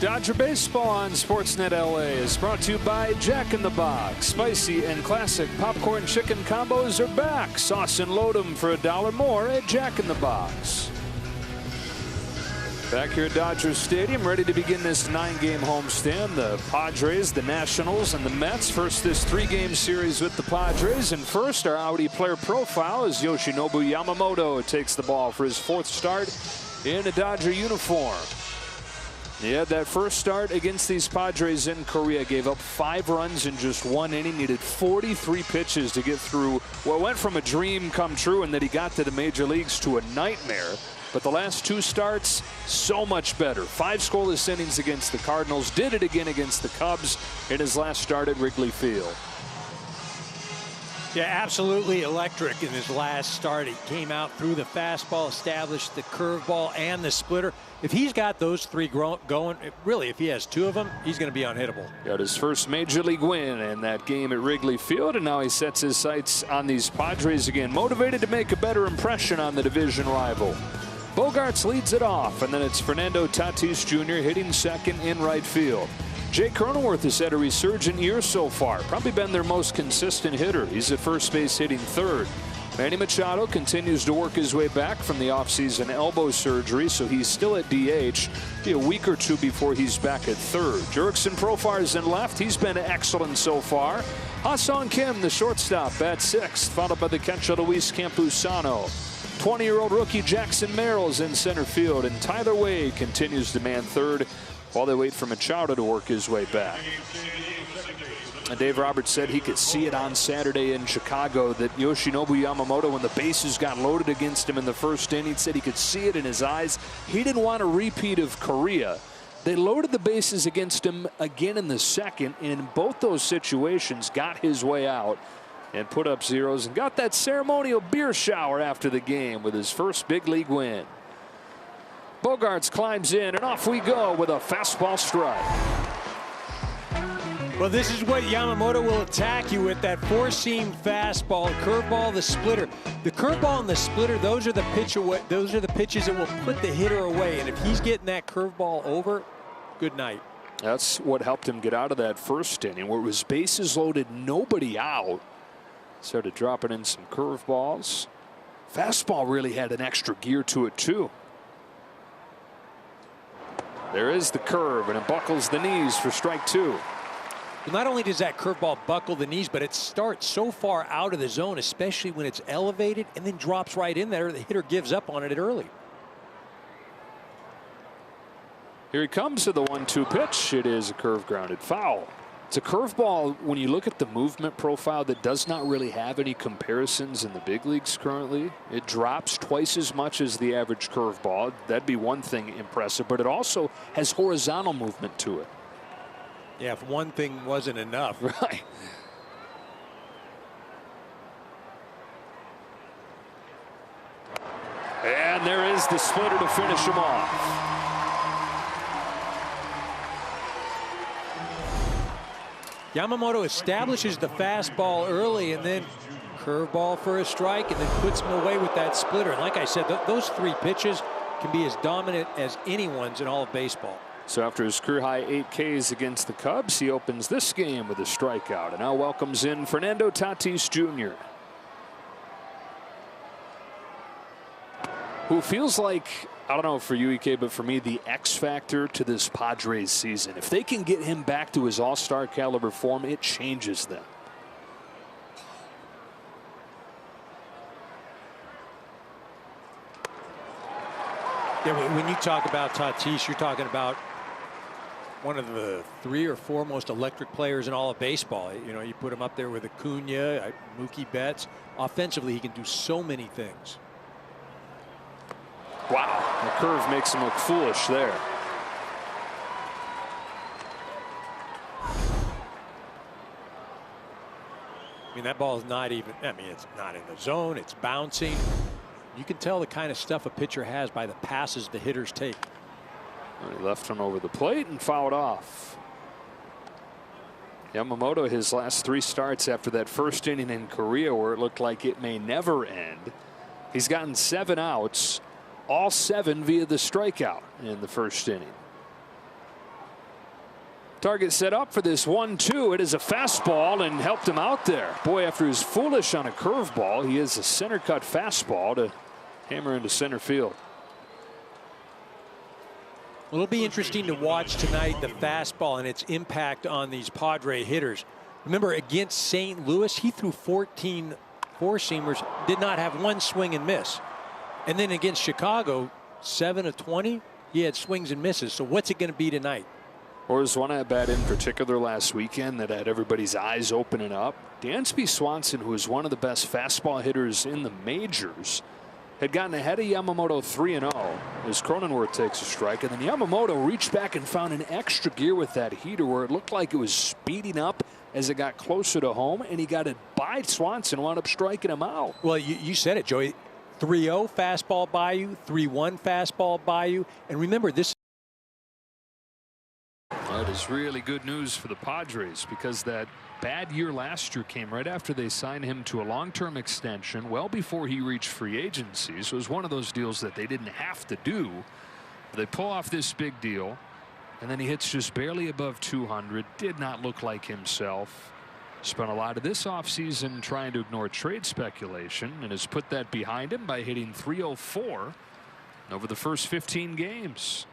Dodger Baseball on Sportsnet LA is brought to you by Jack in the Box. Spicy and classic popcorn chicken combos are back. Sauce and load 'em for $1 more at Jack in the Box. Back here at Dodger Stadium, ready to begin this 9-game homestand. The Padres, the Nationals, and the Mets. First, this 3-game series with the Padres. And first, our Audi player profile is Yoshinobu Yamamoto. Takes the ball for his 4th start in a Dodger uniform. He had that first start against these Padres in Korea. Gave up 5 runs in just 1 inning. Needed 43 pitches to get through what went from a dream come true, and that he got to the major leagues, to a nightmare. But the last 2 starts, so much better. 5 scoreless innings against the Cardinals. Did it again against the Cubs in his last start at Wrigley Field. Yeah, absolutely electric in his last start. He came out through the fastball, established the curveball and the splitter. If he's got those 3 going, really, if he has 2 of them, he's going to be unhittable. Got his first major league win in that game at Wrigley Field, and now he sets his sights on these Padres again, motivated to make a better impression on the division rival. Bogaerts leads it off, and then it's Fernando Tatis Jr. hitting second in right field. Jake Cronenworth has had a resurgent year so far. Probably been their most consistent hitter. He's at first base hitting 3rd. Manny Machado continues to work his way back from the offseason elbow surgery, so he's still at DH. Be a week or 2 before he's back at 3rd. Jurickson Profar's in left. He's been excellent so far. Ha-Seong Kim, the shortstop, at 6th, followed by the catcher Luis Campusano. 20-year-old rookie Jackson Merrill's in center field, and Tyler Wade continues to man 3rd while they wait for Machado to work his way back. And Dave Roberts said he could see it on Saturday in Chicago, that Yoshinobu Yamamoto, when the bases got loaded against him in the first inning, said he could see it in his eyes. He didn't want a repeat of Korea. They loaded the bases against him again in the second, and in both those situations got his way out and put up zeros and got that ceremonial beer shower after the game with his first big league win. Bogaerts climbs in, and off we go with a fastball strike. Well, this is what Yamamoto will attack you with, that 4-seam fastball, curveball, the splitter. The curveball and the splitter, those are the pitches that will put the hitter away. And if he's getting that curveball over, good night. That's what helped him get out of that first inning, where it was bases loaded, nobody out. Started dropping in some curveballs. Fastball really had an extra gear to it, too. There is the curve, and it buckles the knees for strike 2. Well, not only does that curveball buckle the knees, but it starts so far out of the zone, especially when it's elevated, and then drops right in there. The hitter gives up on it early. Here he comes to the 1-2 pitch. It is a curve grounded foul. It's a curveball, when you look at the movement profile, that does not really have any comparisons in the big leagues currently. It drops twice as much as the average curveball. That'd be one thing impressive, but it also has horizontal movement to it. Yeah, if one thing wasn't enough. Right. And there is the splitter to finish him off. Yamamoto establishes the fastball early, and then curveball for a strike, and then puts him away with that splitter. And like I said, those 3 pitches can be as dominant as anyone's in all of baseball. So after his career-high 8 Ks against the Cubs, he opens this game with a strikeout, and now welcomes in Fernando Tatis Jr., who feels like, I don't know for you, EK, but for me, the X factor to this Padres season. If they can get him back to his all-star caliber form, it changes them. Yeah, when you talk about Tatis, you're talking about one of the 3 or 4 most electric players in all of baseball. You know, you put him up there with Acuna, Mookie Betts. Offensively, he can do so many things. Wow, the curve makes him look foolish there. I mean, that ball is not even, I mean, it's not in the zone, it's bouncing. You can tell the kind of stuff a pitcher has by the passes the hitters take. He left one over the plate and fouled off. Yamamoto, his last 3 starts after that first inning in Korea, where it looked like it may never end. He's gotten 7 outs, all 7 via the strikeout in the first inning. Target set up for this 1-2. It is a fastball and helped him out there. Boy, after he was foolish on a curveball, he is a center cut fastball to hammer into center field. Well, it'll be interesting to watch tonight the fastball and its impact on these Padre hitters. Remember, against St. Louis, he threw 14 four-seamers, did not have one swing and miss. And then against Chicago, 7 of 20, he had swings and misses. So what's it going to be tonight? Or was one at bat in particular last weekend that had everybody's eyes opening up. Dansby Swanson, who is one of the best fastball hitters in the majors, had gotten ahead of Yamamoto 3-0 as Cronenworth takes a strike. And then Yamamoto reached back and found an extra gear with that heater where it looked like it was speeding up as it got closer to home. And he got it by Swanson, wound up striking him out. Well, you said it, Joey. 3-0 fastball by you, 3-1 fastball by you. And remember, this. That is really good news for the Padres because that bad year last year came right after they signed him to a long-term extension well before he reached free agency. So it was one of those deals that they didn't have to do. They pull off this big deal and then he hits just barely above 200. Did not look like himself. Spent a lot of this offseason trying to ignore trade speculation and has put that behind him by hitting .304 over the first 15 games.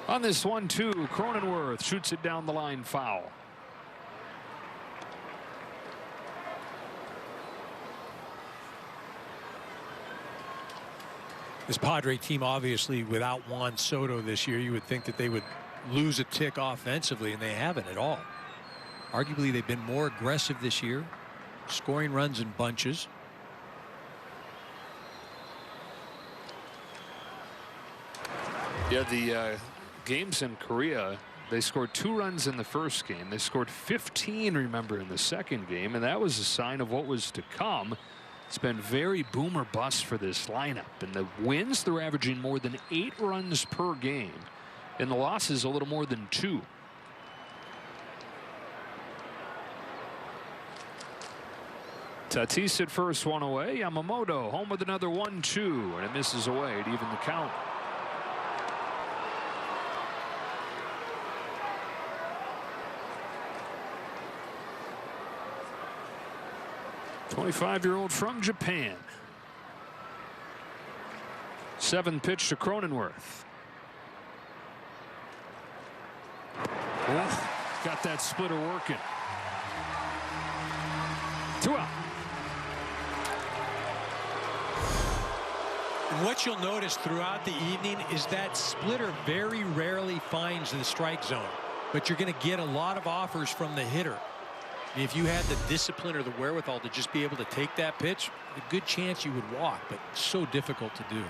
On this 1-2, Cronenworth shoots it down the line foul. This Padre team, obviously, without Juan Soto this year, you would think that they would lose a tick offensively, and they haven't at all. Arguably, they've been more aggressive this year, scoring runs in bunches. Yeah, the games in Korea, they scored 2 runs in the first game. They scored 15, remember, in the second game, and that was a sign of what was to come. It's been very boom or bust for this lineup. In the wins, they're averaging more than 8 runs per game. In the losses, a little more than 2. Tatis at first, 1 away. Yamamoto home with another 1-2, and it misses away to even the count. '25-year-old from Japan. 7th pitch to Cronenworth. Oh, got that splitter working. 2 out. And what you'll notice throughout the evening is that splitter very rarely finds the strike zone, but you're going to get a lot of offers from the hitter. If you had the discipline or the wherewithal to just be able to take that pitch, a good chance you would walk, but so difficult to do.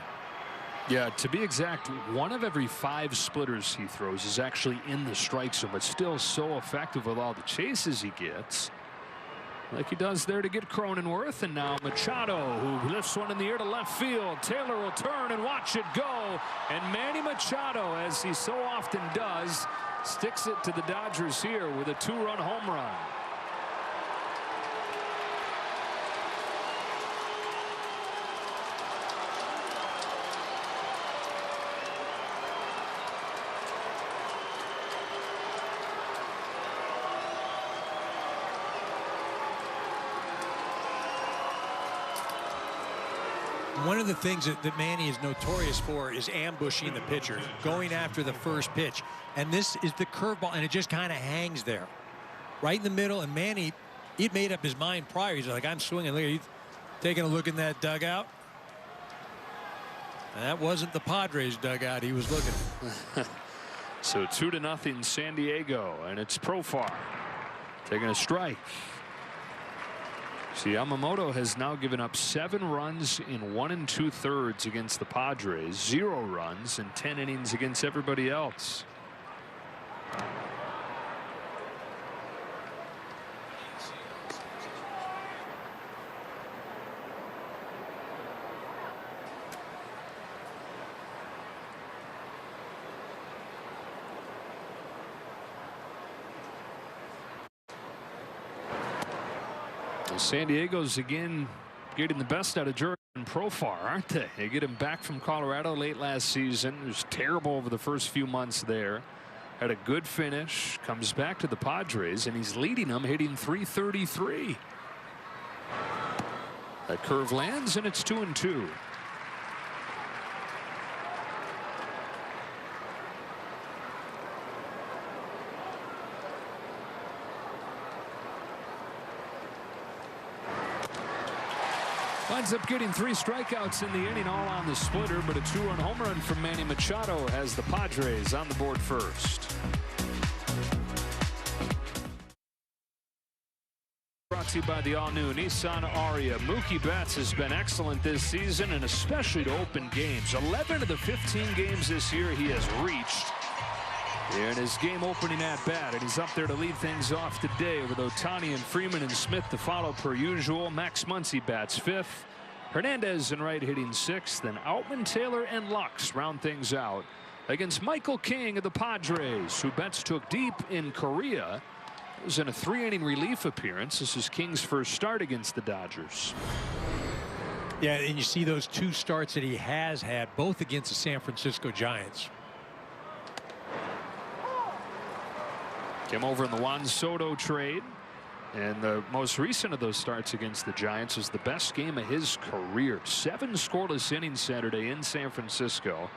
Yeah, to be exact, 1 of every 5 splitters he throws is actually in the strike zone, but still so effective with all the chases he gets. Like he does there to get Cronenworth, and now Machado, who lifts one in the air to left field. Taylor will turn and watch it go, and Manny Machado, as he so often does, sticks it to the Dodgers here with a 2-run home run. One of the things that Manny is notorious for is ambushing the pitcher, going after the first pitch. And this is the curveball, and it just kind of hangs there. Right in the middle, and Manny, he'd made up his mind prior. He's like, I'm swinging. Look, he's taking a look in that dugout. And that wasn't the Padres dugout he was looking. So 2-0 San Diego, and it's Profar taking a strike. See, Yamamoto has now given up 7 runs in 1 2/3 against the Padres, 0 runs in 10 innings against everybody else. San Diego's again getting the best out of Jurgen Profar, aren't they? They get him back from Colorado late last season. It was terrible over the first few months there. Had a good finish, comes back to the Padres, and he's leading them, hitting .333. That curve lands, and it's 2-2. Winds up getting 3 strikeouts in the inning, all on the splitter, but a 2-run home run from Manny Machado has the Padres on the board first. Brought to you by the all-new Nissan Ariya. Mookie Betts has been excellent this season, and especially to open games. 11 of the 15 games this year he has reached in his game opening at bat, and he's up there to lead things off today with Ohtani and Freeman and Smith to follow per usual. Max Muncy bats 5th. Hernandez in right hitting 6th. Then Outman, Taylor, and Lux round things out against Michael King of the Padres, who Betts took deep in Korea. It was in a 3-inning relief appearance. This is King's first start against the Dodgers. Yeah, and you see those 2 starts that he has had, both against the San Francisco Giants. Came over in the Juan Soto trade, and the most recent of those starts against the Giants was the best game of his career. 7 scoreless innings Saturday in San Francisco.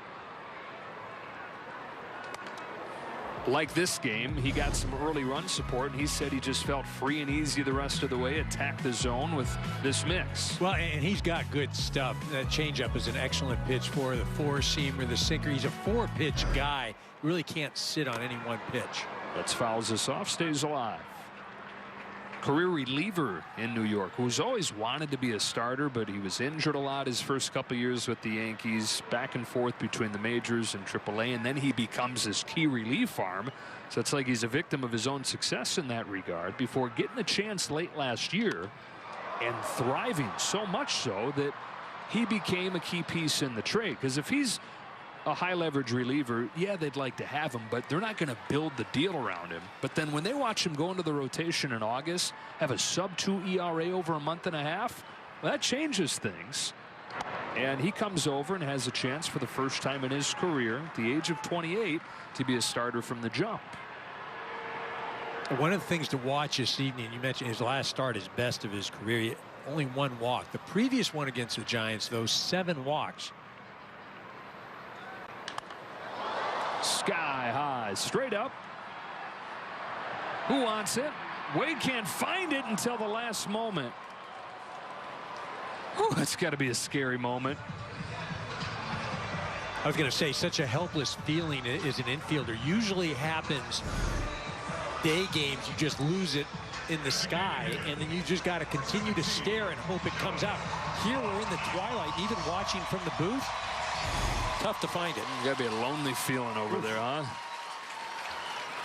Like this game, he got some early run support, and he said he just felt free and easy the rest of the way, attacked the zone with this mix. Well, and he's got good stuff. That changeup is an excellent pitch for the 4-seamer, the sinker. He's a 4-pitch guy. Really can't sit on any one pitch. Betts fouls us off, stays alive. Career reliever in New York, who's always wanted to be a starter, but he was injured a lot his first couple years with the Yankees, back and forth between the majors and AAA, and then he becomes this key relief arm. So it's like he's a victim of his own success in that regard before getting a chance late last year and thriving so much so that he became a key piece in the trade. Because if he's a high leverage reliever, yeah, they'd like to have him, but they're not going to build the deal around him. But then when they watch him go into the rotation in August, have a sub-2 ERA over a month and a half, well, that changes things. And he comes over and has a chance for the first time in his career at the age of 28 to be a starter from the jump. One of the things to watch this evening, you mentioned his last start is best of his career. Only 1 walk. The previous one against the Giants, those 7 walks. Sky high, straight up. Who wants it? Wade can't find it until the last moment. Oh, that's got to be a scary moment. I was going to say, such a helpless feeling as an infielder usually happens day games. You just lose it in the sky, and then you just got to continue to stare and hope it comes out. Here we're in the twilight, even watching from the booth. Tough to find it. Got to be a lonely feeling over there, huh?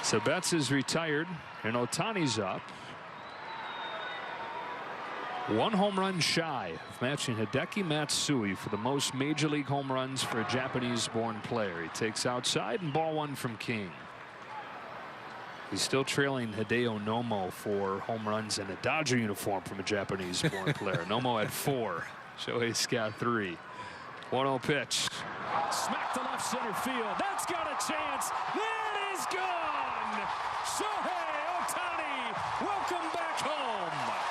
So Betts is retired, and Ohtani's up. 1 home run shy of matching Hideki Matsui for the most major league home runs for a Japanese-born player. He takes outside, and ball 1 from King. He's still trailing Hideo Nomo for home runs in a Dodger uniform from a Japanese-born player. Nomo had 4. Shohei's got 3. 1-0 pitch. Smack to left center field. That's got a chance. That is gone. Shohei Ohtani, welcome back home.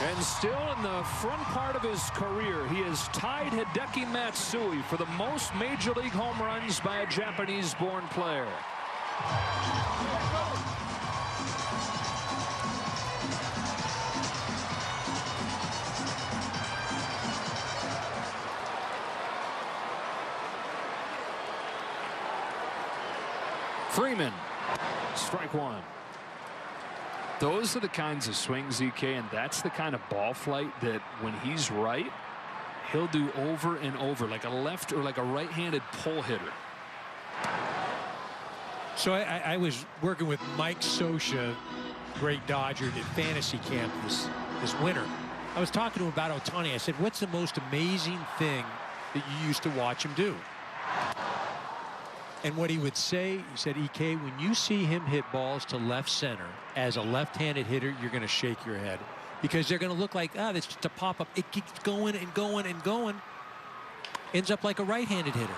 And still in the front part of his career, he has tied Hideki Matsui for the most major league home runs by a Japanese-born player. Freeman, strike 1. Those are the kinds of swings, EK, and that's the kind of ball flight that when he's right, he'll do over and over, like a left or like a right-handed pull hitter. So I was working with Mike Scioscia, great Dodger, at fantasy camp this winter. I was talking to him about Ohtani. I said, what's the most amazing thing that you used to watch him do? And what he would say, he said, EK, when you see him hit balls to left center as a left-handed hitter, you're going to shake your head. Because they're going to look like, that's just a pop-up. It keeps going and going and going. Ends up like a right-handed hitter.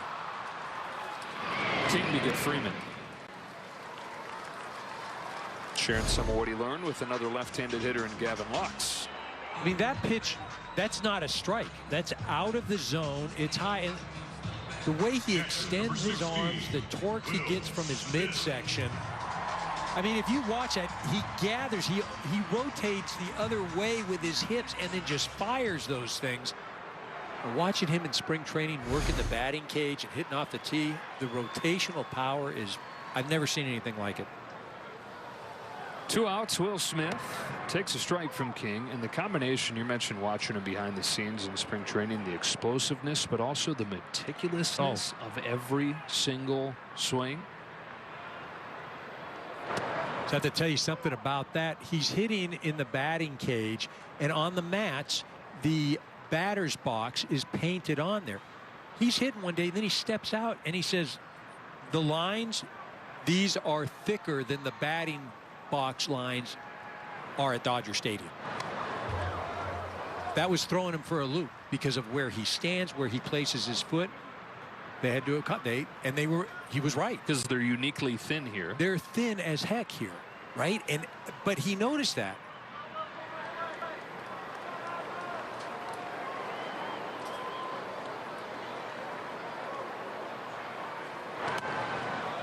King to get Freeman. Sharing some of what he learned with another left-handed hitter in Gavin Lux. I mean, that pitch, that's not a strike. That's out of the zone. It's high. And the way he extends his arms, the torque he gets from his midsection. I mean, if you watch that, he gathers, he rotates the other way with his hips and then just fires those things. And watching him in spring training working the batting cage and hitting off the tee, the rotational power is, I've never seen anything like it. 2 outs. Will Smith takes a strike from King, and the combination you mentioned watching him behind the scenes in spring training, the explosiveness but also the meticulousness of every single swing. So I have to tell you something about that. He's hitting in the batting cage, and on the mats the batter's box is painted on there. He's hitting one day, then he steps out and he says the lines, these are thicker than the batting box lines are at Dodger Stadium. That was throwing him for a loop because of where he stands, where he places his foot. They had to do a cut date, and he was right. Because they're uniquely thin here. They're thin as heck here, right? But he noticed that.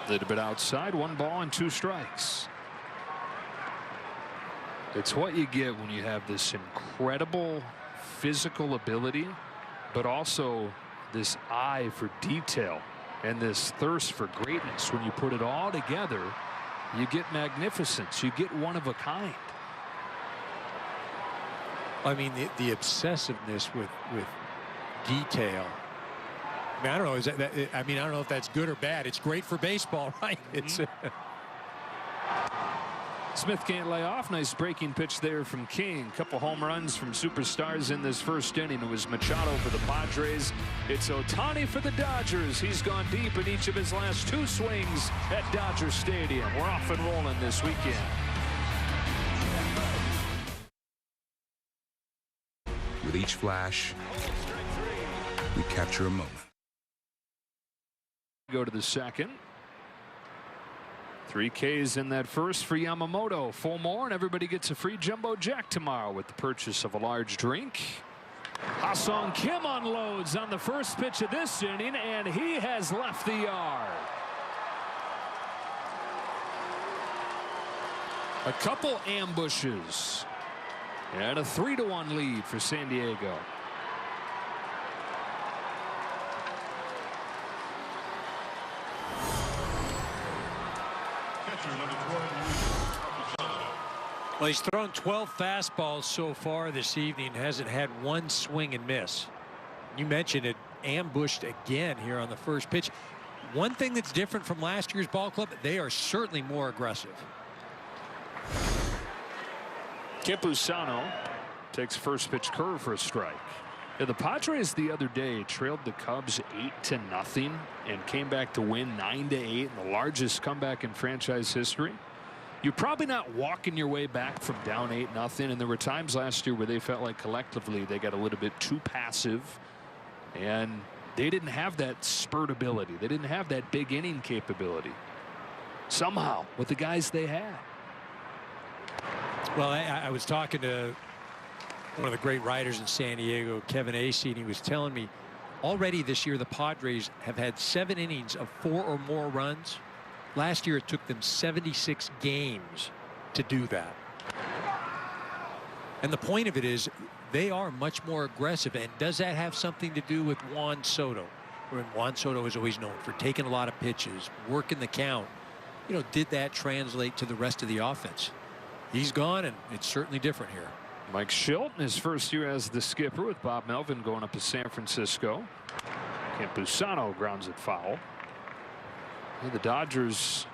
A little bit outside, 1 ball and 2 strikes. It's what you get when you have this incredible physical ability, but also this eye for detail and this thirst for greatness. When you put it all together, you get magnificence. You get one of a kind. I mean, the obsessiveness with detail. I mean, I don't know. I don't know if that's good or bad. It's great for baseball, right? It's. Smith can't lay off. Nice breaking pitch there from King. Couple home runs from superstars in this first inning. It was Machado for the Padres. It's Ohtani for the Dodgers. He's gone deep in each of his last 2 swings at Dodger Stadium. We're off and rolling this weekend. With each flash, we capture a moment. Go to the second. 3 Ks in that first for Yamamoto. 4 more and everybody gets a free Jumbo Jack tomorrow with the purchase of a large drink. Ha-Sung Kim unloads on the first pitch of this inning, and he has left the yard. A couple ambushes and a 3-1 lead for San Diego. Well, he's thrown 12 fastballs so far this evening, hasn't had 1 swing and miss. You mentioned it, ambushed again here on the first pitch. One thing that's different from last year's ball club, they are certainly more aggressive. Campusano takes first pitch curve for a strike. Yeah, the Padres the other day trailed the Cubs 8-0 and came back to win 9-8 in the largest comeback in franchise history. You're probably not walking your way back from down 8-0, and there were times last year where they felt like collectively they got a little bit too passive, and they didn't have that spurt ability. They didn't have that big inning capability. Somehow, with the guys they had. Well, I was talking to one of the great writers in San Diego, Kevin Acey, and he was telling me already this year the Padres have had 7 innings of 4 or more runs. Last year it took them 76 games to do that. And the point of it is they are much more aggressive. And does that have something to do with Juan Soto? When Juan Soto is always known for taking a lot of pitches, working the count. You know, did that translate to the rest of the offense? He's gone, and it's certainly different here. Mike Schilt in his first year as the skipper with Bob Melvin going up to San Francisco. Campusano grounds it foul. And the Dodgers,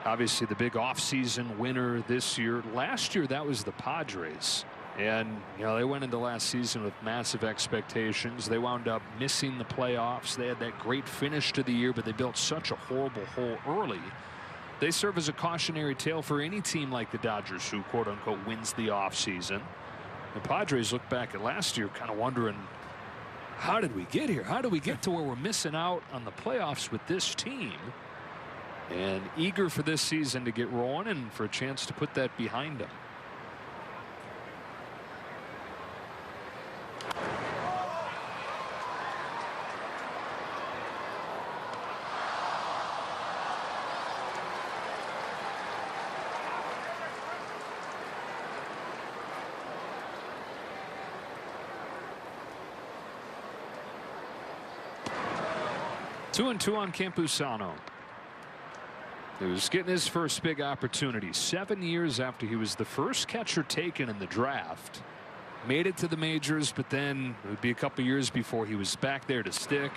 obviously the big offseason winner this year. Last year that was the Padres. And, you know, they went into last season with massive expectations. They wound up missing the playoffs. They had that great finish to the year, but they built such a horrible hole early. They serve as a cautionary tale for any team like the Dodgers who, quote unquote, wins the offseason. The Padres look back at last year kind of wondering, how did we get here? How did we get to where we're missing out on the playoffs with this team? And eager for this season to get rolling and for a chance to put that behind them. Two and two on Campusano. He was getting his first big opportunity 7 years after he was the first catcher taken in the draft. Made it to the majors, but then it would be a couple years before he was back there to stick.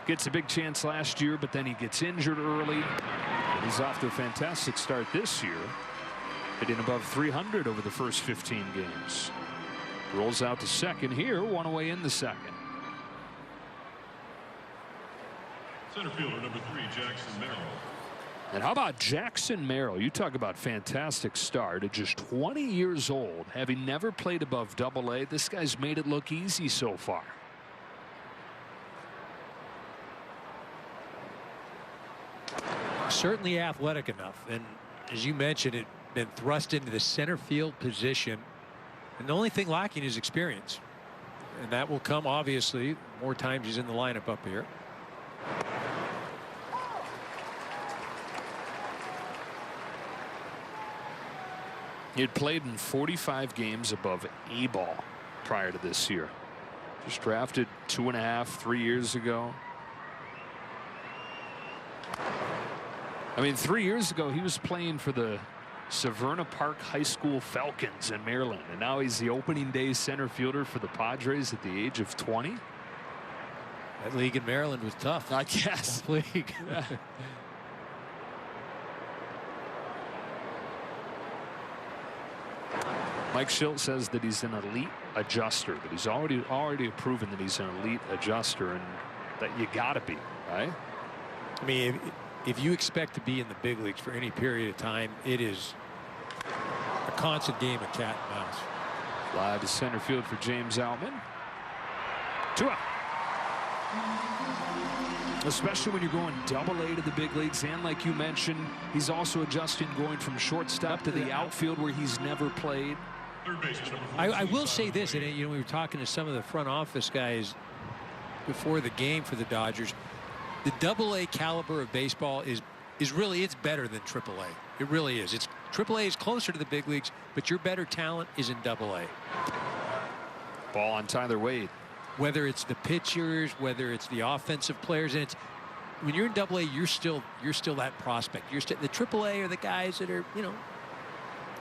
Gets a big chance last year, but then he gets injured early. He's off to a fantastic start this year, hitting above 300 over the first 15 games. Rolls out to second here, one away in the second. Center fielder number 3, Jackson Merrill. And how about Jackson Merrill? You talk about fantastic start at just 20 years old, having never played above Double-A. This guy's made it look easy so far. Certainly athletic enough, and as you mentioned, it been thrust into the center field position, and the only thing lacking is experience, and that will come obviously more times he's in the lineup up here. He had played in 45 games above A-ball prior to this year. Just drafted 2.5, 3 years ago. I mean, 3 years ago he was playing for the Severna Park High School Falcons in Maryland, and now he's the opening day center fielder for the Padres at the age of 20. That league in Maryland was tough. I guess. Tough league. Yeah. Mike Schilt says that he's an elite adjuster, that he's already proven that he's an elite adjuster, and that you got to be, right? I mean, if you expect to be in the big leagues for any period of time, it is a constant game of cat and mouse. Fly to center field for James Outman. 2 out. Especially when you're going Double-A to the big leagues, and like you mentioned, he's also adjusting going from shortstop to the outfield where he's never played. I will say this, and you know, we were talking to some of the front office guys before the game for the Dodgers. The Double-A caliber of baseball is really, it's better than Triple-A. It really is. It's Triple-A is closer to the big leagues, but your better talent is in Double-A. Ball on Tyler Wade. Whether it's the pitchers, whether it's the offensive players, and it's when you're in Double-A, you're still that prospect. You're still the Triple-A are the guys that are, you know,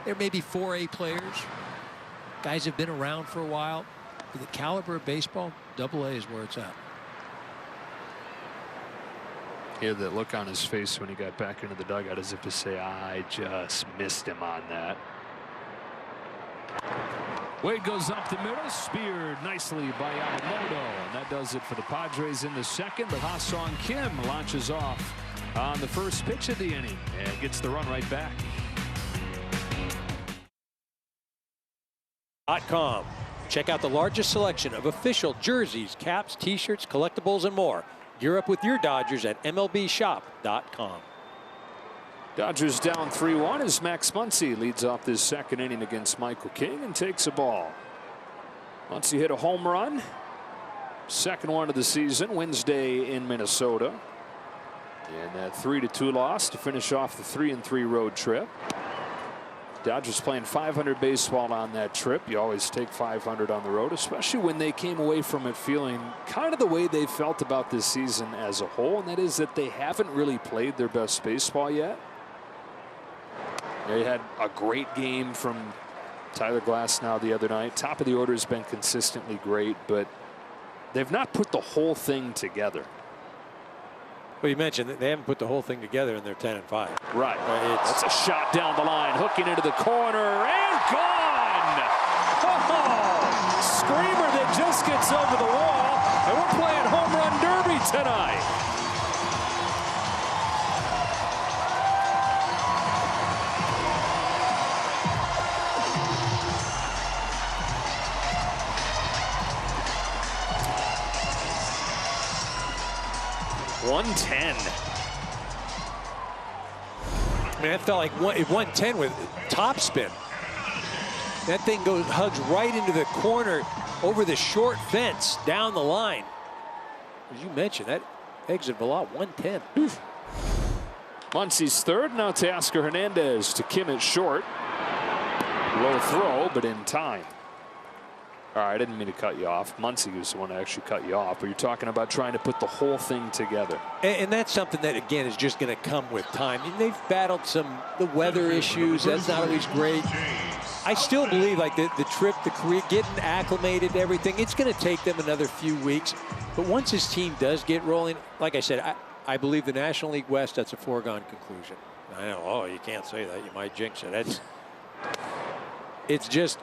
they're maybe 4A players. Guys have been around for a while. With the caliber of baseball, Double-A is where it's at. He had that look on his face when he got back into the dugout as if to say, I just missed him on that. Wade goes up the middle, speared nicely by Yamamoto, and that does it for the Padres in the second. But Ha-Sung Kim launches off on the first pitch of the inning and gets the run right back. .com. Check out the largest selection of official jerseys, caps, t-shirts, collectibles, and more. Gear up with your Dodgers at MLBshop.com. Dodgers down 3-1 as Max Muncy leads off this second inning against Michael King and takes a ball. Muncy hit a home run. Second one of the season Wednesday in Minnesota. And that 3-2 loss to finish off the 3-3 road trip. Dodgers playing 500 baseball on that trip. You always take 500 on the road, especially when they came away from it feeling kind of the way they felt about this season as a whole, and that is that they haven't really played their best baseball yet. They had a great game from Tyler Glasnow the other night. Top of the order has been consistently great, but they've not put the whole thing together. Well, you mentioned that they haven't put the whole thing together, and they're 10-5. Right. That's a shot down the line, hooking into the corner, and gone! screamer that just gets over the wall, and we're playing home run derby tonight. .110. I mean, that felt like 110 with top spin. That thing hugs right into the corner over the short fence down the line. As you mentioned, that exit velocity 110. Muncie's third. Now Teoscar Hernandez to Kim it short. Low throw, but in time. All right, I didn't mean to cut you off. Muncie was the one that actually cut you off. But you're talking about trying to put the whole thing together. And that's something that, again, is just going to come with time. They've battled the weather issues. That's not always great. I still believe like the trip, the career, getting acclimated to everything, it's going to take them another few weeks. But once his team does get rolling, like I said, I believe the National League West, that's a foregone conclusion. I know, oh, you can't say that. You might jinx it. It's just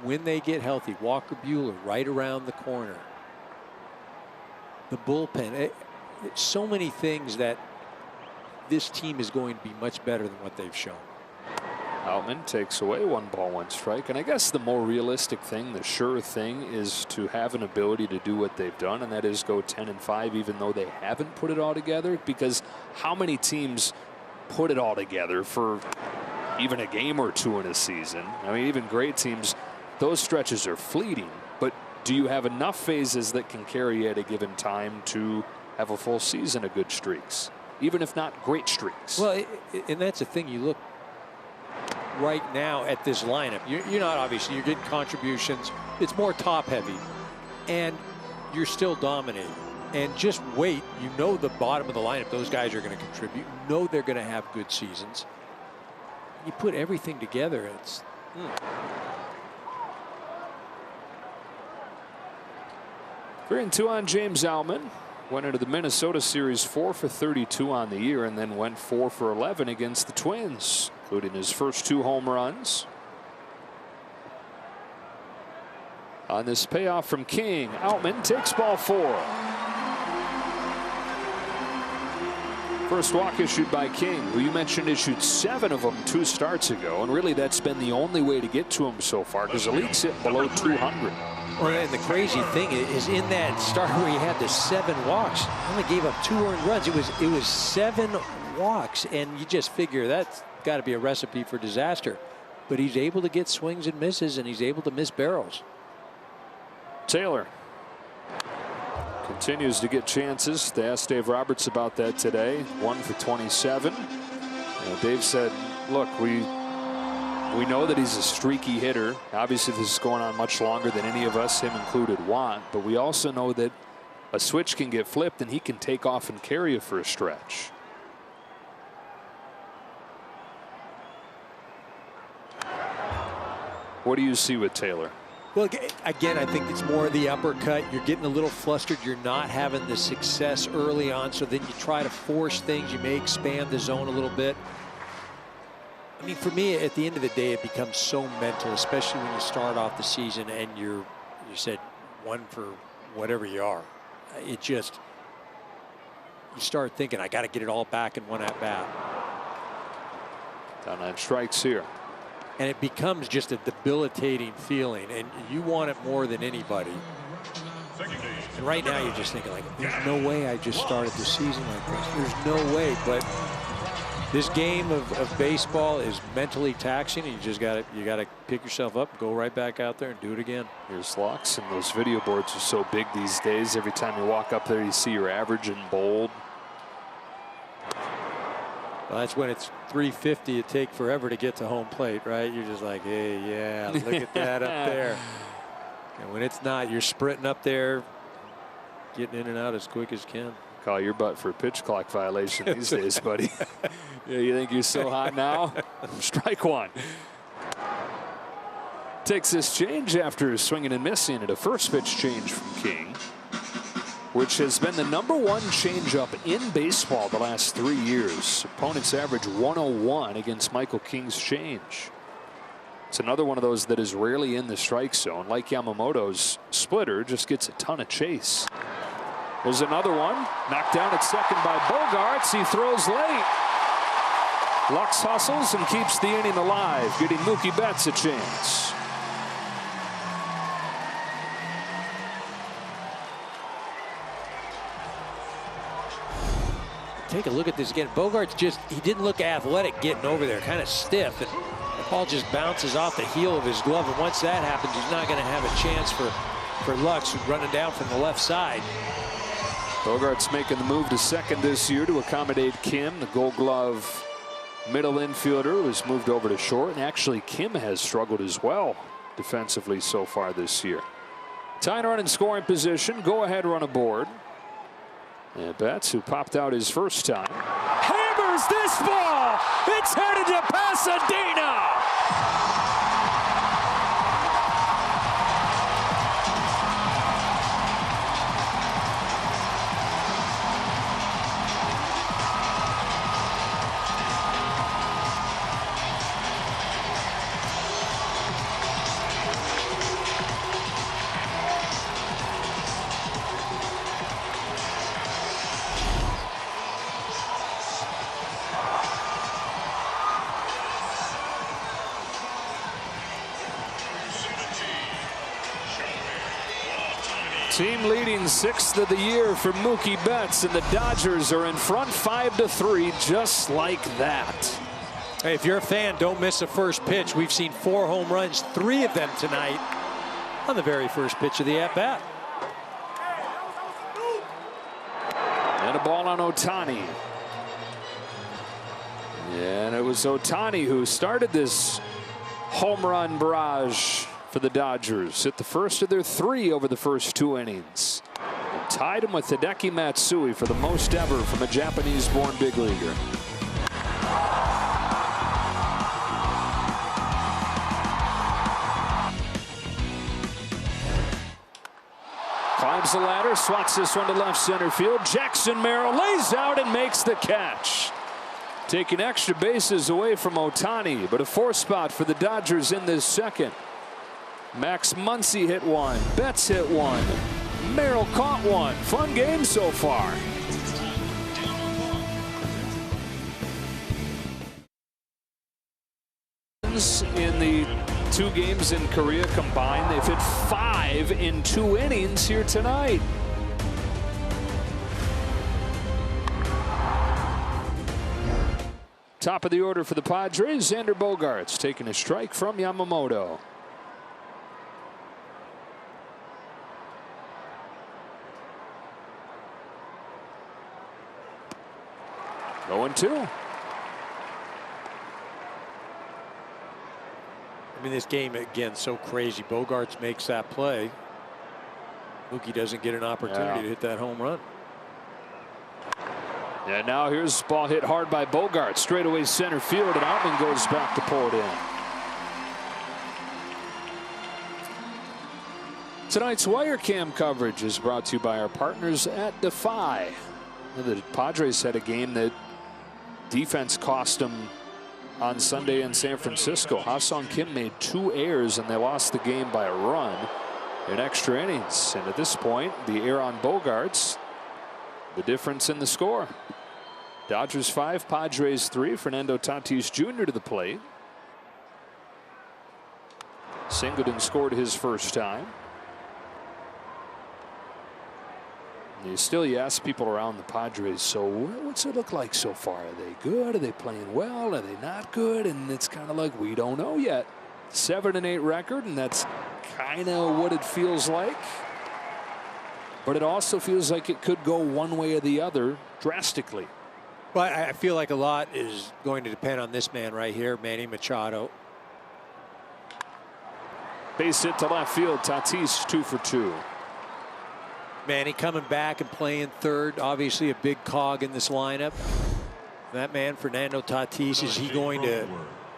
when they get healthy, Walker Buehler right around the corner. The bullpen, so many things that this team is going to be much better than what they've shown. Outman takes away 1 ball, 1 strike. And I guess the more realistic thing, the sure thing, is to have an ability to do what they've done, and that is go 10-5, even though they haven't put it all together. Because how many teams put it all together for even a game or two in a season? I mean, even great teams, those stretches are fleeting. But do you have enough phases that can carry at a given time to have a full season of good streaks, even if not great streaks? Well, and that's the thing. You look right now at this lineup. You're not, obviously, you're getting contributions. It's more top heavy, and you're still dominating. And just wait. You know the bottom of the lineup, those guys are going to contribute. You know they're going to have good seasons. You put everything together, it's 3-2 on James Outman. Went into the Minnesota series 4 for 32 on the year, and then went 4 for 11 against the Twins, including his first 2 home runs. On this payoff from King, Outman takes ball 4. First walk issued by King, who you mentioned issued 7 of them 2 starts ago, and really that's been the only way to get to him so far, because the league's hit below 200. Well, and the crazy thing is, in that start where he had the 7 walks, only gave up 2 earned runs. It was 7 walks, and you just figure that's got to be a recipe for disaster. But he's able to get swings and misses, and he's able to miss barrels. Taylor continues to get chances. They asked Dave Roberts about that today. 1 for 27. Dave said, look, we know that he's a streaky hitter. Obviously, this is going on much longer than any of us, him included, want. But we also know that a switch can get flipped and he can take off and carry you for a stretch. What do you see with Taylor? Well, again, I think it's more the uppercut. You're getting a little flustered. You're not having the success early on. So then you try to force things. You may expand the zone a little bit. I mean, for me, at the end of the day, it becomes so mental, especially when you start off the season and you said 1 for whatever you are. It just, you start thinking, I got to get it all back in 1 at bat. Down on strikes here. And it becomes just a debilitating feeling, and you want it more than anybody. And right now, you're just thinking, like, there's no way I just started the season like this. There's no way, but this game of baseball is mentally taxing, and you gotta pick yourself up, go right back out there and do it again. Here's Lux, and those video boards are so big these days. Every time you walk up there, you see your average in bold. Well, that's when it's 350. It take forever to get to home plate, right? You're just like, hey, yeah, look at that up there. And when it's not, you're sprinting up there, getting in and out as quick as you can. Call your butt for a pitch clock violation these days, buddy. Yeah, you think you're so hot now? Strike 1. Takes this change after swinging and missing at a first pitch change from King, which has been the #1 changeup in baseball the last 3 years. Opponents average 101 against Michael King's change. It's another one of those that is rarely in the strike zone. Like Yamamoto's splitter, just gets a ton of chase. There's another one. Knocked down at second by Bogaerts. He throws late. Lux hustles and keeps the inning alive, getting Mookie Betts a chance. Take a look at this again. Bogaerts he didn't look athletic getting over there, kind of stiff. And the ball just bounces off the heel of his glove. And once that happens, he's not going to have a chance for Lux running down from the left side. Bogaerts making the move to second this year to accommodate Kim, the Gold Glove middle infielder who has moved over to short. And actually, Kim has struggled as well defensively so far this year. Tying run in scoring position. Go ahead run aboard. And Betts, who popped out his first time, hammers this ball. It's headed to Pasadena. Team leading 6th of the year for Mookie Betts, and the Dodgers are in front 5-3 just like that. Hey, if you're a fan, don't miss the first pitch. We've seen 4 home runs, 3 of them tonight on the very first pitch of the at-bat. And a ball on Ohtani. And it was Ohtani who started this home run barrage for the Dodgers. Hit the first of their 3 over the first 2 innings. And tied him with Hideki Matsui for the most ever from a Japanese-born big leaguer. Climbs the ladder, swats this one to left center field. Jackson Merrill lays out and makes the catch. Taking extra bases away from Ohtani, but a 4 spot for the Dodgers in this second. Max Muncy hit one. Betts hit one. Merrill caught one. Fun game so far. In the 2 games in Korea combined, they've hit 5 in 2 innings here tonight. Top of the order for the Padres, Xander Bogaerts taking a strike from Yamamoto. 0-2. I mean, this game, again, so crazy. Bogaerts makes that play. Mookie doesn't get an opportunity to hit that home run. And now here's ball hit hard by Bogaerts. Straightaway center field, and Outman goes back to pull it in. Tonight's wire cam coverage is brought to you by our partners at Defy. The Padres had a game that defense cost them on Sunday in San Francisco. Ha-Sung Kim made 2 errors, and they lost the game by a run in extra innings. And at this point, the error on Bogaerts, the difference in the score. Dodgers 5, Padres 3. Fernando Tatis Jr. to the plate. Singleton scored his first time. You ask people around the Padres, so what's it look like so far? Are they good? Are they playing well? Are they not good? And it's kind of like, we don't know yet. 7-8 record, and that's kind of what it feels like. But it also feels like it could go one way or the other drastically. Well, I feel like a lot is going to depend on this man right here, Manny Machado. Base hit to left field. Tatis 2 for 2. Manny coming back and playing third. Obviously a big cog in this lineup. That man, Fernando Tatis, is he going to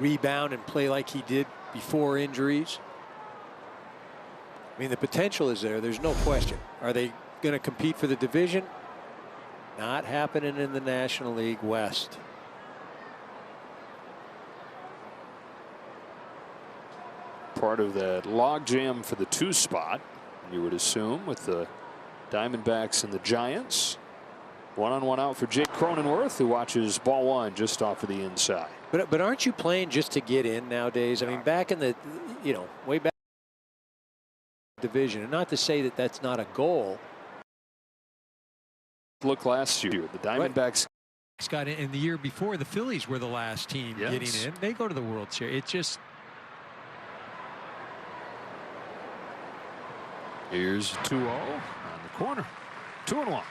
rebound and play like he did before injuries? I mean, the potential is there. There's no question. Are they going to compete for the division? Not happening in the National League West. part of that log jam for the 2 spot, you would assume, with the Diamondbacks and the Giants. 1-on-1 out for Jake Cronenworth, who watches ball 1 just off of the inside. But aren't you playing just to get in nowadays? I mean, back in the, way back division, and not to say that that's not a goal. Look last year, the Diamondbacks got in the year before. The Phillies were the last team getting in. They go to the World Series. It's just. Here's 2-0 on the corner. 2-1.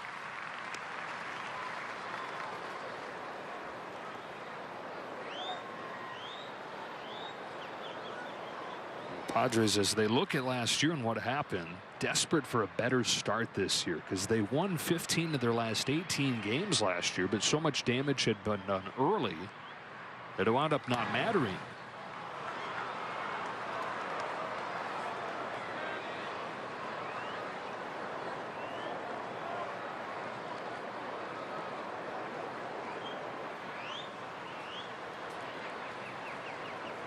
Padres, as they look at last year and what happened, desperate for a better start this year, because they won 15 of their last 18 games last year, but so much damage had been done early that it wound up not mattering.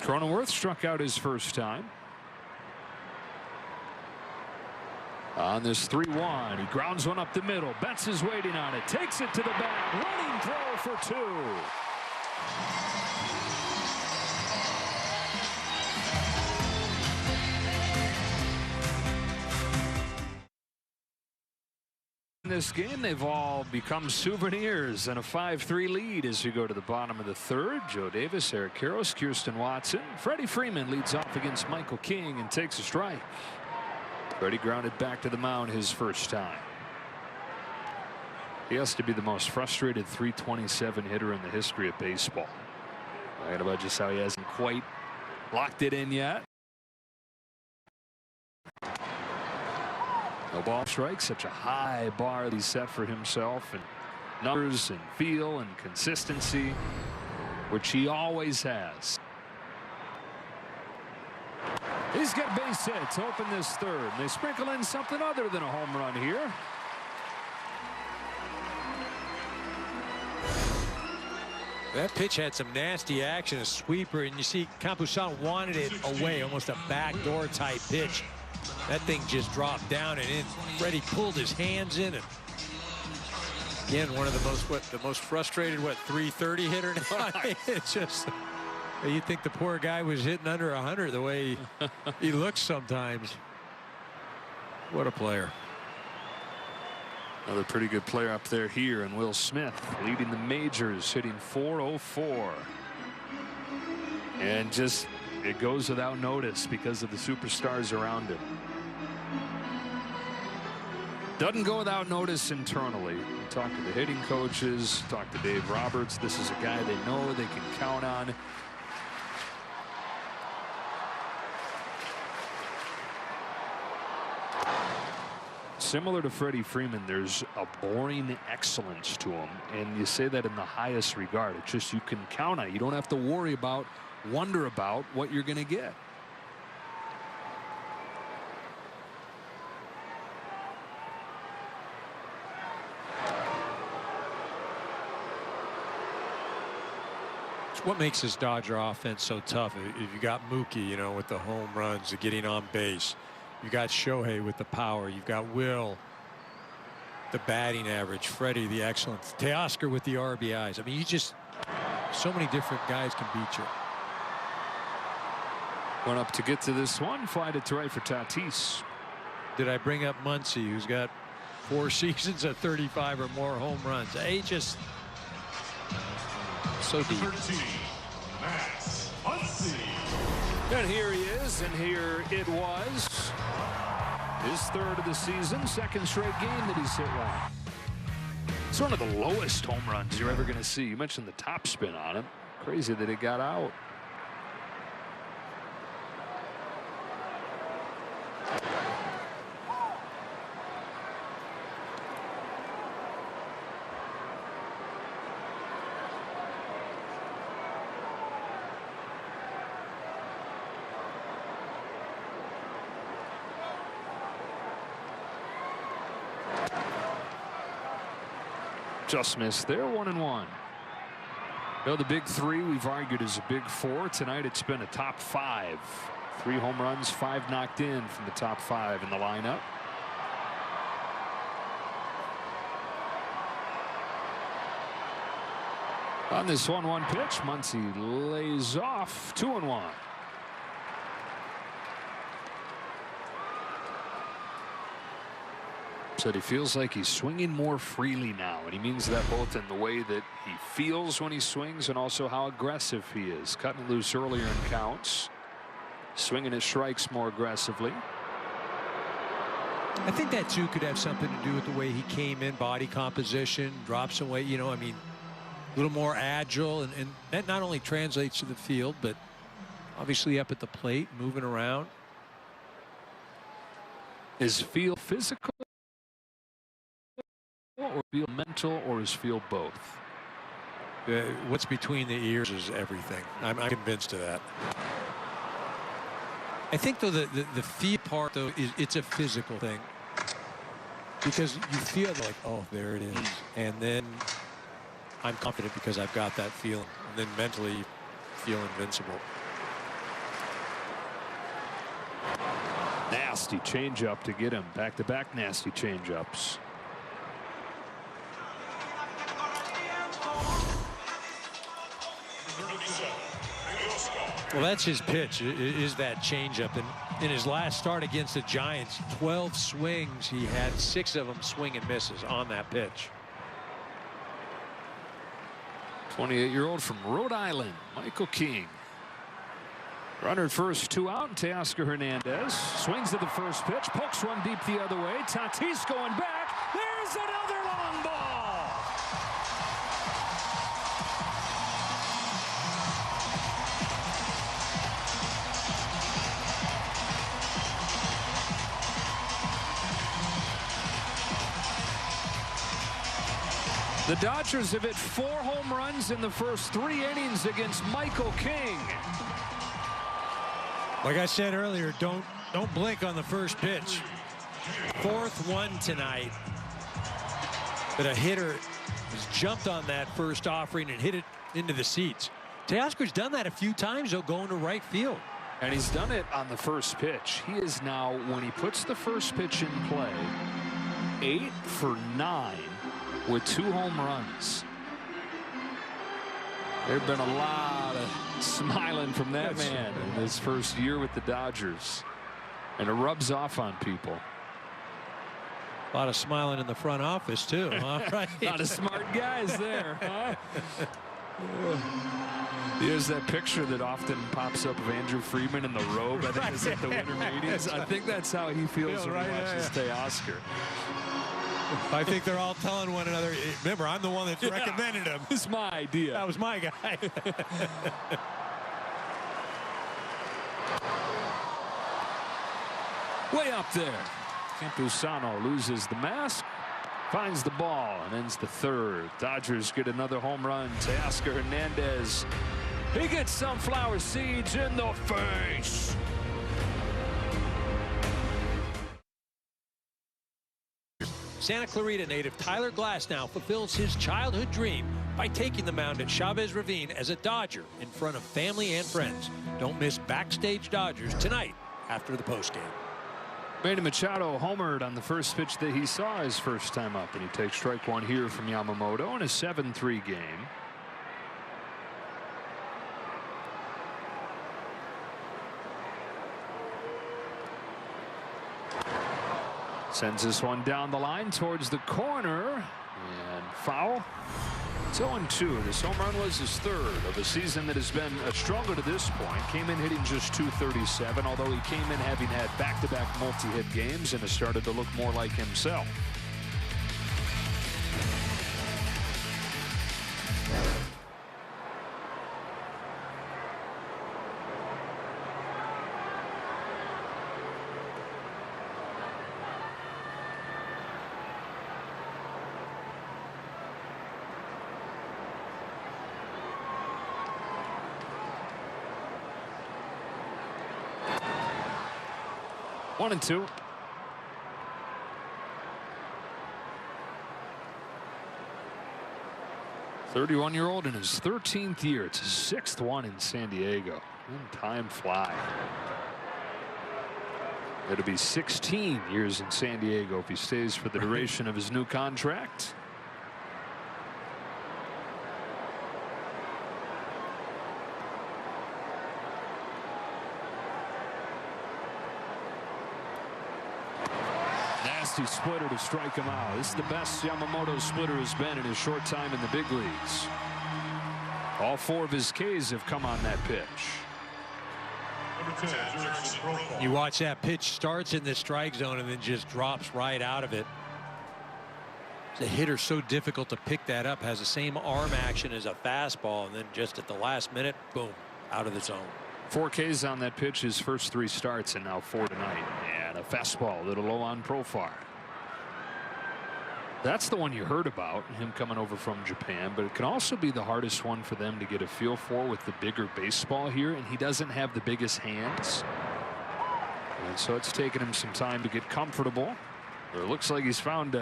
Cronenworth struck out his first time. On this 3-1, he grounds one up the middle. Betts is waiting on it. Takes it to the back. Running throw for 2. In this game, they've all become souvenirs, and a 5-3 lead as we go to the bottom of the 3rd. Joe Davis, Eric Karros, Kirsten Watson. Freddie Freeman leads off against Michael King and takes a strike. Freddie grounded back to the mound his first time. He has to be the most frustrated .327 hitter in the history of baseball. Talking about just how he hasn't quite locked it in yet. No ball strike, such a high bar that he set for himself, and numbers and feel and consistency, which he always has. He's got base hits, open this 3rd. They sprinkle in something other than a home run here. That pitch had some nasty action, a sweeper, and you see Campusano wanted it away, almost a backdoor type pitch. That thing just dropped down and in. Freddie pulled his hands in, and again, one of the most frustrated, .330 hitter now. It's just. You think the poor guy was hitting under 100 the way he looks sometimes. What a player. Another pretty good player up there here, and Will Smith leading the majors, hitting .404. And just it goes without notice because of the superstars around him. Doesn't go without notice internally. Talk to the hitting coaches, talk to Dave Roberts. This is a guy they know they can count on. Similar to Freddie Freeman, there's a boring excellence to him, and you say that in the highest regard. It's just you can count on it. You don't have to worry about, wonder about what you're going to get. It's what makes this Dodger offense so tough. If you got Mookie, with the home runs, the getting on base. You got Shohei with the power. You've got Will, the batting average. Freddie, the excellence. Teoscar with the RBIs. I mean, so many different guys can beat you. Went up to get to this one. Flied it to right for Tatis. Did I bring up Muncy, who's got 4 seasons of 35 or more home runs? He just so deep. 13, Max Muncy. And here he is, and here it was. His 3rd of the season, 2nd straight game that he's hit one. It's one of the lowest home runs you're ever going to see. You mentioned the top spin on him. Crazy that it got out. Just missed there. 1-1. The big 3 we've argued is a big 4. Tonight it's been a top 5 3 home runs, 5 knocked in from the top 5 in the lineup. On this 1-1 pitch, Muncy lays off 2-1. Said he feels like he's swinging more freely now, and he means that both in the way that he feels when he swings and also how aggressive he is. Cutting loose earlier in counts, swinging his strikes more aggressively. I think that too could have something to do with the way he came in, body composition, drop some weight, you know, I mean, a little more agile, and that not only translates to the field, but obviously up at the plate, moving around. Is feel physical or feel mental, or is feel both? What's between the ears is everything. I'm convinced of that. I think though the feel part though is it's a physical thing, because you feel like, oh, there it is, and then I'm confident because I've got that feeling, and then mentally you feel invincible. Nasty changeup to get him. Back-to-back nasty changeups. Well, that's his pitch, is that changeup. And in his last start against the Giants, 12 swings, he had 6 of them swing and misses on that pitch. 28-year-old from Rhode Island, Michael King. Runner at first, 2 out, and Teoscar Hernandez swings to the first pitch, pokes one deep the other way. Tatis going back. There's another long ball. The Dodgers have hit 4 home runs in the first 3 innings against Michael King. Like I said earlier, don't blink on the first pitch. 4th one tonight. But a hitter has jumped on that first offering and hit it into the seats. Teoscar's done that a few times, though, going to right field. And he's done it on the first pitch. He is now, when he puts the first pitch in play, 8 for 9 with 2 home runs. There have been a lot of smiling from that man in his first year with the Dodgers. And it rubs off on people. A lot of smiling in the front office, too. All right. A lot of smart guys there, huh? There's that picture that often pops up of Andrew Friedman in the robe. I think it's at the winter meetings. I think that's how he feels when he watches Teoscar. I think they're all telling one another, remember, I'm the one that recommended him. It's my idea. That was my guy. Way up there. Campusano loses the mask, finds the ball, and ends the 3rd. Dodgers get another home run. Teoscar Hernandez. He gets sunflower seeds in the face. Santa Clarita native Tyler Glasnow fulfills his childhood dream by taking the mound at Chavez Ravine as a Dodger in front of family and friends. Don't miss Backstage Dodgers tonight after the postgame. Manny Machado homered on the first pitch that he saw his first time up, and he takes strike 1 here from Yamamoto in a 7-3 game. Sends this one down the line towards the corner, and foul. It's 0-2. This home run was his 3rd of a season that has been stronger to this point. Came in hitting just .237, although he came in having had back-to-back multi-hit games and has started to look more like himself. One and two. .31-year-old in his 13th year. It's his 6th one in San Diego. And time fly. It'll be 16 years in San Diego if he stays for the duration of his new contract. Nasty splitter to strike him out. This is the best Yamamoto splitter has been in his short time in the big leagues. All 4 of his Ks have come on that pitch. You watch that pitch, starts in the strike zone and then just drops right out of it. The hitter's so difficult to pick that up, has the same arm action as a fastball, and then just at the last minute, boom, out of the zone. 4 Ks on that pitch, his first 3 starts, and now 4 tonight. And a fastball, a little low on profile. That's the one you heard about, him coming over from Japan, but it can also be the hardest one for them to get a feel for with the bigger baseball here, and he doesn't have the biggest hands. And so it's taken him some time to get comfortable. Or it looks like he's found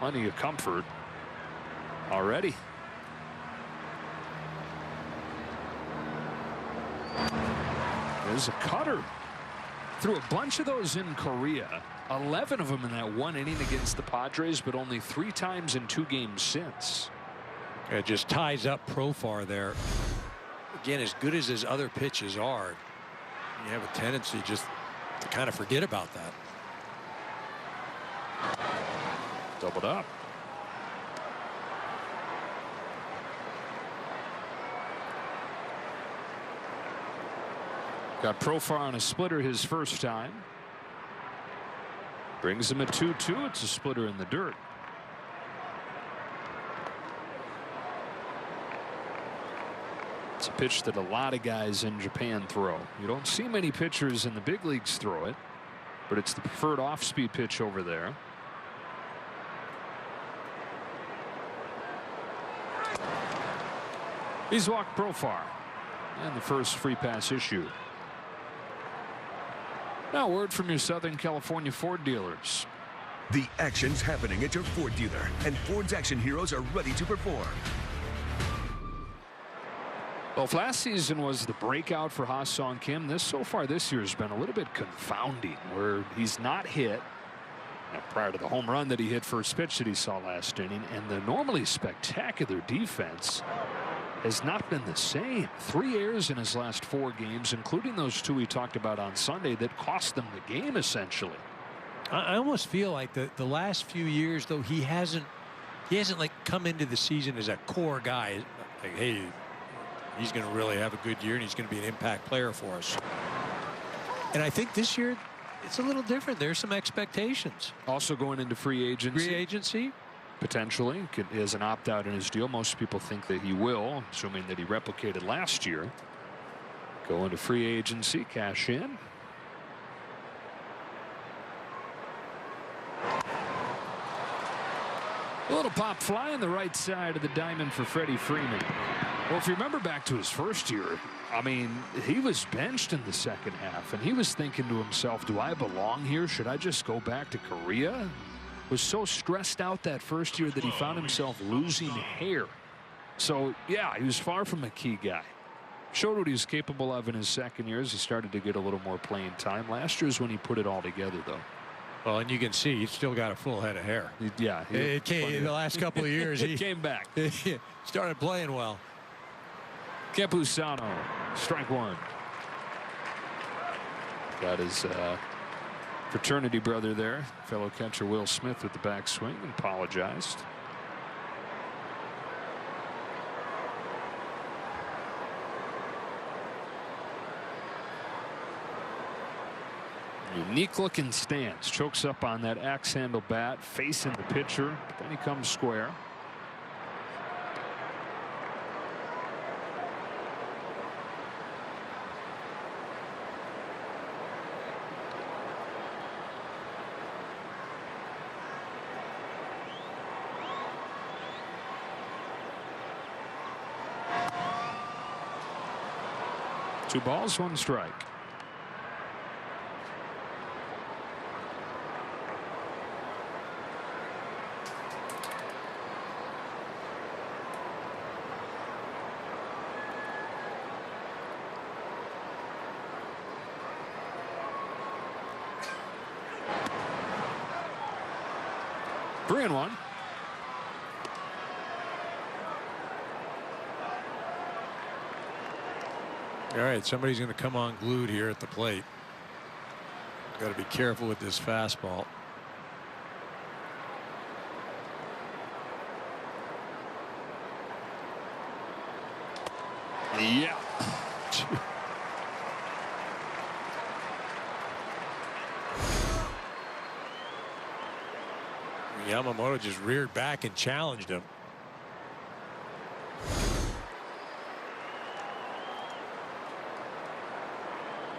plenty of comfort already. There's a cutter. Threw a bunch of those in Korea. 11 of them in that 1 inning against the Padres, but only 3 times in 2 games since. It just ties up Profar there. Again, as good as his other pitches are, you have a tendency just to kind of forget about that. Doubled up. Got Profar on a splitter his first time. Brings him a 2-2. It's a splitter in the dirt. It's a pitch that a lot of guys in Japan throw. You don't see many pitchers in the big leagues throw it, but it's the preferred off-speed pitch over there. He's walked Profar, and the first free pass issue. Now, word from your Southern California Ford dealers. The action's happening at your Ford dealer, and Ford's action heroes are ready to perform. Well, if last season was the breakout for Ha-Sung Kim, so far this year has been a little bit confounding, where he's not hit prior to the home run that he hit first pitch that he saw last inning, and the normally spectacular defense has not been the same. 3 errors in his last 4 games, including those 2 we talked about on Sunday that cost them the game essentially. I almost feel like the last few years, though, he hasn't like come into the season as a core guy. Like, hey, he's going to really have a good year and he's going to be an impact player for us. And I think this year it's a little different. There's some expectations. Also going into free agency. Free agency. Potentially. He has an opt-out in his deal. Most people think that he will, assuming that he replicated last year. Go into free agency, cash in. A little pop fly on the right side of the diamond for Freddie Freeman. Well, if you remember back to his first year, I mean, he was benched in the second half, and he was thinking to himself, do I belong here? Should I just go back to Korea? Was so stressed out that first year that he found himself losing hair. So, yeah, he was far from a key guy. Showed what he was capable of in his second year as he started to get a little more playing time. Last year is when he put it all together, though. Well, and you can see he's still got a full head of hair. Yeah. It came in the last couple of years. He came back. He started playing well. Campusano, strike 1. Got his fraternity brother there, fellow catcher Will Smith with the backswing, and apologized. Unique looking stance, chokes up on that axe handle bat, facing the pitcher, but then he comes square. Two balls, 1 strike. 3-1. All right, somebody's going to come unglued here at the plate. Got to be careful with this fastball. Yeah. Yamamoto just reared back and challenged him.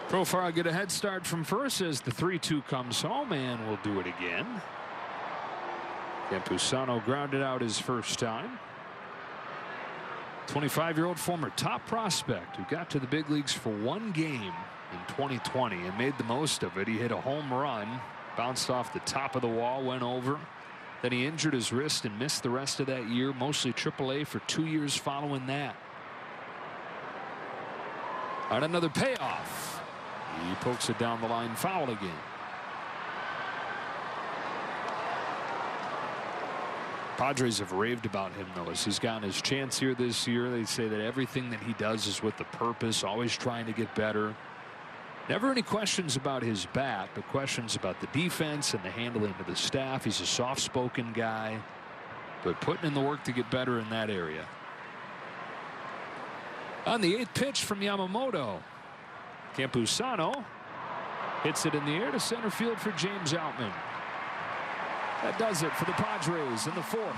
Profile get a head start from first as the 3-2 comes home, and we'll do it again. Campusano grounded out his first time. 25-year-old former top prospect who got to the big leagues for one game in 2020 and made the most of it. He hit a home run, bounced off the top of the wall, went over. Then he injured his wrist and missed the rest of that year, mostly AAA for 2 years following that. On another payoff. He pokes it down the line, foul again. Padres have raved about him, though, as he's gotten his chance here this year. They say that everything that he does is with a purpose, always trying to get better. Never any questions about his bat, but questions about the defense and the handling of the staff. He's a soft-spoken guy, but putting in the work to get better in that area. On the 8th pitch from Yamamoto, Campusano hits it in the air to center field for James Outman. That does it for the Padres in the 4th.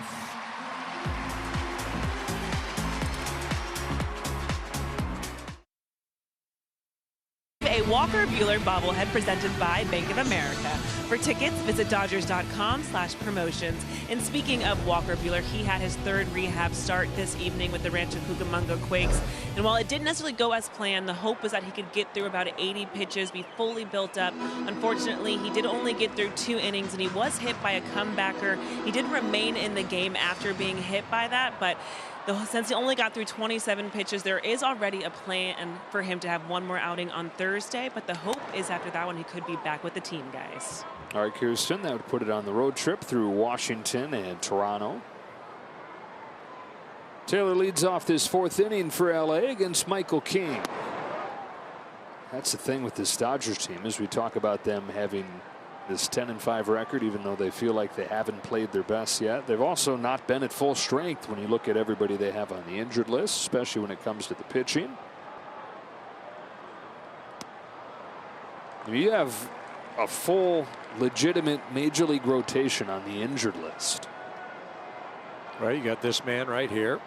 A Walker Buehler bobblehead presented by Bank of America. For tickets, visit Dodgers.com/promotions. And speaking of Walker Buehler, he had his 3rd rehab start this evening with the Rancho Cucamonga Quakes. And while it didn't necessarily go as planned, the hope was that he could get through about 80 pitches, be fully built up. Unfortunately, he did only get through 2 innings, and he was hit by a comebacker. He did remain in the game after being hit by that, but since he only got through 27 pitches, there is already a plan for him to have one more outing on Thursday, but the hope is after that one he could be back with the team, guys. All right, Kirsten, that would put it on the road trip through Washington and Toronto. Taylor leads off this 4th inning for LA against Michael King. That's the thing with this Dodgers team, as we talk about them having this 10-5 record, even though they feel like they haven't played their best yet. They've also not been at full strength when you look at everybody they have on the injured list, especially when it comes to the pitching. You have a full, legitimate major league rotation on the injured list. Right, you got this man right here.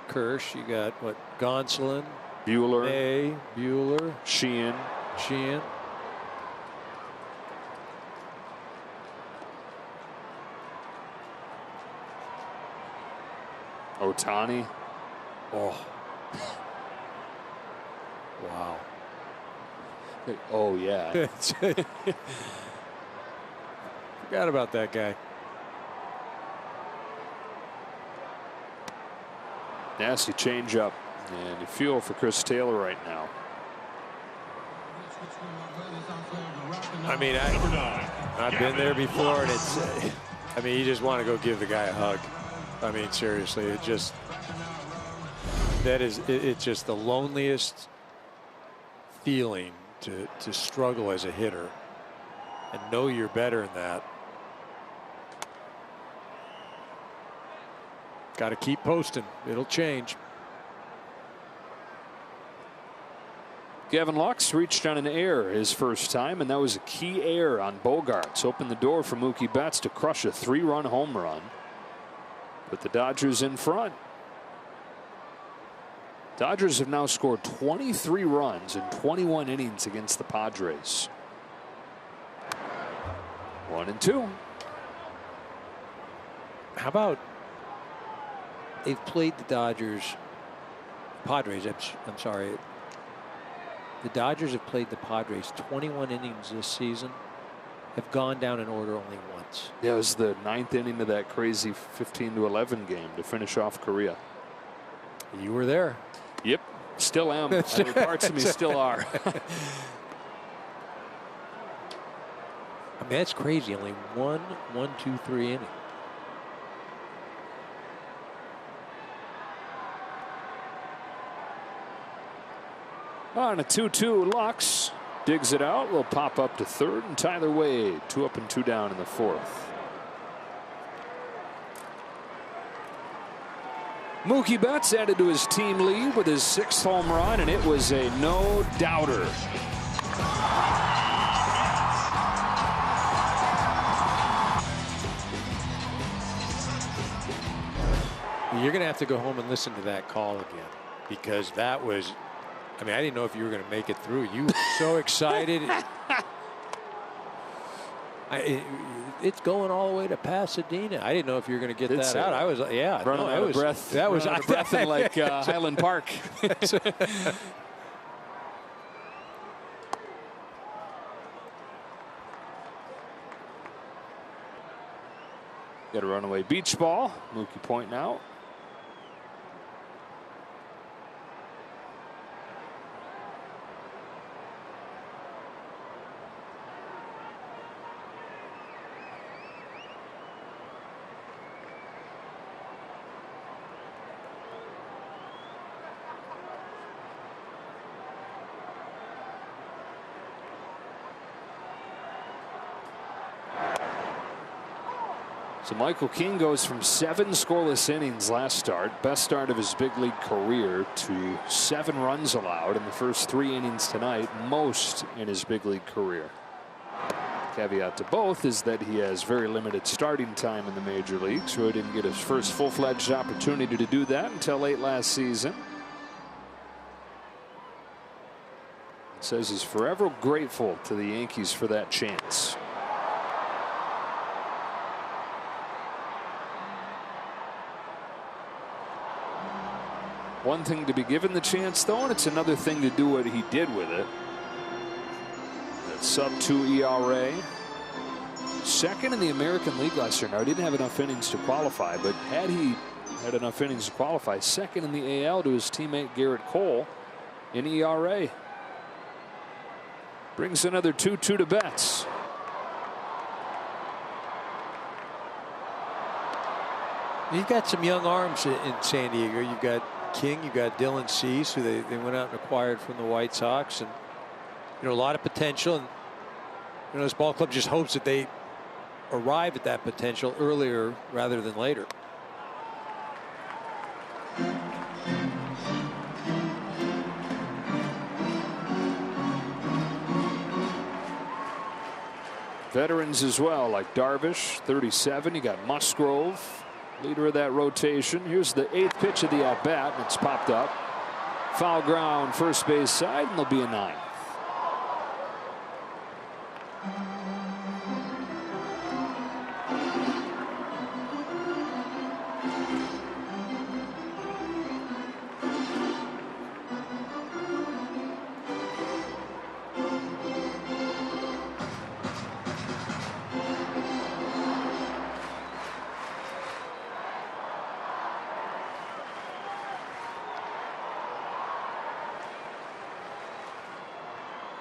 Kirsch, you got what? Gonsolin, Buehler, May, Buehler, Sheehan. Ohtani. Oh. Wow. Oh, yeah. Forgot about that guy. Nasty changeup, and you feel for Chris Taylor right now. I mean, I've been there before, and it's, I mean, you just want to go give the guy a hug. I mean, seriously, it's just the loneliest feeling to struggle as a hitter and know you're better than that. Got to keep posting. It'll change. Gavin Lux reached on an error his first time, and that was a key error on Bogaerts. Opened the door for Mookie Betts to crush a 3-run home run. Put the Dodgers in front. Dodgers have now scored 23 runs in 21 innings against the Padres. 1-2. How about they've played the Padres, I'm sorry. The Dodgers have played the Padres 21 innings this season, have gone down in order only once. Yeah, it was the 9th inning of that crazy 15-11 game to finish off Korea. You were there. Yep, still am. I mean, parts of me still are. I mean, that's crazy. Only 1, 2, 3 inning. On a 2-2, Lux digs it out. Will pop up to third, and Tyler Wade 2 up and 2 down in the fourth. Mookie Betts added to his team lead with his 6th home run, and it was a no-doubter. You're going to have to go home and listen to that call again, because that was, I mean, I didn't know if you were going to make it through. You were so excited. It's going all the way to Pasadena. I didn't know if you were going to get that out. I was, yeah, running out of breath. That was out of breath in like Highland Park. Got a runaway beach ball. Mookie pointing out. So Michael King goes from 7 scoreless innings last start, best start of his big league career, to 7 runs allowed in the first 3 innings tonight, most in his big league career. Caveat to both is that he has very limited starting time in the major leagues, so he didn't get his first full-fledged opportunity to do that until late last season. It says he's forever grateful to the Yankees for that chance. One thing to be given the chance, though, and it's another thing to do what he did with it. That sub-2 ERA. Second in the American League last year. Now, he didn't have enough innings to qualify, but had he had enough innings to qualify, second in the AL to his teammate Garrett Cole in ERA. Brings another 2-2 to Betts. You've got some young arms in San Diego. You've got King, you got Dylan Cease, who they went out and acquired from the White Sox, and a lot of potential. And this ball club just hopes that they arrive at that potential earlier rather than later. Veterans as well, like Darvish, 37. You got Musgrove, leader of that rotation. Here's the 8th pitch of the at-bat, and it's popped up. Foul ground, first base side, and there'll be a 9th.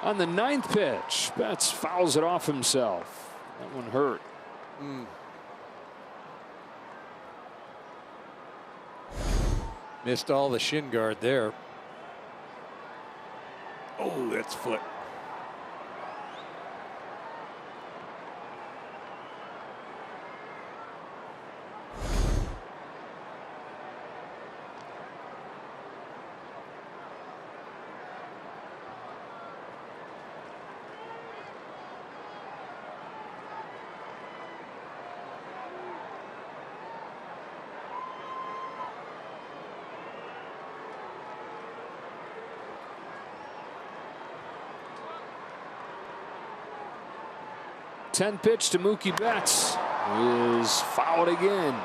On the 9th pitch, Betts fouls it off himself. That one hurt. Missed all the shin guard there. Oh, that's foot. Ten pitch to Mookie Betts is fouled again.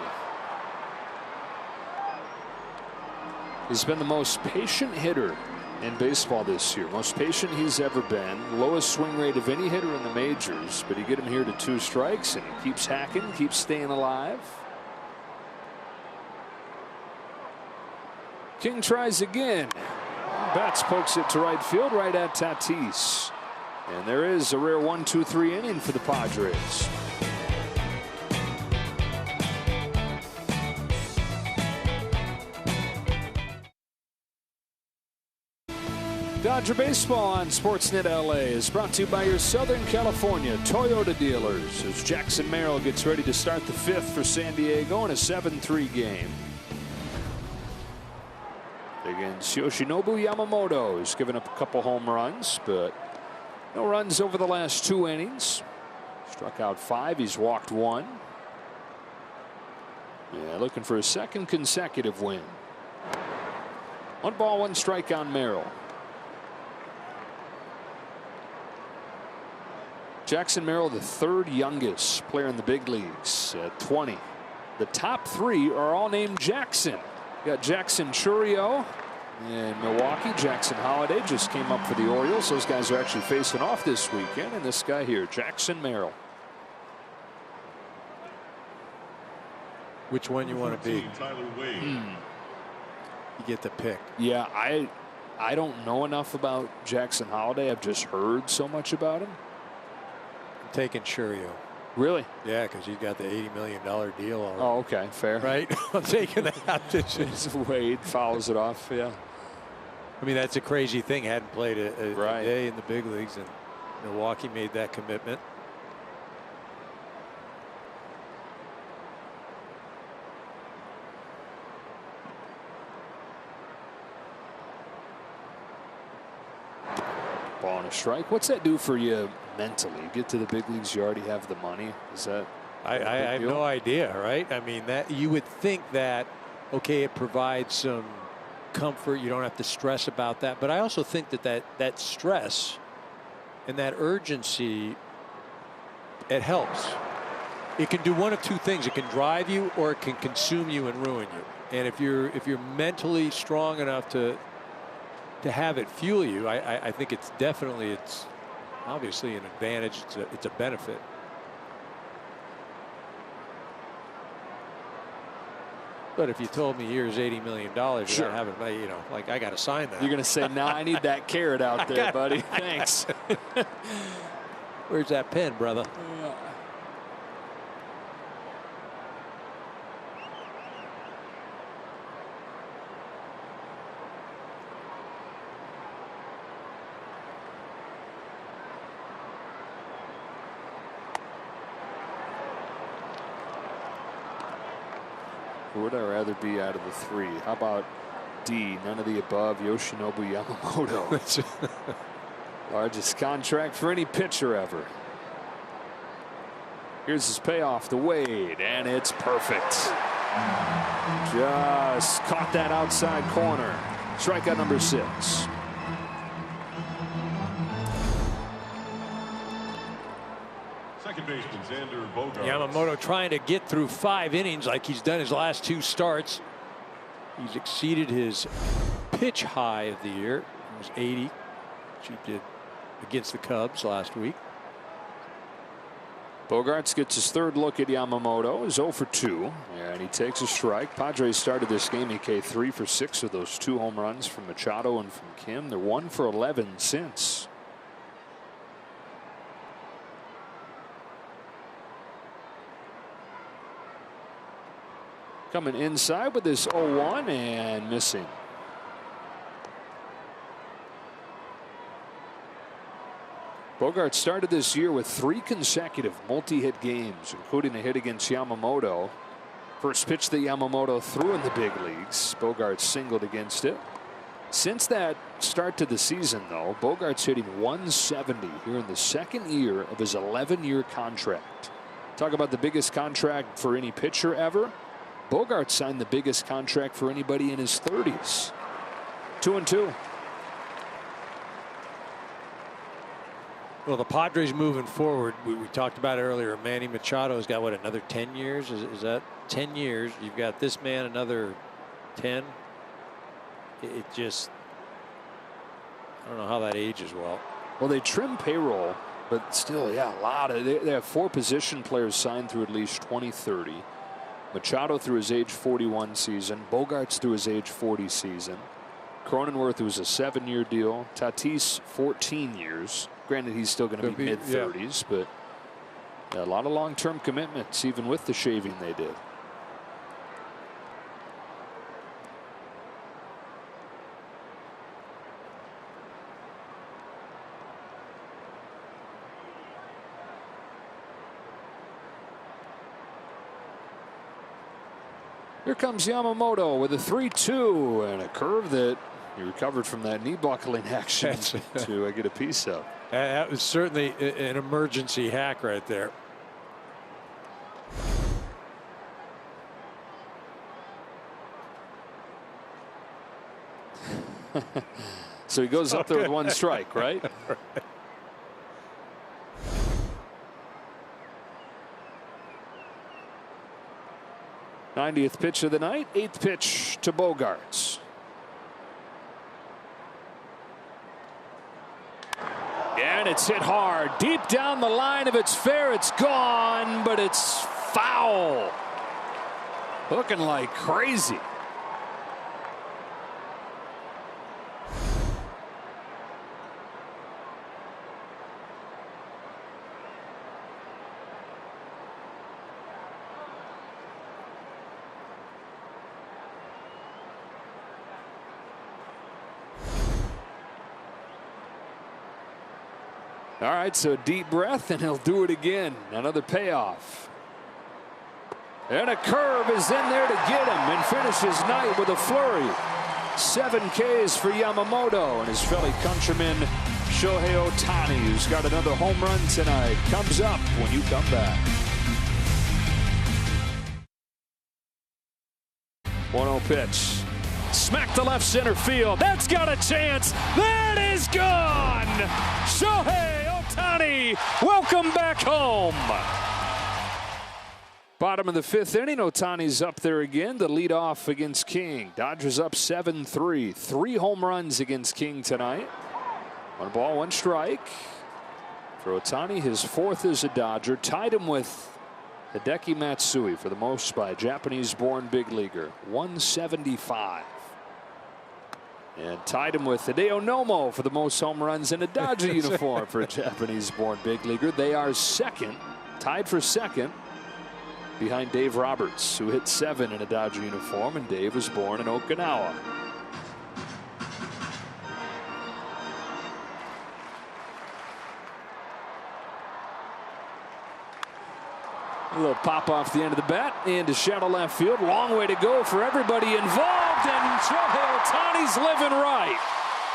He's been the most patient hitter in baseball this year. Most patient he's ever been. Lowest swing rate of any hitter in the majors. But you get him here to 2 strikes and he keeps hacking, keeps staying alive. King tries again. Betts pokes it to right field, right at Tatis. And there is a rare 1-2-3 inning for the Padres. Dodger Baseball on Sportsnet LA is brought to you by your Southern California Toyota dealers as Jackson Merrill gets ready to start the 5th for San Diego in a 7-3 game against Yoshinobu Yamamoto, who's given up a couple home runs, but no runs over the last 2 innings. Struck out 5. He's walked 1. Yeah, looking for a second consecutive win. 1 ball, 1 strike on Merrill. Jackson Merrill, the 3rd youngest player in the big leagues at 20. The top 3 are all named Jackson. You got Jackson Chourio in Milwaukee. Jackson Holiday just came up for the Orioles. Those guys are actually facing off this weekend. And this guy here, Jackson Merrill. Which one you want to be? Tyler Wade. You get the pick. Yeah, I don't know enough about Jackson Holiday. I've just heard so much about him. I'm taking Chourio. Really? Yeah, because he's got the $80 million deal already. Oh, okay, fair. Right? I'm taking that. Wade fouls it off. Yeah. I mean, that's a crazy thing. Hadn't played a Right. day in the big leagues, and Milwaukee made that commitment. Ball and a strike. What's that do for you mentally? You get to the big leagues, you already have the money. Is that? I have no idea, right? I mean, that you would think that, okay, it provides some comfort. You don't have to stress about that. But I also think that stress and that urgency, it helps. It can do one of 2 things. It can drive you, or it can consume you and ruin you. And if you're mentally strong enough to have it fuel you, I think it's obviously an advantage. It's a benefit. But if you told me here's $80 million, sure. I haven't, like I got to sign that. You're going to say, nah, I need that carrot out there, buddy. Thanks. Where's that pen, brother? Yeah. Who would I rather be out of the 3? How about D? None of the above. Yoshinobu Yamamoto. Largest contract for any pitcher ever. Here's his payoff to Wade, and it's perfect. Just caught that outside corner. Strikeout number 6. Second baseman Xander Bogaerts. Yamamoto trying to get through 5 innings like he's done his last 2 starts. He's exceeded his pitch high of the year. It was 80, which he did against the Cubs last week. Bogaerts gets his 3rd look at Yamamoto. He's 0 for 2, and he takes a strike. Padres started this game EK 3 for 6 of those 2 home runs from Machado and from Kim. They're 1 for 11 since. Coming inside with this 0-1 and missing. Bogaerts started this year with 3 consecutive multi-hit games, including a hit against Yamamoto. First pitch that Yamamoto threw in the big leagues. Bogaerts singled against it. Since that start to the season, though, Bogaerts hitting 170 here in the 2nd year of his 11-year contract. Talk about the biggest contract for any pitcher ever. Bogaerts signed the biggest contract for anybody in his 30s. 2-2. Well, the Padres moving forward, we talked about it earlier. Manny Machado's got, what, another 10 years? Is that 10 years? You've got this man another 10. It just, I don't know how that ages well. Well, they trim payroll, but still, yeah, a lot of. They have 4 position players signed through at least 2030. Machado through his age 41 season. Bogaerts through his age 40 season. Cronenworth, was a 7-year deal. Tatis, 14 years. Granted, he's still going to be mid-30s, but a lot of long-term commitments, even with the shaving they did. Here comes Yamamoto with a 3-2 and a curve that he recovered from that knee buckling action to get a piece of. That was certainly an emergency hack right there. So he goes up there with one strike, right? 90th pitch of the night, 8th pitch to Bogaerts. And it's hit hard. Deep down the line. If it's fair, it's gone, but it's foul. Looking like crazy. All right, so deep breath, and he'll do it again. Another payoff. And a curve is in there to get him and finishes night with a flurry. 7 Ks for Yamamoto, and his fellow countryman Shohei Ohtani, who's got another home run tonight, comes up when you come back. 1-0 pitch. Smack to left center field. That's got a chance. That is gone. Shohei Ohtani, welcome back home. Bottom of the 5th inning, Ohtani's up there again to lead off against King. Dodgers up 7-3. 3 home runs against King tonight. 1 ball, 1 strike. For Ohtani, his 4th as a Dodger. Tied him with Hideki Matsui for the most by a Japanese-born big leaguer. 175. And tied him with Hideo Nomo for the most home runs in a Dodger uniform for a Japanese-born big leaguer. They are second, tied for second, behind Dave Roberts, who hit 7 in a Dodger uniform, and Dave was born in Okinawa. A little pop off the end of the bat into shallow left field. Long way to go for everybody involved, and Shohei Ohtani's living right.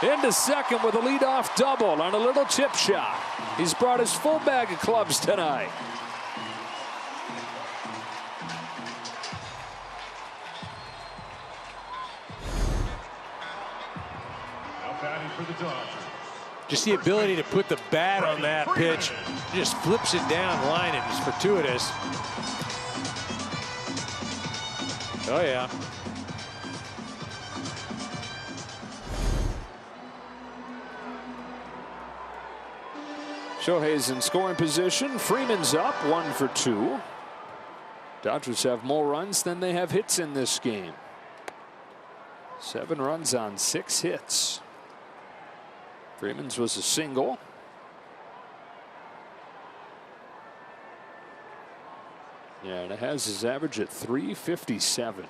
Into second with a leadoff double on a little chip shot. He's brought his full bag of clubs tonight. Now batting for the Dodgers. Just the ability to put the bat on that pitch, just flips it down line, and it's fortuitous. Oh yeah. Shohei's in scoring position. Freeman's up 1 for 2. Dodgers have more runs than they have hits in this game. 7 runs on 6 hits. Freeman's was a single. Yeah, and it has his average at 357.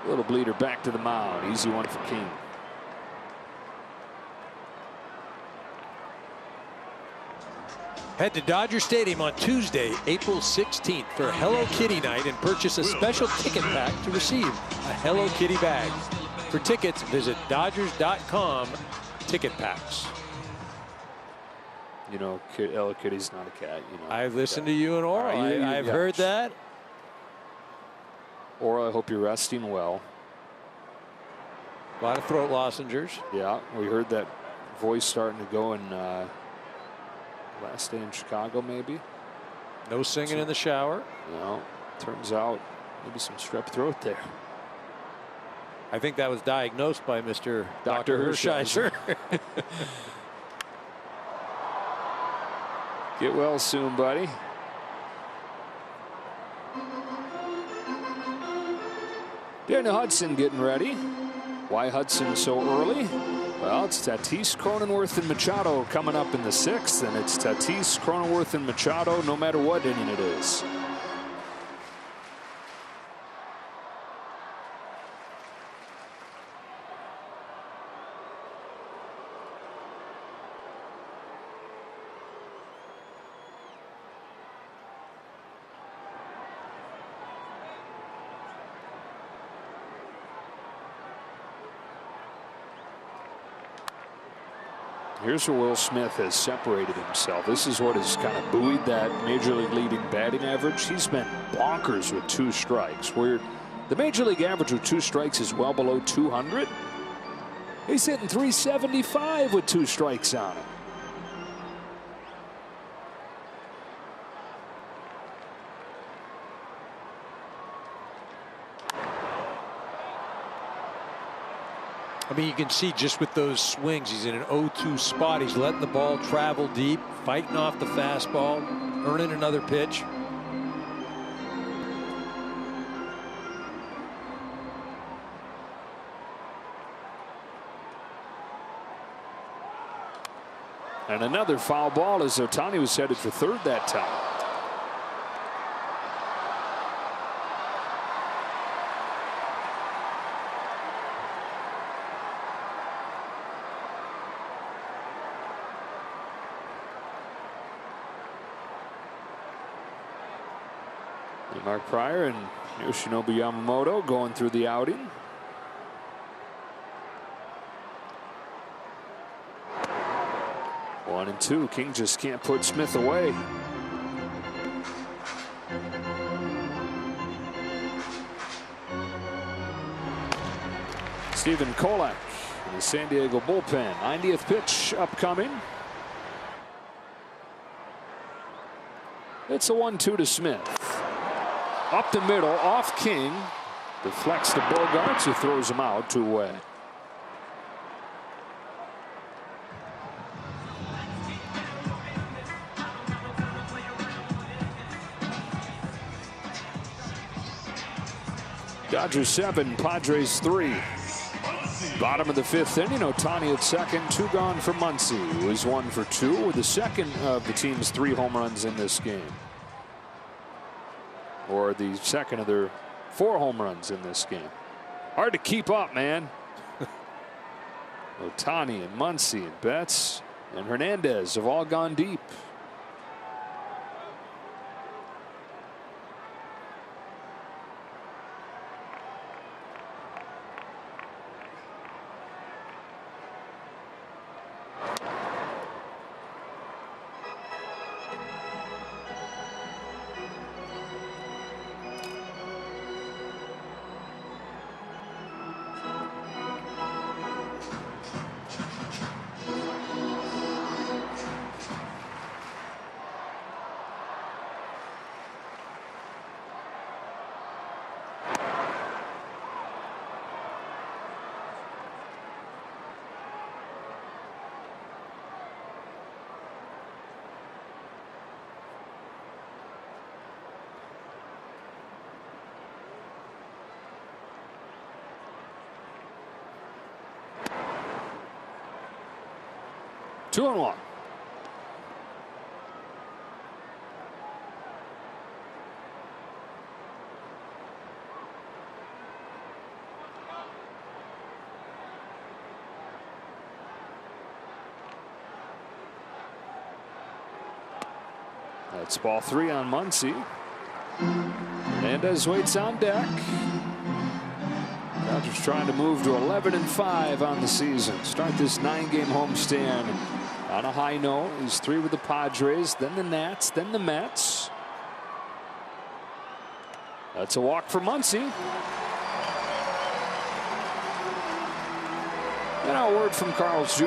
Little bleeder back to the mound. Easy one for King. Head to Dodger Stadium on Tuesday, April 16th for Hello Kitty Night and purchase a special ticket pack to receive a Hello Kitty bag. For tickets, visit Dodgers.com ticket packs. You know, Hello Kitty's not a cat. You know. I've listened to you and Aura. I've heard that. Aura, I hope you're resting well. A lot of throat lozenges. Yeah, we heard that voice starting to go in last day in Chicago, maybe. No singing in the shower. No, turns out maybe some strep throat there. I think that was diagnosed by Mr. Dr. Hershiser. Get well soon, buddy. Daniel Hudson getting ready. Why Hudson so early? Well, it's Tatis, Cronenworth, and Machado coming up in the 6th, and it's Tatis, Cronenworth, and Machado no matter what inning it is. Here's where Will Smith has separated himself. This is what has kind of buoyed that major league leading batting average. He's been bonkers with 2 strikes, where the major league average with 2 strikes is well below 200. He's hitting 375 with 2 strikes on him. I mean, you can see just with those swings, he's in an 0-2 spot. He's letting the ball travel deep, fighting off the fastball, earning another pitch. And another foul ball as Ohtani was headed for third that time. Mark Pryor and Yoshinobu Yamamoto going through the outing. One and two. King just can't put Smith away. Stephen Kolak in the San Diego bullpen. 90th pitch upcoming. It's a 1-2 to Smith. Up the middle, off King. Deflects to Bogarts, who throws him out 2 away. Dodgers 7, Padres 3. Bottom of the 5th inning, Ohtani at second, 2 gone for Muncy, who is 1 for 2 with the second of the team's 3 home runs in this game. Or the second of their 4 home runs in this game. Hard to keep up, man. Ohtani and Muncy and Betts and Hernandez have all gone deep. Two and one. That's ball 3 on Muncy. Hernandez waits on deck. Dodgers trying to move to 11-5 on the season. Start this 9-game homestand on a high note. He's 3 with the Padres, then the Nats, then the Mets. That's a walk for Muncy. And a word from Carl's Jr.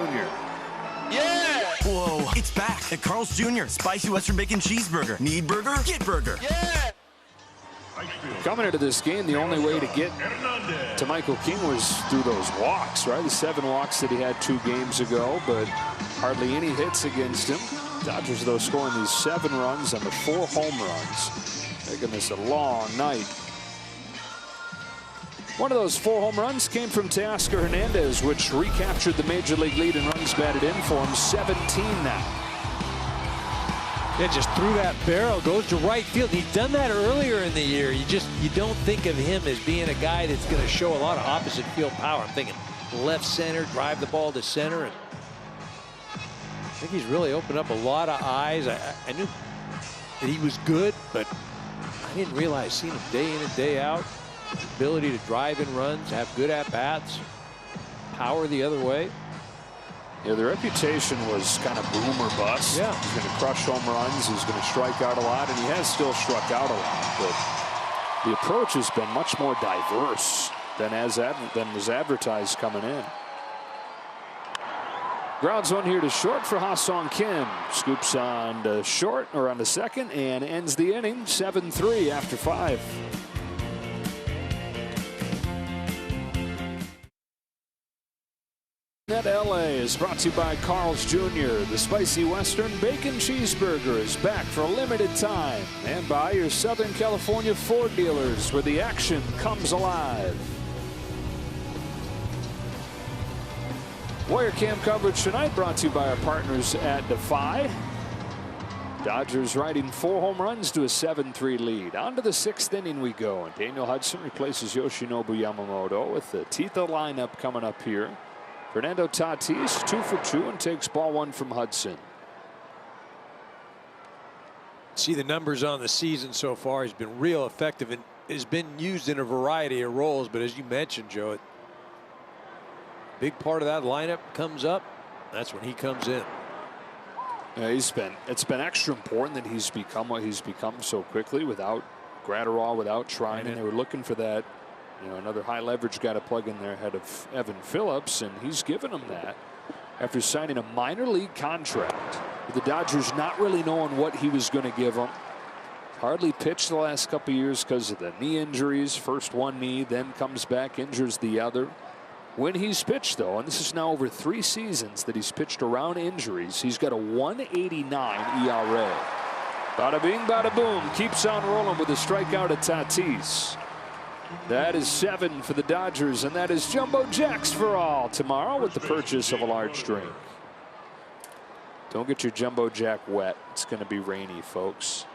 Yeah! Whoa, it's back at Carl's Jr. Spicy Western Bacon Cheeseburger. Need burger? Get burger. Yeah! Coming into this game, the only way to get to Michael King was through those walks, right? The 7 walks that he had 2 games ago, but hardly any hits against him. Dodgers, though, scoring these 7 runs and the 4 home runs, making this a long night. One of those 4 home runs came from Teoscar Hernandez, which recaptured the major league lead in runs batted in for him, 17 now. Yeah, just threw that barrel, goes to right field. He'd done that earlier in the year. You don't think of him as being a guy that's going to show a lot of opposite field power. I'm thinking left center, drive the ball to center. And I think he's really opened up a lot of eyes. I knew that he was good, but I didn't realize seeing him day in and day out. Ability to drive in runs, have good at-bats, power the other way. Yeah, the reputation was kind of boom or bust. Yeah. He's going to crush home runs. He's going to strike out a lot, and he has still struck out a lot. But the approach has been much more diverse than was advertised coming in. Grounds one here to short for Ha-Sung Kim. Scoops on to short or on to second and ends the inning 7-3 after 5. Net LA is brought to you by Carl's Jr. The Spicy Western Bacon Cheeseburger is back for a limited time. And by your Southern California Ford dealers, where the action comes alive. Warrior Cam coverage tonight brought to you by our partners at Defy. Dodgers riding 4 home runs to a 7-3 lead. On to the 6th inning we go. And Daniel Hudson replaces Yoshinobu Yamamoto with the teeth of the lineup coming up here. Fernando Tatis 2 for 2 and takes ball 1 from Hudson. See the numbers on the season so far. He's been real effective and has been used in a variety of roles. But as you mentioned, Joe, big part of that lineup comes up. That's when he comes in. Yeah, it's been extra important that he's become what he's become so quickly without Gratterall, without trying. And they were looking for that, another high leverage guy to plug in there ahead of Evan Phillips, and he's given them that after signing a minor league contract. With the Dodgers not really knowing what he was going to give them. Hardly pitched the last couple of years because of the knee injuries. First one knee, then comes back, injures the other. When he's pitched, though, and this is now over 3 seasons that he's pitched around injuries, he's got a 1.89 ERA. Bada bing, bada boom. Keeps on rolling with a strikeout at Tatis. That is 7 for the Dodgers, and that is Jumbo Jacks for all tomorrow with the purchase of a large drink. Don't get your Jumbo Jack wet. It's going to be rainy, folks.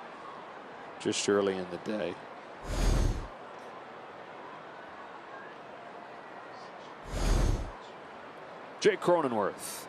Just early in the day. Jake Cronenworth.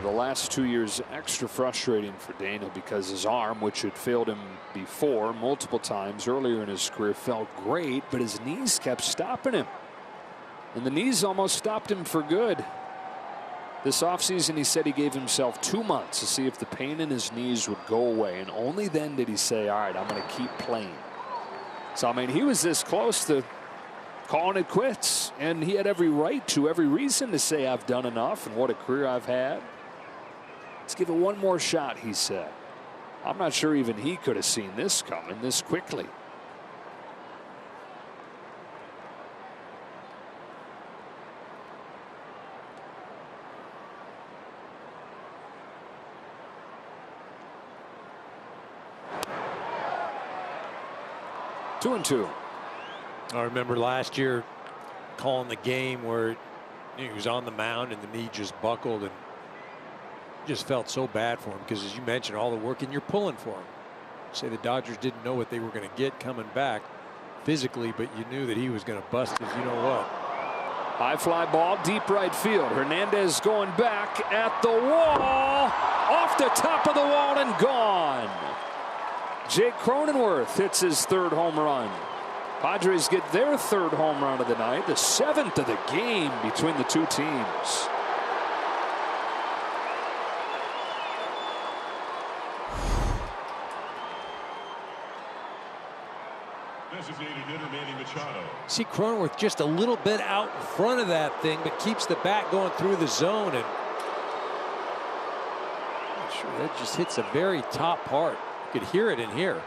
The last 2 years extra frustrating for Daniel because his arm, which had failed him before multiple times earlier in his career, felt great, but his knees kept stopping him. And the knees almost stopped him for good. This offseason, he said he gave himself 2 months to see if the pain in his knees would go away. And only then did he say, all right, I'm going to keep playing. So, I mean, he was this close to calling it quits. And he had every right to, every reason to say, I've done enough and what a career I've had. Let's give it one more shot, he said. I'm not sure even he could have seen this coming this quickly. Two and two. I remember last year calling the game where he was on the mound and the knee just buckled, and just felt so bad for him because, as you mentioned, all the work and you're pulling for him. Say the Dodgers didn't know what they were going to get coming back physically, but you knew that he was going to bust his what. High fly ball, deep right field. Hernandez going back at the wall, off the top of the wall and gone. Jake Cronenworth hits his 3rd home run. Padres get their 3rd home run of the night, the 7th of the game between the two teams. Designated hitter Manny Machado. See Cronenworth just a little bit out in front of that thing, but keeps the bat going through the zone, and I'm not sure that just hits the very top part. You could hear it in here.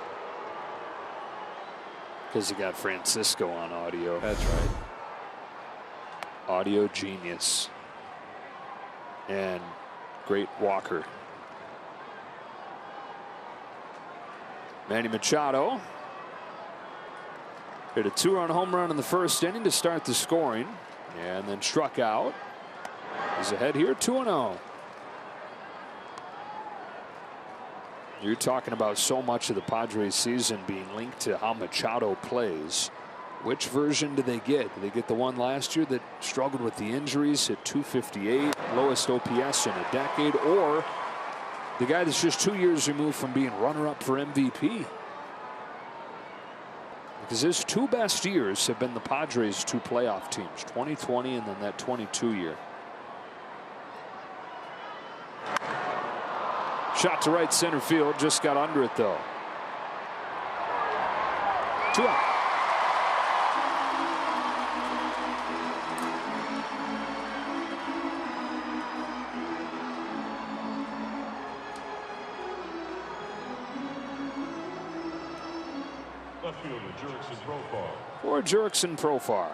Because you got Francisco on audio. That's right. Audio genius. And great walker. Manny Machado hit a 2-run home run in the 1st inning to start the scoring, and then struck out. He's ahead here 2-0. You're talking about so much of the Padres season being linked to how Machado plays. Which version do they get? Do they get the one last year that struggled with the injuries, hit .258, lowest OPS in a decade, or the guy that's just 2 years removed from being runner-up for MVP? Because his 2 best years have been the Padres' 2 playoff teams, 2020 and then that 22 year. Shot to right center field, just got under it though. 2 out. Left fielder, Jurickson Profar. For Jurickson Profar.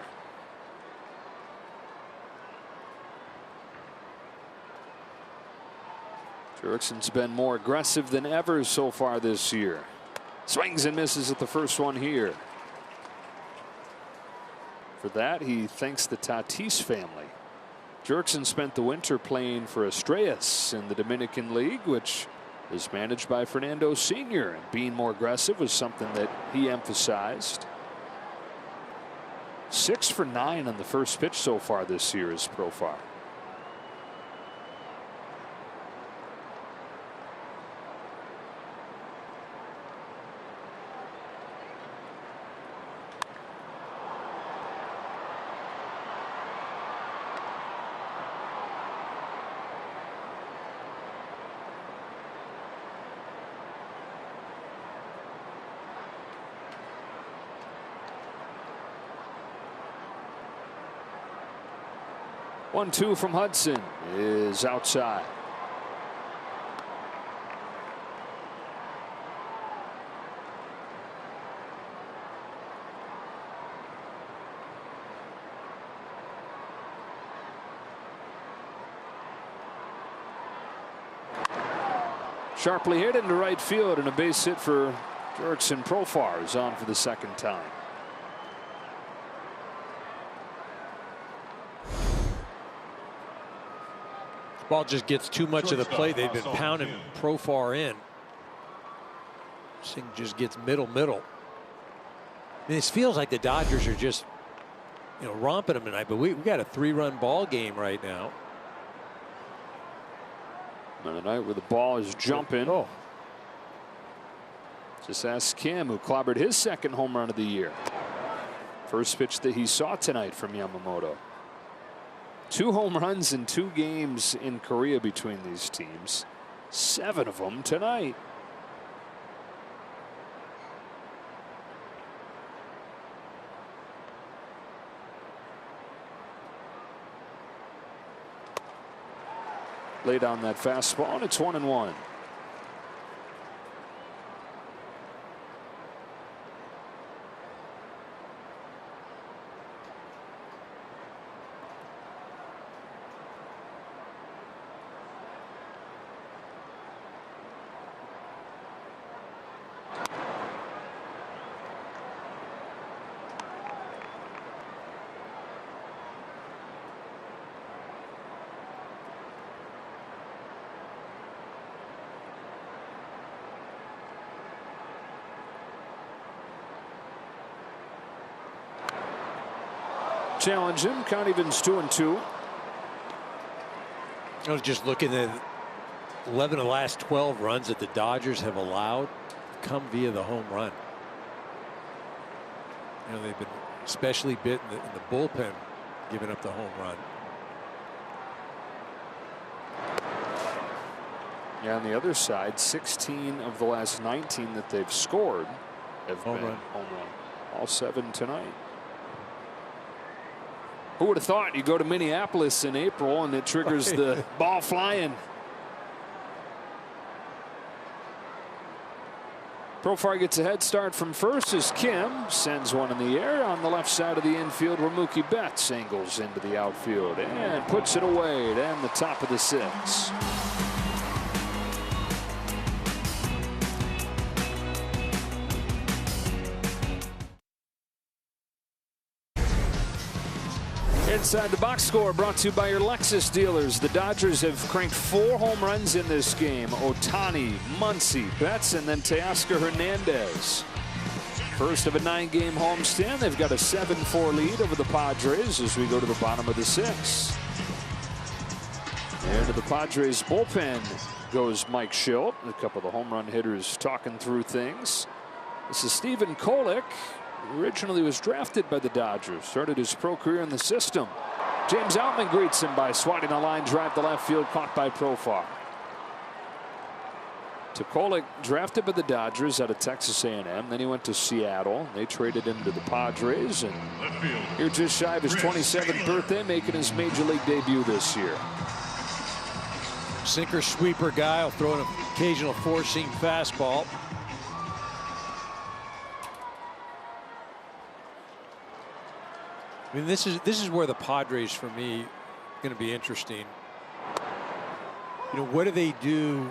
Jurickson's been more aggressive than ever so far this year. Swings and misses at the first one here. For that, he thanks the Tatis family. Jurickson spent the winter playing for Estrellas in the Dominican League, which is managed by Fernando Sr. And being more aggressive was something that he emphasized. 6 for 9 on the first pitch so far this year is Profar. One, 2 from Hudson is outside. Sharply hit into right field, and a base hit for Jurickson Profar is on for the second time. Ball just gets too much of the play. They've been pounding Profar in. This thing just gets middle. I mean, this feels like the Dodgers are just, romping them tonight. But we got a 3-run ball game right now. And tonight where the ball is jumping. Oh. Just ask Kim, who clobbered his second home run of the year. First pitch that he saw tonight from Yamamoto. 2 home runs in 2 games in Korea between these teams. 7 of them tonight. Lay down that fastball, and it's 1-1. Challenge him. Count evens 2-2. I was just looking at 11 of the last 12 runs that the Dodgers have allowed come via the home run. They've been especially bit in the bullpen, giving up the home run. Yeah, on the other side, 16 of the last 19 that they've scored have been home run. All 7 tonight. Who would have thought you go to Minneapolis in April and it triggers the ball flying? Profar gets a head start from first as Kim sends one in the air on the left side of the infield, where Mookie Betts angles into the outfield and puts it away down the top of the 6th. Inside the Box Score brought to you by your Lexus dealers. The Dodgers have cranked 4 home runs in this game. Ohtani, Muncy, Betts, and then Teoscar Hernandez. First of a 9-game homestand. They've got a 7-4 lead over the Padres as we go to the bottom of the 6th. And to the Padres bullpen goes Mike Schilt. A couple of the home run hitters talking through things. This is Stephen Kolek. Originally was drafted by the Dodgers. Started his pro career in the system. James Outman greets him by swatting a line drive to left field, caught by Profar. To Kolek, drafted by the Dodgers out of Texas A&M. Then he went to Seattle. They traded him to the Padres. And here just shy of his 27th birthday, making his major league debut this year. Sinker sweeper guy. Will throw an occasional four-seam fastball. I mean, this is where the Padres, for me, going to be interesting. You know, what do they do?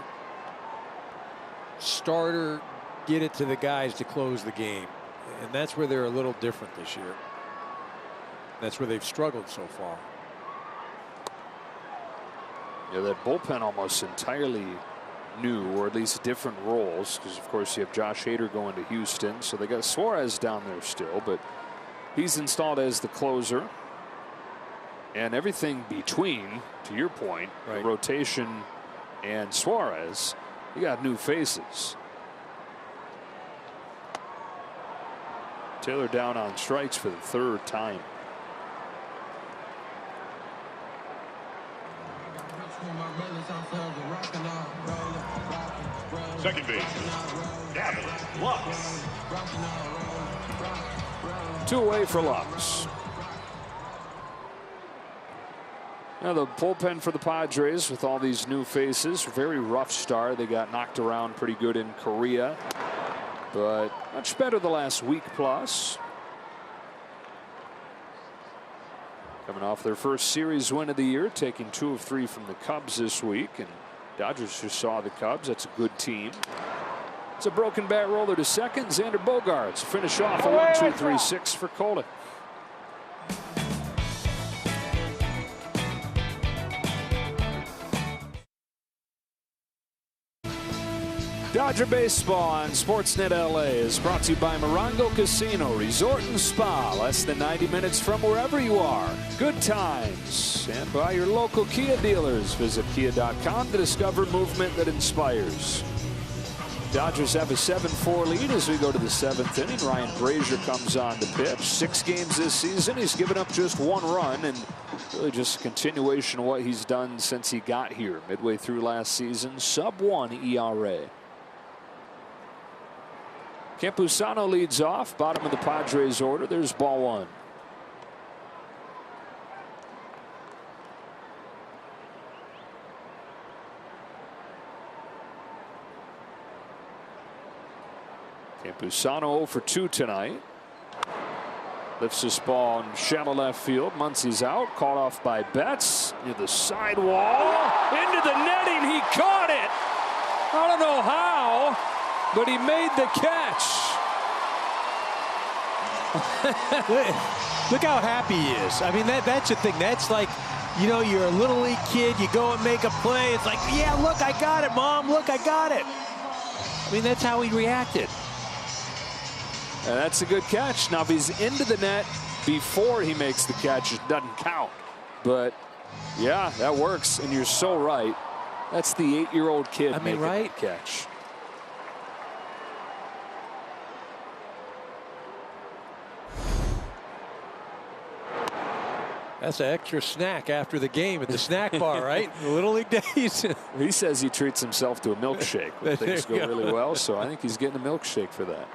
Starter, get it to the guys to close the game, and that's where they're a little different this year. That's where they've struggled so far. Yeah, that bullpen almost entirely new, or at least different roles, because of course you have Josh Hader going to Houston, so they got Suarez down there still, but he's installed as the closer. And everything between, to your point, right, the rotation and Suarez, you got new faces. Taylor down on strikes for the 3rd time. Second base, Gavin Lux. 2 away for Lux. Now the bullpen for the Padres with all these new faces. Very rough start. They got knocked around pretty good in Korea, but much better the last week plus. Coming off their first series win of the year, taking 2 of 3 from the Cubs this week, and Dodgers just saw the Cubs. That's a good team. It's a broken bat roller to second. Xander Bogaerts finish off a 1-2-3-6 for Kolek. Dodger Baseball on Sportsnet LA is brought to you by Morongo Casino Resort and Spa. Less than 90 minutes from wherever you are. Good times. And by your local Kia dealers. Visit Kia.com to discover movement that inspires. Dodgers have a 7-4 lead as we go to the 7th inning. Ryan Brazier comes on to pitch. 6 games this season. He's given up just 1 run, and really just a continuation of what he's done since he got here midway through last season. Sub-1 ERA. Campusano leads off, bottom of the Padres order. There's ball 1. Campusano 0 for 2 tonight. Lifts this ball in shallow left field. Muncie's out, caught off by Betts near the sidewall. Into the netting, he caught it. I don't know how, but he made the catch. Look how happy he is. I mean, that's the thing. That's like, you know, you're a little league kid. You go and make a play. It's like, yeah, look, I got it, Mom. Look, I got it. I mean, that's how he reacted. And that's a good catch. Now, if he's into the net before he makes the catch, it doesn't count. But, yeah, that works. And you're so right. That's the 8-year-old kid making the catch. That's an extra snack after the game at the snack bar, right? The Little League days. He says he treats himself to a milkshake when things go really well, so I think he's getting a milkshake for that.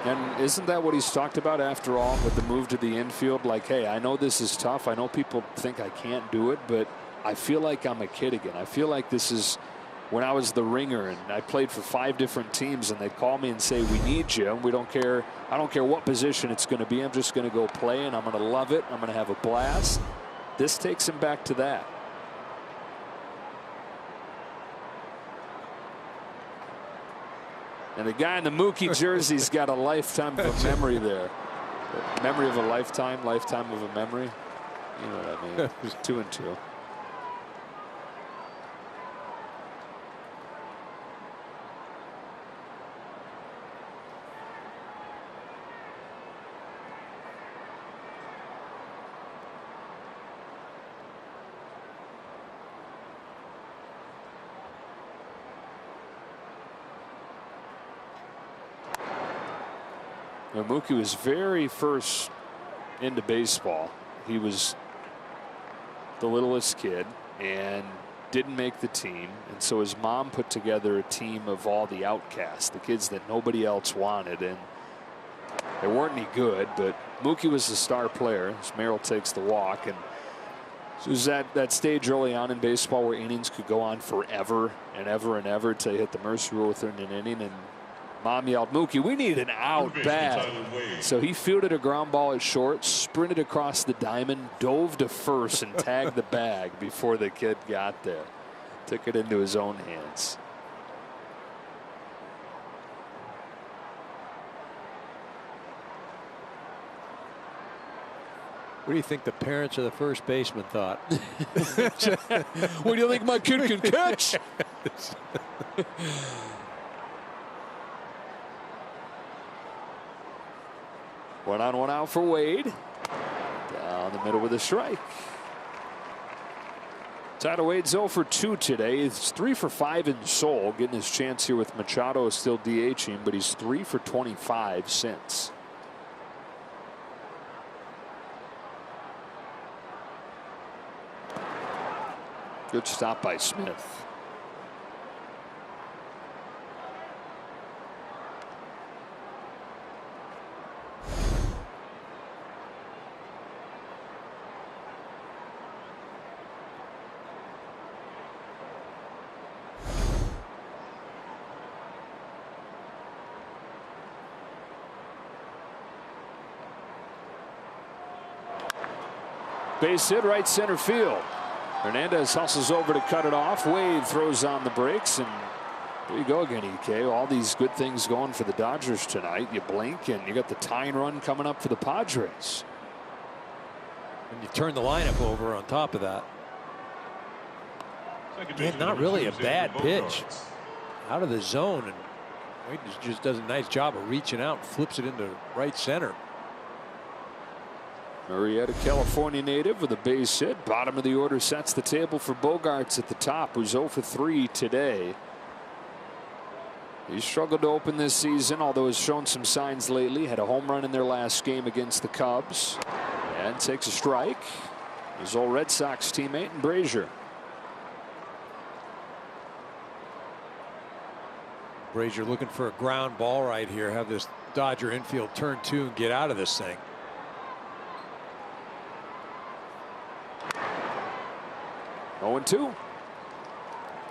And isn't that what he's talked about after all with the move to the infield? Like, hey, I know this is tough. I know people think I can't do it, but I feel like I'm a kid again. I feel like this is when I was the ringer and I played for 5 different teams and they'd call me and say, we need you. And we don't care. I don't care what position it's going to be. I'm just going to go play and I'm going to love it. I'm going to have a blast. This takes him back to that. And the guy in the Mookie jersey's got a lifetime of a memory there. Memory of a lifetime, lifetime of a memory. You know what I mean? It was 2 and 2. When Mookie was very first into baseball, he was the littlest kid and didn't make the team, and so his mom put together a team of all the outcasts, the kids that nobody else wanted, and they weren't any good, but Mookie was the star player as Merrill takes the walk. And so it was that stage early on in baseball where innings could go on forever and ever and ever until you hit the mercy rule within an inning, and Mom yelled, "Mookie, we need an out bad." So he fielded a ground ball at short, sprinted across the diamond, dove to first, and tagged the bag before the kid got there. Took it into his own hands. What do you think the parents of the first baseman thought? What do you think my kid can catch? One on, one out for Wade. Down the middle with a strike. Tyler Wade's 0 for 2 today. He's 3 for 5 in Seoul, getting his chance here with Machado still DHing, but he's 3 for 25 since. Good stop by Smith. Base hit, right center field. Hernandez hustles over to cut it off. Wade throws on the brakes, and there you go again, EK. All these good things going for the Dodgers tonight. You blink, and you got the tying run coming up for the Padres. And you turn the lineup over on top of that. Again, not really a bad pitch. Out of the zone, and Wade just does a nice job of reaching out and flips it into right center. Murrieta, California native, with a base hit. Bottom of the order sets the table for Bogaerts at the top, who's 0 for 3 today. He struggled to open this season, although has shown some signs lately. Had a home run in their last game against the Cubs. And takes a strike. His old Red Sox teammate and Brazier. Brazier looking for a ground ball right here. Have this Dodger infield turn 2 and get out of this thing. 0-2.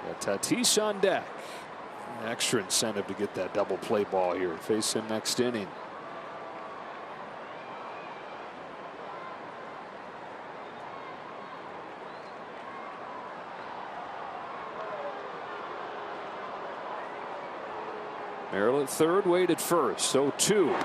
Got Tatis on deck. An extra incentive to get that double play ball here. Face him next inning. Merrill at third, Wade at first. 0-2.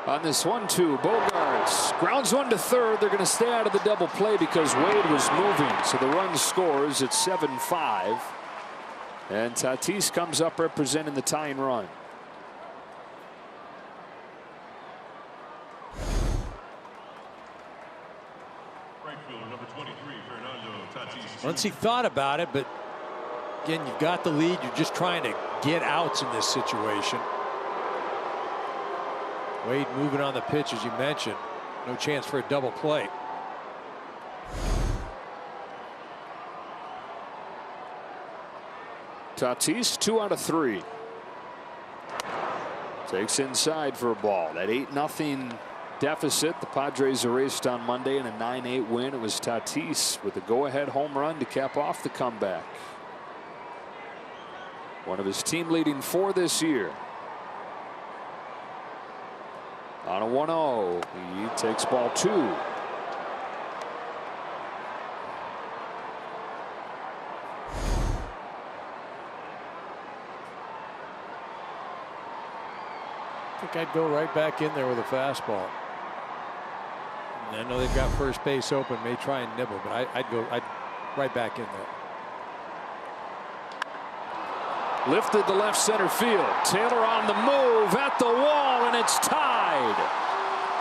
On this 1-2, Bogaerts grounds one to third. They're going to stay out of the double play because Wade was moving. So the run scores at 7-5. And Tatis comes up representing the tying run. Right fielder number 23, Fernando Tatis. Once he thought about it, but again, you've got the lead. You're just trying to get outs in this situation. Wade moving on the pitch, as you mentioned. No chance for a double play. Tatis 2 out of 3. Takes inside for a ball. That 8-0 deficit the Padres erased on Monday in a 9-8 win. It was Tatis with a go-ahead home run to cap off the comeback. One of his team leading 4 this year. On a 1-0, he takes ball 2. think I'd go right back in there with a fastball. And I know they've got first base open, may try and nibble, but I'd right back in there. Lifted to left center field. Taylor on the move at the wall, and it's tied.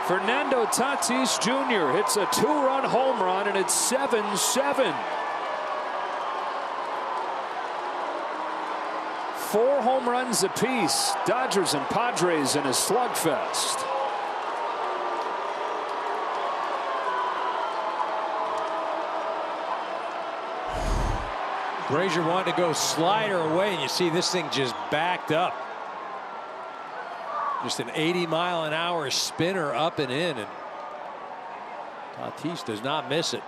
Fernando Tatis Jr. hits a 2-run home run, and it's 7-7. 4 home runs apiece. Dodgers and Padres in a slugfest. Brazier wanted to go slider away, and you see this thing just backed up. Just an 80-mile-an-hour spinner up and in, and Tatis does not miss it.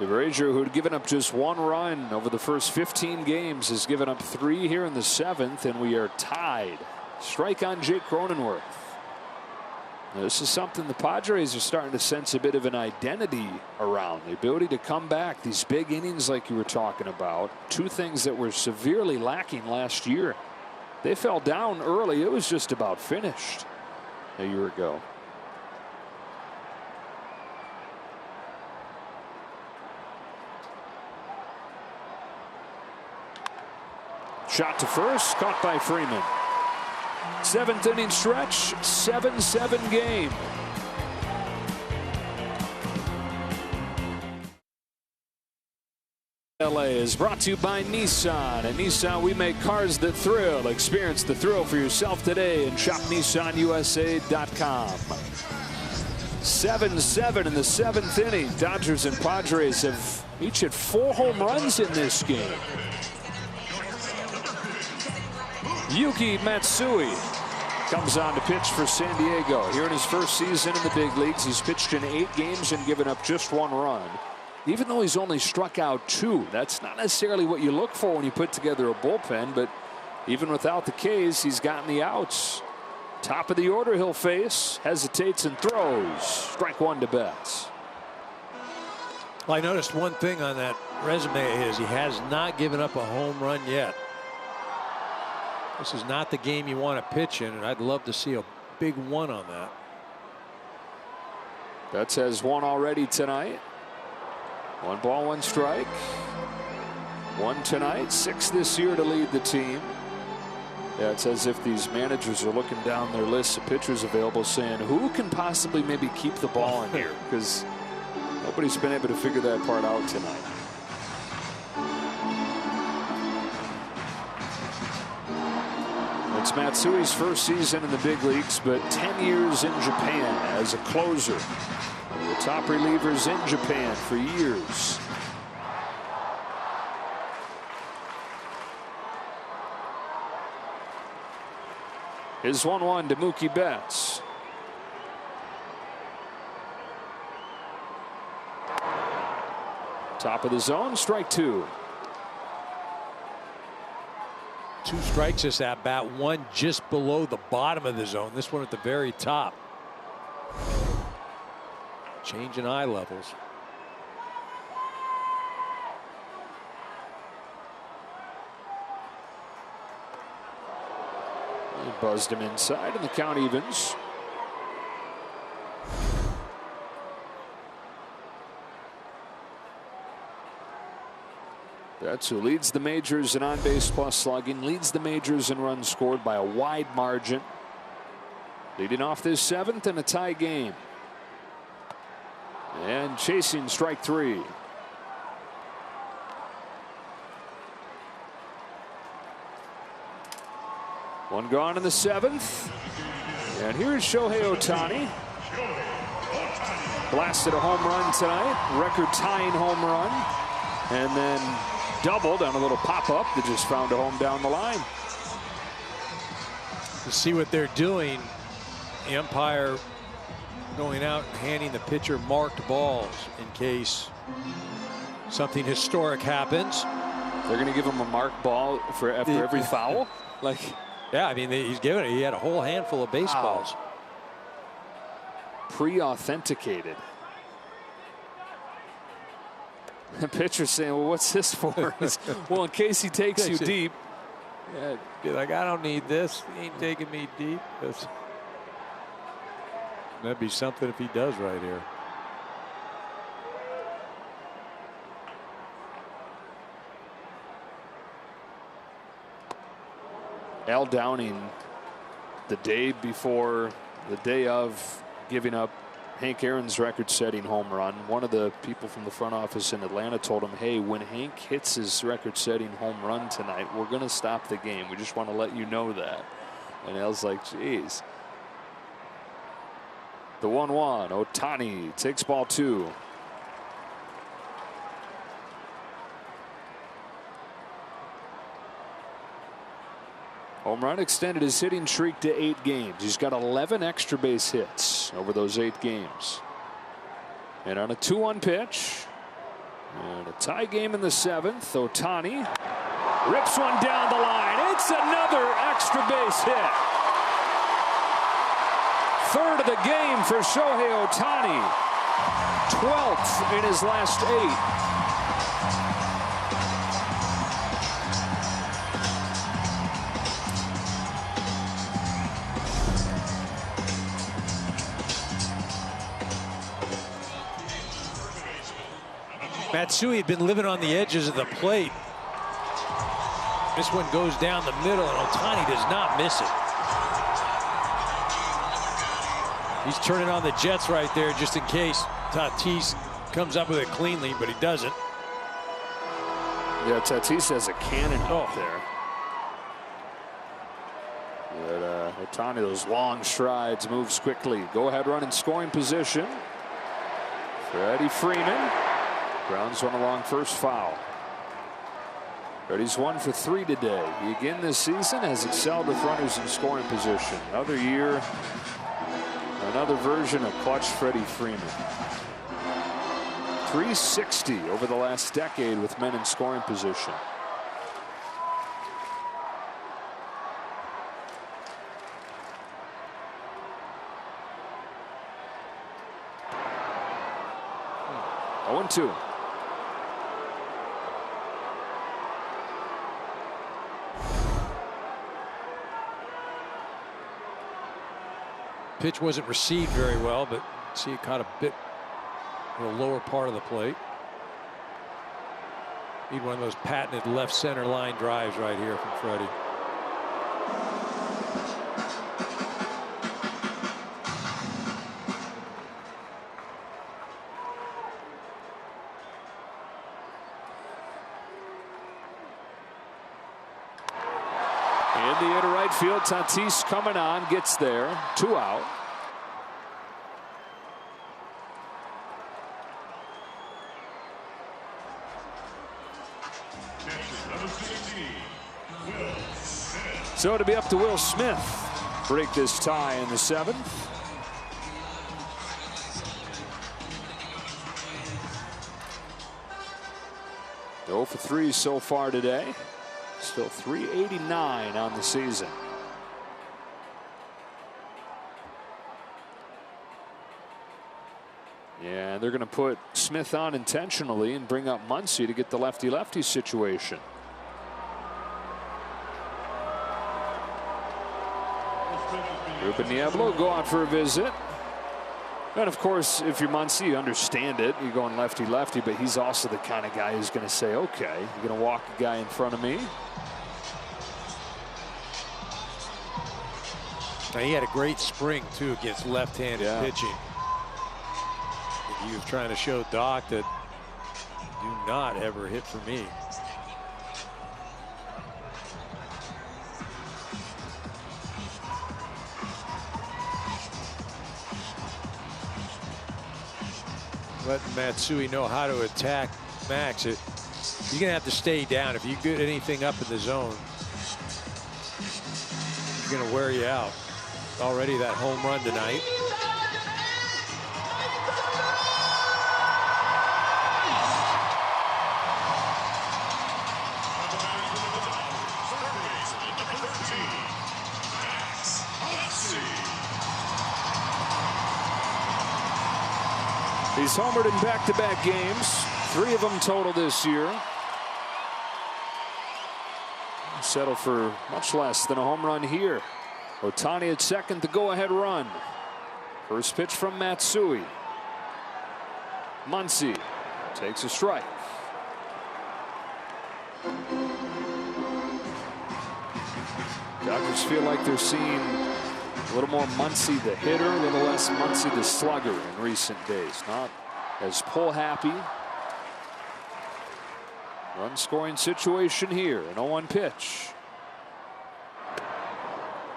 Brazier, who had given up just 1 run over the first 15 games, has given up 3 here in the 7th, and we are tied. Strike on Jake Cronenworth. Now, this is something the Padres are starting to sense a bit of an identity around. The ability to come back, these big innings like you were talking about. 2 things that were severely lacking last year. They fell down early. It was just about finished a year ago. Shot to first, caught by Freeman. 7th inning stretch, 7-7 game. LA is brought to you by Nissan. At Nissan, we make cars that thrill. Experience the thrill for yourself today and shop NissanUSA.com. 7-7 in the 7th inning. Dodgers and Padres have each hit 4 home runs in this game. Yuki Matsui comes on to pitch for San Diego. Here in his first season in the big leagues, he's pitched in 8 games and given up just 1 run. Even though he's only struck out 2, that's not necessarily what you look for when you put together a bullpen, but even without the Ks, he's gotten the outs. Top of the order he'll face, hesitates and throws. Strike 1 to Betts. Well, I noticed one thing on that resume is he has not given up a home run yet. This is not the game you want to pitch in, and I'd love to see a big 1 on that. Betts has 1 already tonight. 1 ball, 1 strike. 1 tonight, 6 this year to lead the team. Yeah, it's as if these managers are looking down their lists of pitchers available saying, who can possibly maybe keep the ball in here? Because nobody's been able to figure that part out tonight. It's Matsui's first season in the big leagues, but 10 years in Japan as a closer. One of the top relievers in Japan for years. His 1-1 to Mookie Betts. Top of the zone, strike 2. 2 strikes this at bat, 1 just below the bottom of the zone. This one at the very top. Change in eye levels. He buzzed him inside, and the count evens. Betts, who leads the majors in on-base plus slugging, leads the majors in runs scored by a wide margin. Leading off this 7th in a tie game. And chasing strike 3. One gone in the 7th. And here's Shohei Ohtani. Blasted a home run tonight. Record-tying home run. And then doubled on a little pop-up that just found a home down the line. To see what they're doing, the umpire going out and handing the pitcher marked balls in case something historic happens. They're going to give him a marked ball for after every foul? Like, yeah, I mean, he's given it. He had a whole handful of baseballs. Pre-authenticated. The pitcher's saying, well, what's this for? Well, in case he takes you deep. Yeah, be like, I don't need this. He ain't taking me deep. That'd be something if he does right here. Al Downing, the day of giving up Hank Aaron's record-setting home run, one of the people from the front office in Atlanta told him, hey, when Hank hits his record-setting home run tonight, we're going to stop the game. We just want to let you know that. And Al's like, geez. The 1-1, Ohtani takes ball 2. Home run extended his hitting streak to 8 games. He's got 11 extra base hits over those 8 games. And on a 2-1 pitch, and a tie game in the 7th, Ohtani rips one down the line. It's another extra base hit. 3rd of the game for Shohei Ohtani. 12th in his last 8. Matsui had been living on the edges of the plate. This one goes down the middle, and Ohtani does not miss it. He's turning on the jets right there just in case Tatis comes up with it cleanly, but he doesn't. Yeah, Tatis has a cannon out there. But Ohtani, those long strides, moves quickly. Go ahead run in scoring position. Freddie Freeman grounds one along first, foul. Freddie's 1 for 3 today. He again this season has excelled with runners in scoring position. Another year, another version of clutch Freddie Freeman. 360 over the last decade with men in scoring position. Oh, 1-2. Pitch wasn't received very well, but see it caught a bit in the lower part of the plate. Need one of those patented left center line drives right here from Freddie. In the air to right field, Tatis coming on, gets there, 2 out. So it'll be up to Will Smith. Break this tie in the 7th. Go for 3 so far today. Still 389 on the season. Yeah, they're going to put Smith on intentionally and bring up Muncy to get the lefty-lefty situation. Ruben Niebla go out for a visit. And of course, if you're Muncy, you understand it. You're going lefty-lefty, but he's also the kind of guy who's going to say, okay, you're going to walk a guy in front of me. Now, he had a great spring, too, against left-handed pitching. He was trying to show Doc that do not ever hit for me. Letting Matsui know how to attack Max. You're going to have to stay down. If you get anything up in the zone, it's going to wear you out. Already that home run tonight. He's homered in back-to-back games. 3 of them total this year. Settle for much less than a home run here. Ohtani at second, the go-ahead run. First pitch from Matsui. Muncy takes a strike. Dodgers feel like they're seeing a little more Muncy the hitter, a little less Muncy the slugger in recent days. Not as pull happy. Run scoring situation here. An 0-1 pitch.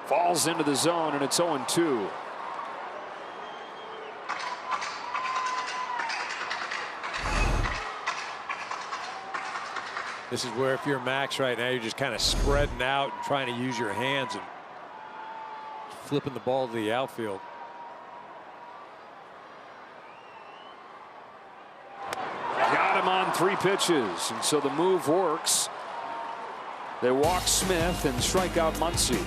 Falls into the zone, and it's 0-2. This is where if you're Max right now, you're just kind of spreading out and trying to use your hands and flipping the ball to the outfield. Got him on 3 pitches, and so the move works. They walk Smith and strike out Muncy.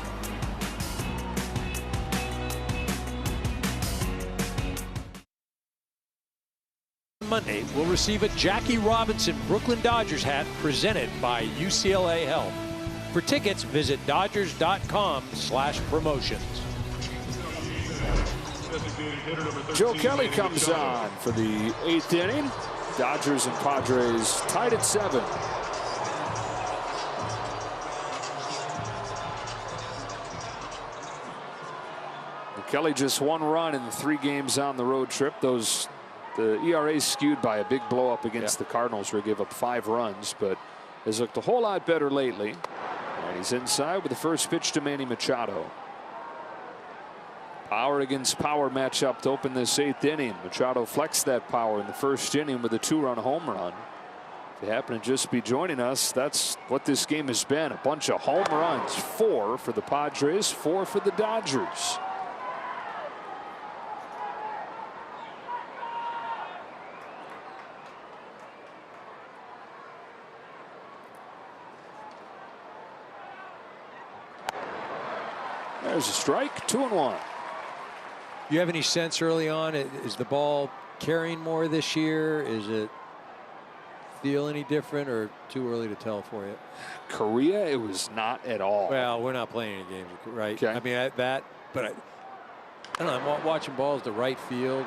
Monday, we'll receive a Jackie Robinson Brooklyn Dodgers hat presented by UCLA Health. For tickets, visit Dodgers.com/promotions. Joe Kelly comes on for the 8th inning. Dodgers and Padres tied at 7. Kelly just 1 run in the 3 games on the road trip. The ERA skewed by a big blow up against the Cardinals, where he gave up 5 runs, but has looked a whole lot better lately. And he's inside with the first pitch to Manny Machado. Power against power matchup to open this 8th inning. Machado flexed that power in the first inning with a 2-run home run. If you happen to just be joining us, that's what this game has been. A bunch of home runs. 4 for the Padres, 4 for the Dodgers. There's a strike. 2-1. You have any sense early on? Is the ball carrying more this year? Is it feel any different, or too early to tell for you? Korea, it was not at all. Well, we're not playing any games, right? Okay. I mean, but I don't know. I'm watching balls to right field.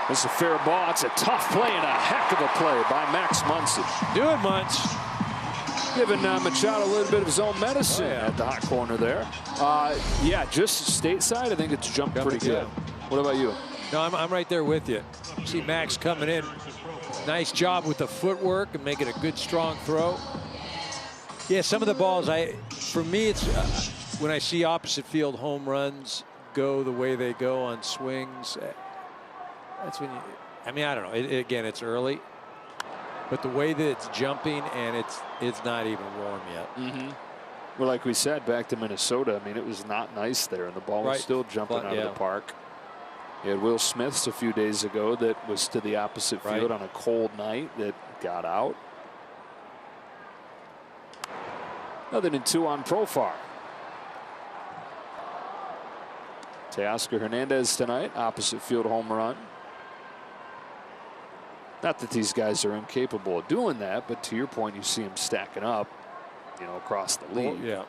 This is a fair ball. It's a tough play and a heck of a play by Max Muncy. Do it, Munch. Giving Machado a little bit of his own medicine at the hot corner there. Yeah, just stateside, I think it's jumped pretty good. What about you? No, I'm right there with you. See Max coming in. Nice job with the footwork and making a good, strong throw. Yeah, some of the balls, for me, it's when I see opposite field home runs go the way they go on swings. That's when I mean, I don't know. Again, it's early. But the way that it's jumping, and it's not even warm yet. Well, like we said, back to Minnesota, I mean, it was not nice there, and the ball was still jumping out of the park. You had Will Smith's a few days ago that was to the opposite field on a cold night that got out. Nothing in 2 on Profar. Teoscar Hernandez tonight, opposite field home run. Not that these guys are incapable of doing that, but to your point, you see them stacking up, across the league. Yeah.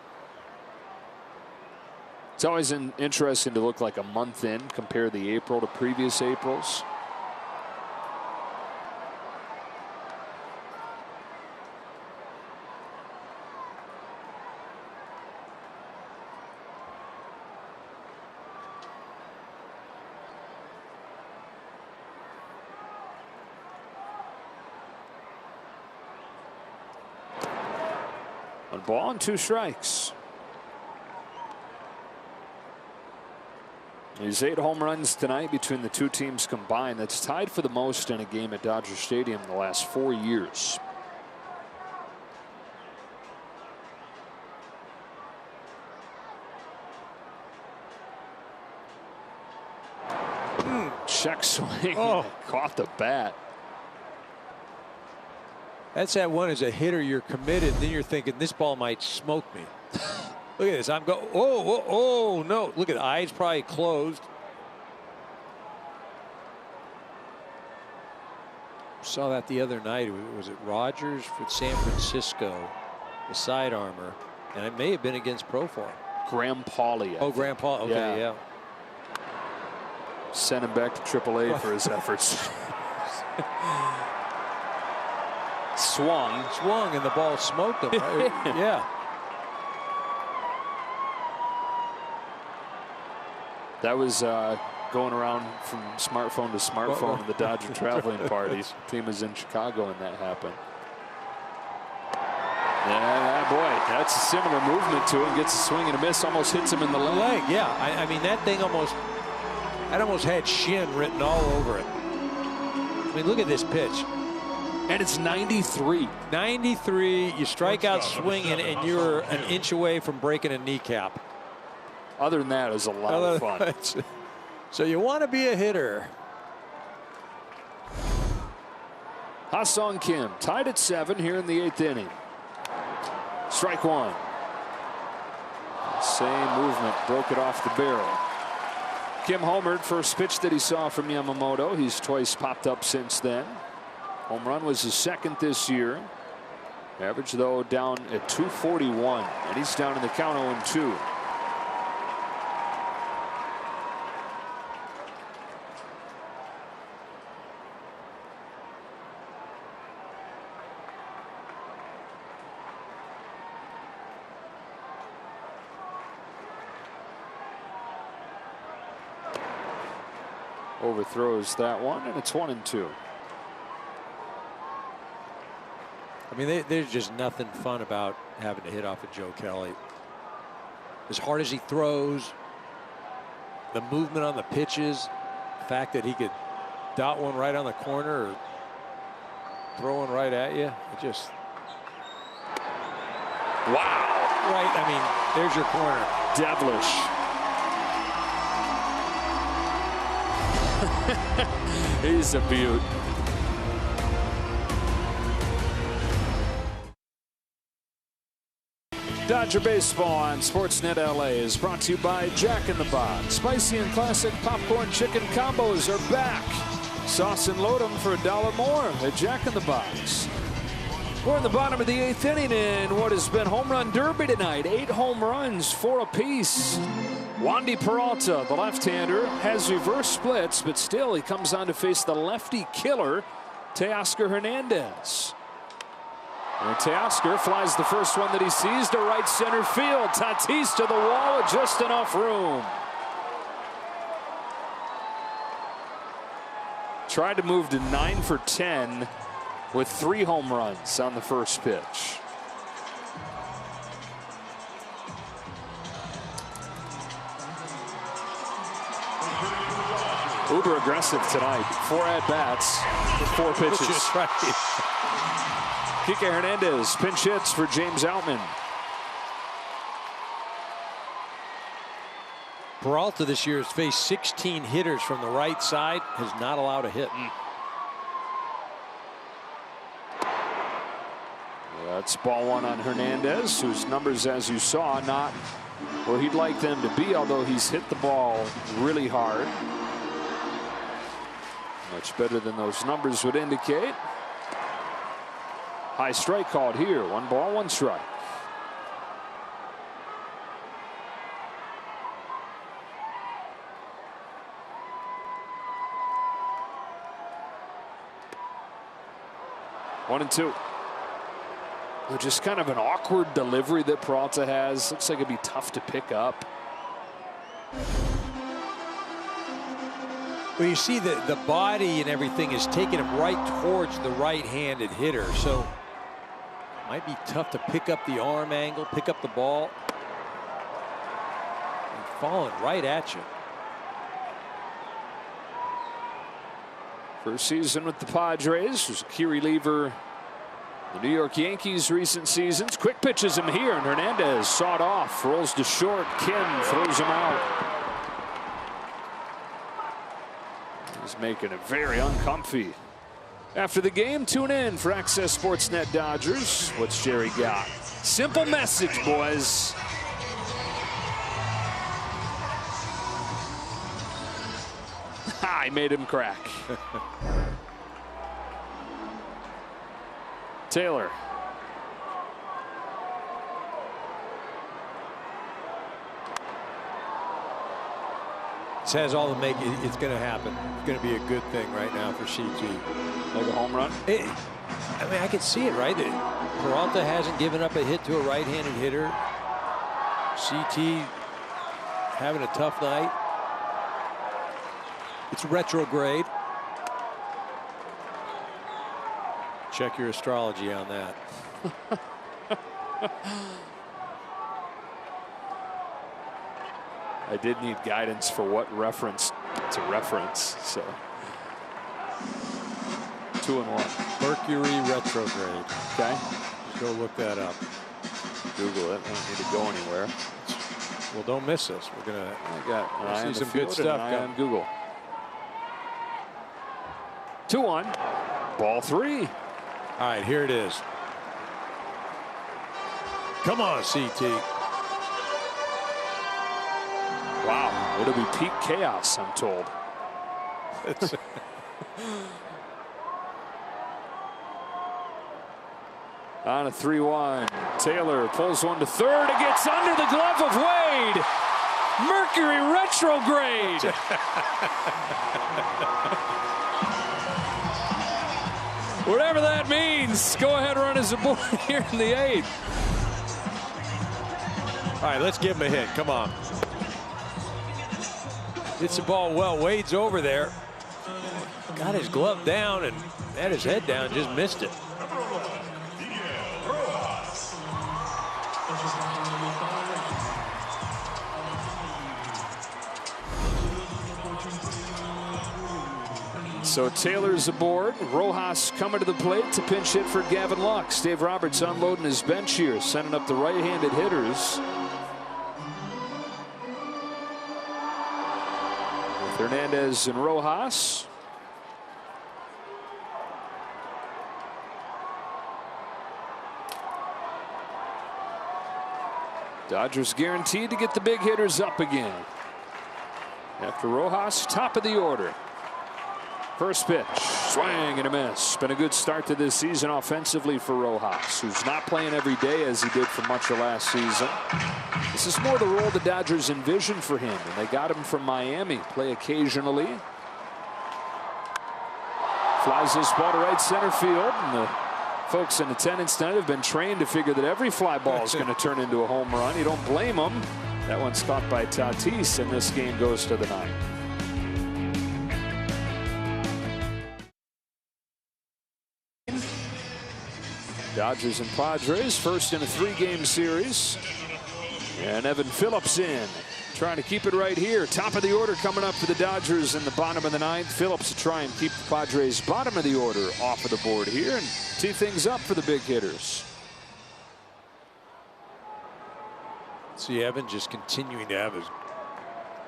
It's always interesting to look like a month in, compare the April to previous Aprils. One ball and 2 strikes. These 8 home runs tonight between the 2 teams combined. That's tied for the most in a game at Dodger Stadium in the last 4 years. Check swing. Caught the bat. That's that one as a hitter, you're committed. Then you're thinking this ball might smoke me. Look at this. I'm going. Oh, no. Look at the eyes probably closed. Saw that the other night. Was it Rogers with San Francisco, the side armor, and it may have been against Profar. Graham Pauley. Oh, Graham Paul. Okay, yeah. Sent him back to AAA for his efforts. Swung, and the ball smoked him. Right? Yeah. That was going around from smartphone to smartphone in the Dodger traveling parties. Team was in Chicago when that happened. Yeah, boy, that's a similar movement to him. Gets a swing and a miss, almost hits him in the leg. Yeah, I mean, that thing almost had shin written all over it. I mean, look at this pitch. And it's 93. 93, you strike out swinging, and you're an inch away from breaking a kneecap. Other than that, it was a lot of fun. So you want to be a hitter. Ha-Sung Kim tied at 7 here in the 8th inning. Strike one. Same movement, broke it off the barrel. Kim homered, first pitch that he saw from Yamamoto. He's twice popped up since then. Home run was his second this year. Average, though, down at 241. And he's down in the count 0-2. Overthrows that one, and it's 1-2. I mean, there's just nothing fun about having to hit off of Joe Kelly. As hard as he throws, the movement on the pitches, the fact that he could dot one right on the corner or throw one right at you, it just. Wow. Right, I mean, there's your corner. Devilish. He's a beaut. Dodger Baseball on Sportsnet LA is brought to you by Jack in the Box. Spicy and classic popcorn chicken combos are back. Sauce and load them for $1 more at Jack in the Box. We're in the bottom of the 8th inning in what has been home run derby tonight. 8 home runs, 4 apiece. Wandy Peralta, the left-hander, has reverse splits, but still he comes on to face the lefty killer, Teoscar Hernandez. And Teoscar flies the first one that he sees to right center field. Tatis to the wall with just enough room. Tried to move to 9 for 10 with 3 home runs on the first pitch. Uber aggressive tonight. 4 at-bats with 4 pitches. Kike Hernandez pinch hits for James Outman. Peralta this year has faced 16 hitters from the right side, has not allowed a hit. That's ball one on Hernandez, whose numbers, as you saw, not where he'd like them to be, although he's hit the ball really hard. Much better than those numbers would indicate. High strike called here. 1 ball, 1 strike. One and two. Just kind of an awkward delivery that Peralta has. Looks like it'd be tough to pick up. Well, you see the body and everything is taking him right towards the right-handed hitter, so it might be tough to pick up the arm angle, pick up the ball, and falling right at you. First season with the Padres, was a key reliever. The New York Yankees recent seasons. Quick pitches him here, and Hernandez sawed off, rolls to short. Kim throws him out. He's making it very uncomfy. After the game, tune in for Access Sportsnet Dodgers. What's Jerry got? Simple message, boys. I made him crack. Taylor. This has all to make it. It's going to happen. It's going to be a good thing right now for CT. Like a home run? I mean, I can see it, right? Peralta hasn't given up a hit to a right-handed hitter. CT having a tough night. It's retrograde. Check your astrology on that. I did need guidance for what reference to reference, so 2-1. Mercury retrograde. Okay. Go look that up. Google it. I don't need to go anywhere. Well, don't miss this. We're gonna. I got an eye on see the some good field stuff and an eye on Google. 2-1. Ball 3. All right, here it is. Come on, CT. Wow, it'll be peak chaos, I'm told. On a 3-1, Taylor pulls one to third. It gets under the glove of Wade. Mercury retrograde. Whatever that means. Go ahead, run as a board here in the 8th. All right, let's give him a hit. Come on. Hits the ball well. Wade's over there. Got his glove down and had his head down. Just missed it. So Taylor's aboard. Rojas coming to the plate to pinch hit for Gavin Lux. Dave Roberts unloading his bench here, sending up the right-handed hitters. With Hernandez and Rojas. Dodgers guaranteed to get the big hitters up again. After Rojas, top of the order. First pitch, swing and a miss. Been a good start to this season offensively for Rojas, who's not playing every day as he did for much of last season. This is more the role the Dodgers envisioned for him, and they got him from Miami. Play occasionally. Flies this ball to right center field, and the folks in attendance tonight have been trained to figure that every fly ball is going to turn into a home run. You don't blame them. That one's caught by Tatis, and this game goes to the 9th. Dodgers and Padres, first in a 3-game series. And Evan Phillips in, trying to keep it right here. Top of the order coming up for the Dodgers in the bottom of the 9th. Phillips to try and keep the Padres bottom of the order off of the board here and tee things up for the big hitters. See Evan just continuing to have his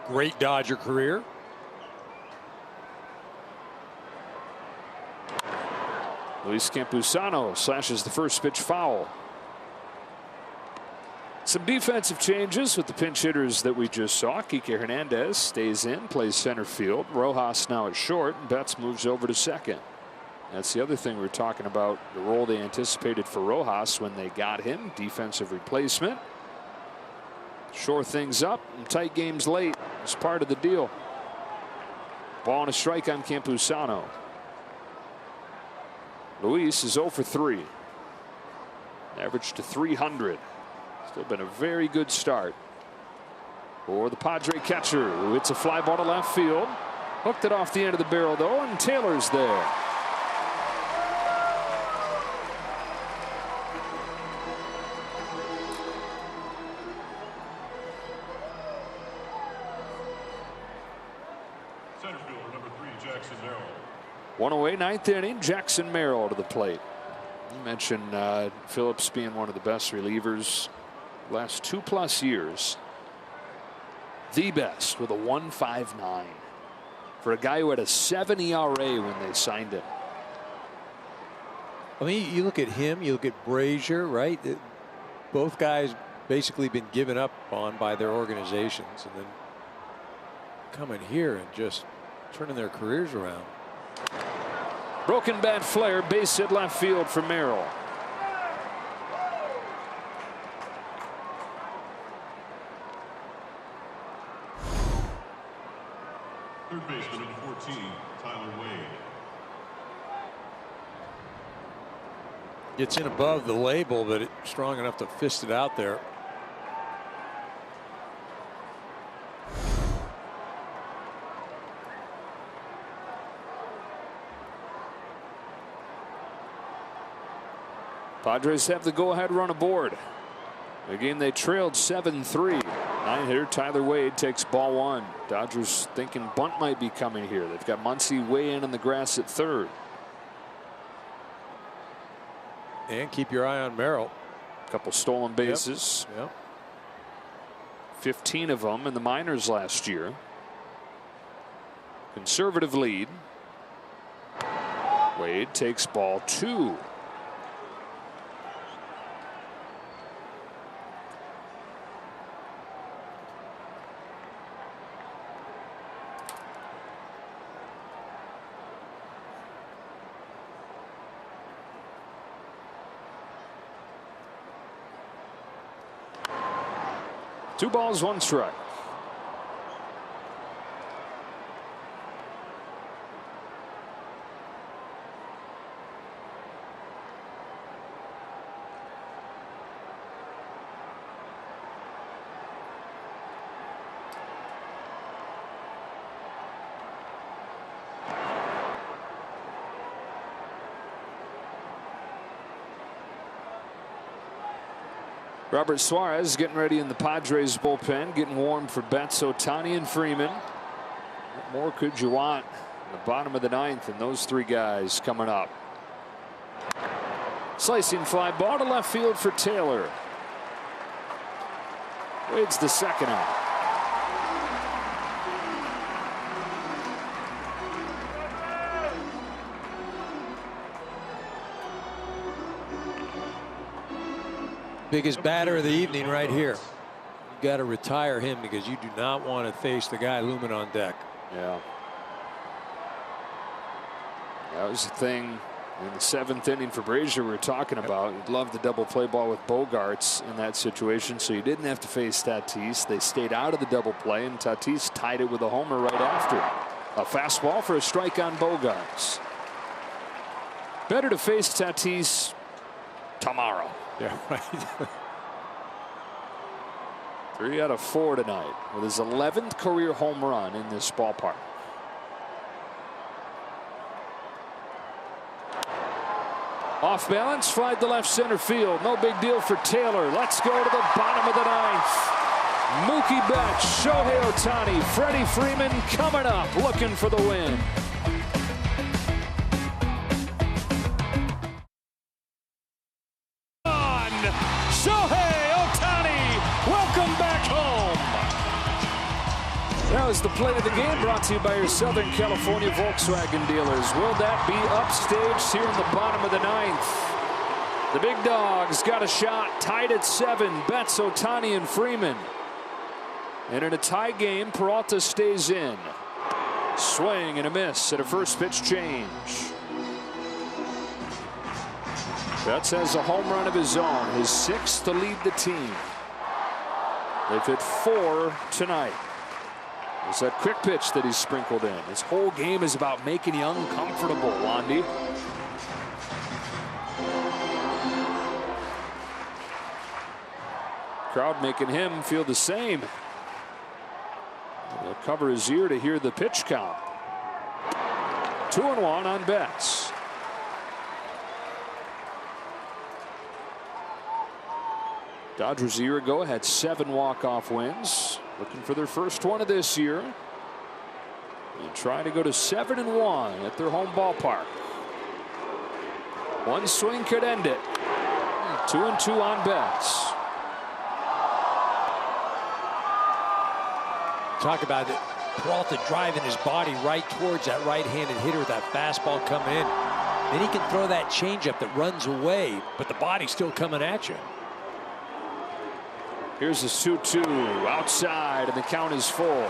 great Dodger career. Luis Campusano slashes the first pitch foul. Some defensive changes with the pinch hitters that we just saw. Kike Hernandez stays in, plays center field. Rojas now at short, and Betts moves over to second. That's the other thing we were talking about, the role they anticipated for Rojas when they got him, defensive replacement. Shore things up, and tight games late. It's part of the deal. Ball and a strike on Campusano. Luis is 0 for 3. Average to 300. Still been a very good start for the Padre catcher, who hits a fly ball to left field. Hooked it off the end of the barrel, though, and Taylor's there. Center fielder number 3, Jackson Merrill. 1 away, 9th inning. Jackson Merrill to the plate. You mentioned Phillips being one of the best relievers last 2+ years. The best with a 1.59 for a guy who had a 7 ERA when they signed him. I mean, you look at him, you look at Brazier, right? Both guys basically been given up on by their organizations, and then coming here and just turning their careers around. Broken bat flare, base hit left field for Merrill. 14, Tyler Wade. Gets in above the label, but it's strong enough to fist it out there. Padres have the go-ahead run aboard. The game they trailed 7-3. Nine-hitter Tyler Wade takes ball one. Dodgers thinking bunt might be coming here. They've got Muncy way in on the grass at third. And keep your eye on Merrill. A couple stolen bases. Yep. 15 of them in the minors last year. Conservative lead. Wade takes ball two. Two balls, one strike. Robert Suarez getting ready in the Padres bullpen, getting warm for Betts, Ohtani, and Freeman. What more could you want in the bottom of the ninth, and those three guys coming up. Slicing fly ball to left field for Taylor. Wade's the second out. Biggest batter of the evening right here. You got to retire him because you do not want to face the guy looming on deck. Yeah. That was the thing in the seventh inning for Brazier we were talking about. He'd love the double play ball with Bogarts in that situation, so you didn't have to face Tatis. They stayed out of the double play, and Tatis tied it with a homer right after. A fastball for a strike on Bogarts. Better to face Tatis tomorrow. Yeah, right. 3 out of 4 tonight with his 11th career home run in this ballpark. Off balance, fly to left center field. No big deal for Taylor. Let's go to the bottom of the ninth. Mookie Betts, Shohei Ohtani, Freddie Freeman coming up looking for the win. Shohei Ohtani, welcome back home. That was the play of the game, brought to you by your Southern California Volkswagen dealers. Will that be upstaged here in the bottom of the ninth? The big dogs got a shot, tied at 7. Betts, Ohtani, and Freeman. And in a tie game, Peralta stays in. Swing and a miss at a first pitch change. Betts has a home run of his own, his 6th to lead the team. They've hit 4 tonight. It's that quick pitch that he's sprinkled in. His whole game is about making you uncomfortable, Wandy. Crowd making him feel the same. He'll cover his ear to hear the pitch count. 2-1 on Betts. Dodgers a year ago had 7 walk-off wins. Looking for their first one of this year. And try to go to 7-1 at their home ballpark. One swing could end it. 2-2 on Betts. Talk about it. Peralta driving his body right towards that right-handed hitter with that fastball coming in. Then he can throw that changeup that runs away, but the body's still coming at you. Here's his 2-2 outside, and the count is full.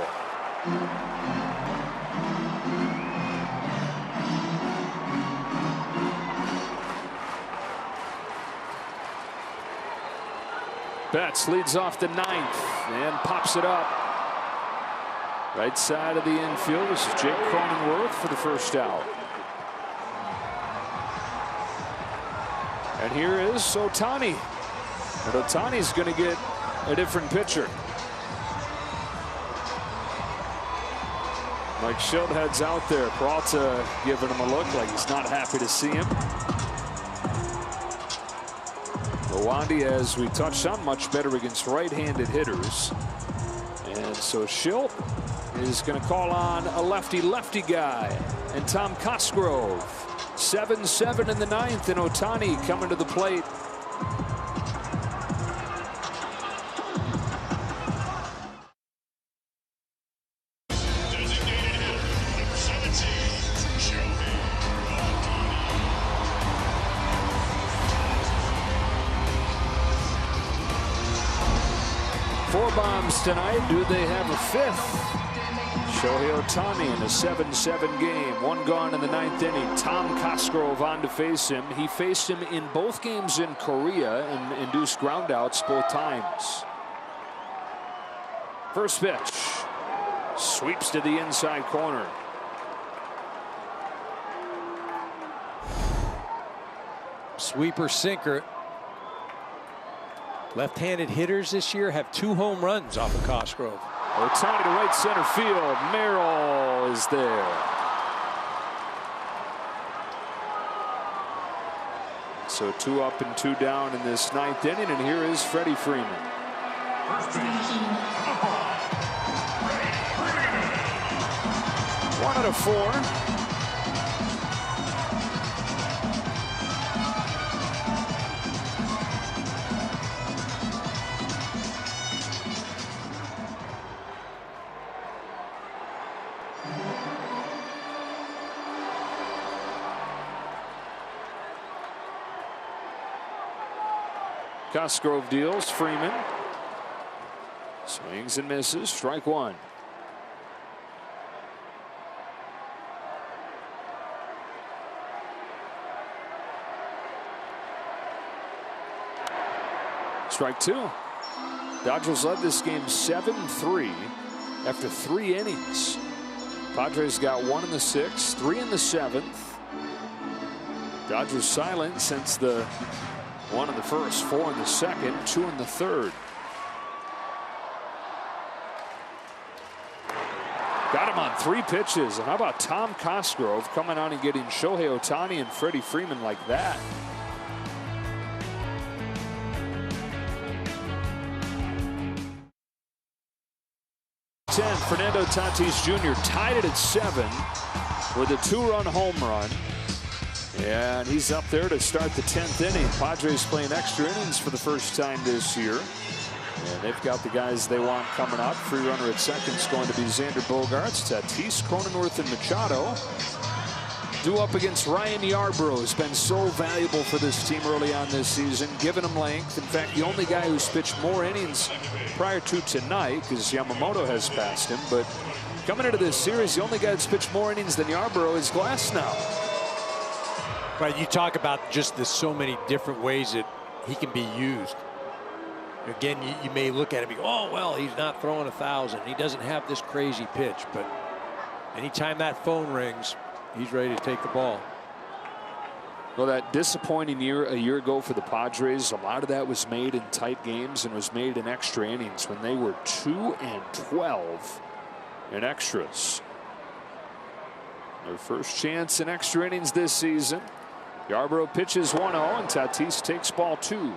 Betts leads off the ninth and pops it up. Right side of the infield. This is Jake Cronenworth for the first out. And here is Ohtani. And Ohtani's going to get a different pitcher. Mike Schilt heads out there. Peralta giving him a look like he's not happy to see him. Rwandy, as we touched on, much better against right-handed hitters. And so Schilt is going to call on a lefty-lefty guy. And Tom Cosgrove. 7-7 in the ninth, and Ohtani coming to the plate. Four bombs tonight. Do they have a fifth? Shohei Ohtani in a 7-7 game. One gone in the ninth inning. Tom Cosgrove on to face him. He faced him in both games in Korea and induced groundouts both times. First pitch. Sweeps to the inside corner. Sweeper sinker. Left-handed hitters this year have 2 home runs off of Cosgrove. Ohtani to right center field. Merrill is there. So 2 up and 2 down in this ninth inning, and here is Freddie Freeman. First base. 1 out of 4. Cosgrove deals. Freeman swings and misses. Strike 1. Strike 2. Dodgers led this game 7-3 after 3 innings. Padres got 1 in the 6th, 3 in the 7th. Dodgers silent since the 1 in the 1st, 4 in the 2nd, 2 in the 3rd. Got him on 3 pitches. And how about Tom Cosgrove coming on and getting Shohei Ohtani and Freddie Freeman like that? Fernando Tatis Jr. tied it at 7 with a 2-run home run. And he's up there to start the 10th inning. Padres playing extra innings for the first time this year. And they've got the guys they want coming up. Free runner at second is going to be Xander Bogaerts, Tatis, Cronenworth, and Machado. Due up against Ryan Yarbrough, who's been so valuable for this team early on this season, giving him length. In fact, the only guy who's pitched more innings prior to tonight, because Yamamoto has passed him, but coming into this series, the only guy that's pitched more innings than Yarbrough is Glasnow. Right, you talk about just the so many different ways that he can be used. Again, you may look at him and go, oh, well, he's not throwing 1,000. He doesn't have this crazy pitch, but anytime that phone rings, he's ready to take the ball. Well, that disappointing year a year ago for the Padres, a lot of that was made in tight games and was made in extra innings when they were 2-12 in extras. Their first chance in extra innings this season. Yarbrough pitches 1-0 and Tatis takes ball 2.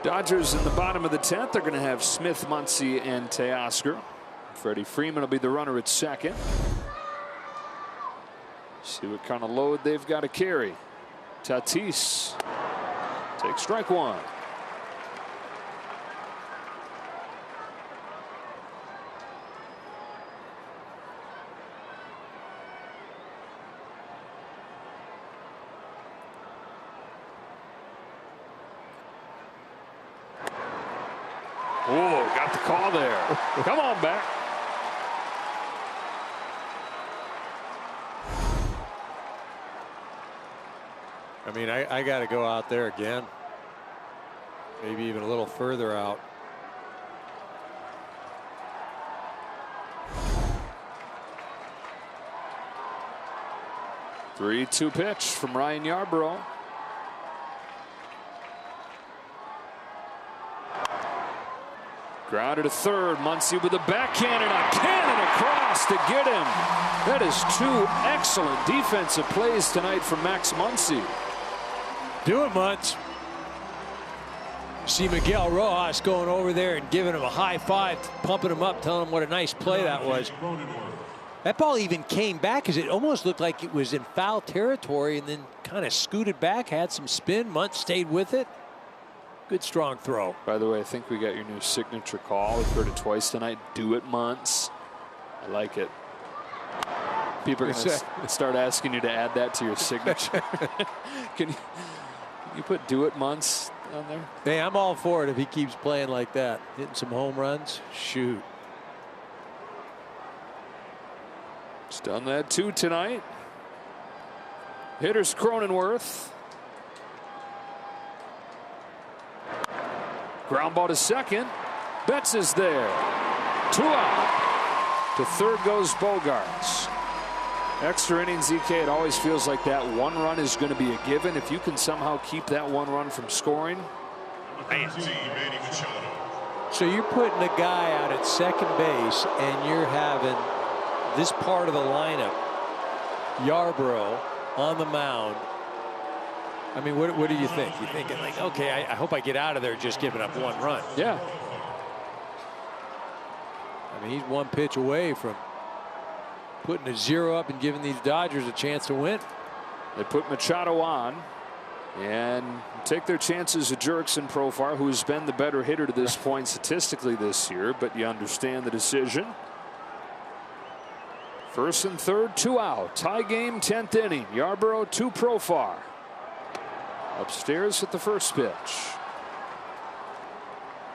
Dodgers in the bottom of the 10th. They're going to have Smith, Muncy, and Teoscar. Freddie Freeman will be the runner at second. See what kind of load they've got to carry. Tatis takes strike 1. Whoa, got the call there. Come on back. I mean, I got to go out there again. Maybe even a little further out. Three-two pitch from Ryan Yarbrough. Grounded to third. Muncy with a backhand and a cannon across to get him. That is two excellent defensive plays tonight from Max Muncy. Do it, Muntz. See Miguel Rojas going over there and giving him a high five, pumping him up, telling him what a nice play that was. That ball even came back because it almost looked like it was in foul territory and then kind of scooted back, had some spin. Muntz stayed with it. Good strong throw. By the way, I think we got your new signature call. We've heard it twice tonight. Do it, Muntz. I like it. People are going to start asking you to add that to your signature. Can you put do it, Muntz on there? Hey, I'm all for it if he keeps playing like that. Hitting some home runs. Shoot. He's done that too tonight. Hitter's Cronenworth. Ground ball to second. Betts is there. 2 out. To third goes Bogaerts. Extra innings, EK, it always feels like that one run is going to be a given. If you can somehow keep that one run from scoring. So you're putting a guy out at second base and you're having this part of the lineup, Yarbrough on the mound. I mean, what do you think? You're thinking like, okay, I hope I get out of there just giving up one run. Yeah. I mean, he's one pitch away from putting a 0 up and giving these Dodgers a chance to win. They put Machado on and take their chances at Jurickson Profar, who's been the better hitter to this point statistically this year, but you understand the decision. First and third, 2 out. Tie game, 10th inning. Yarbrough to Profar. Upstairs at the first pitch.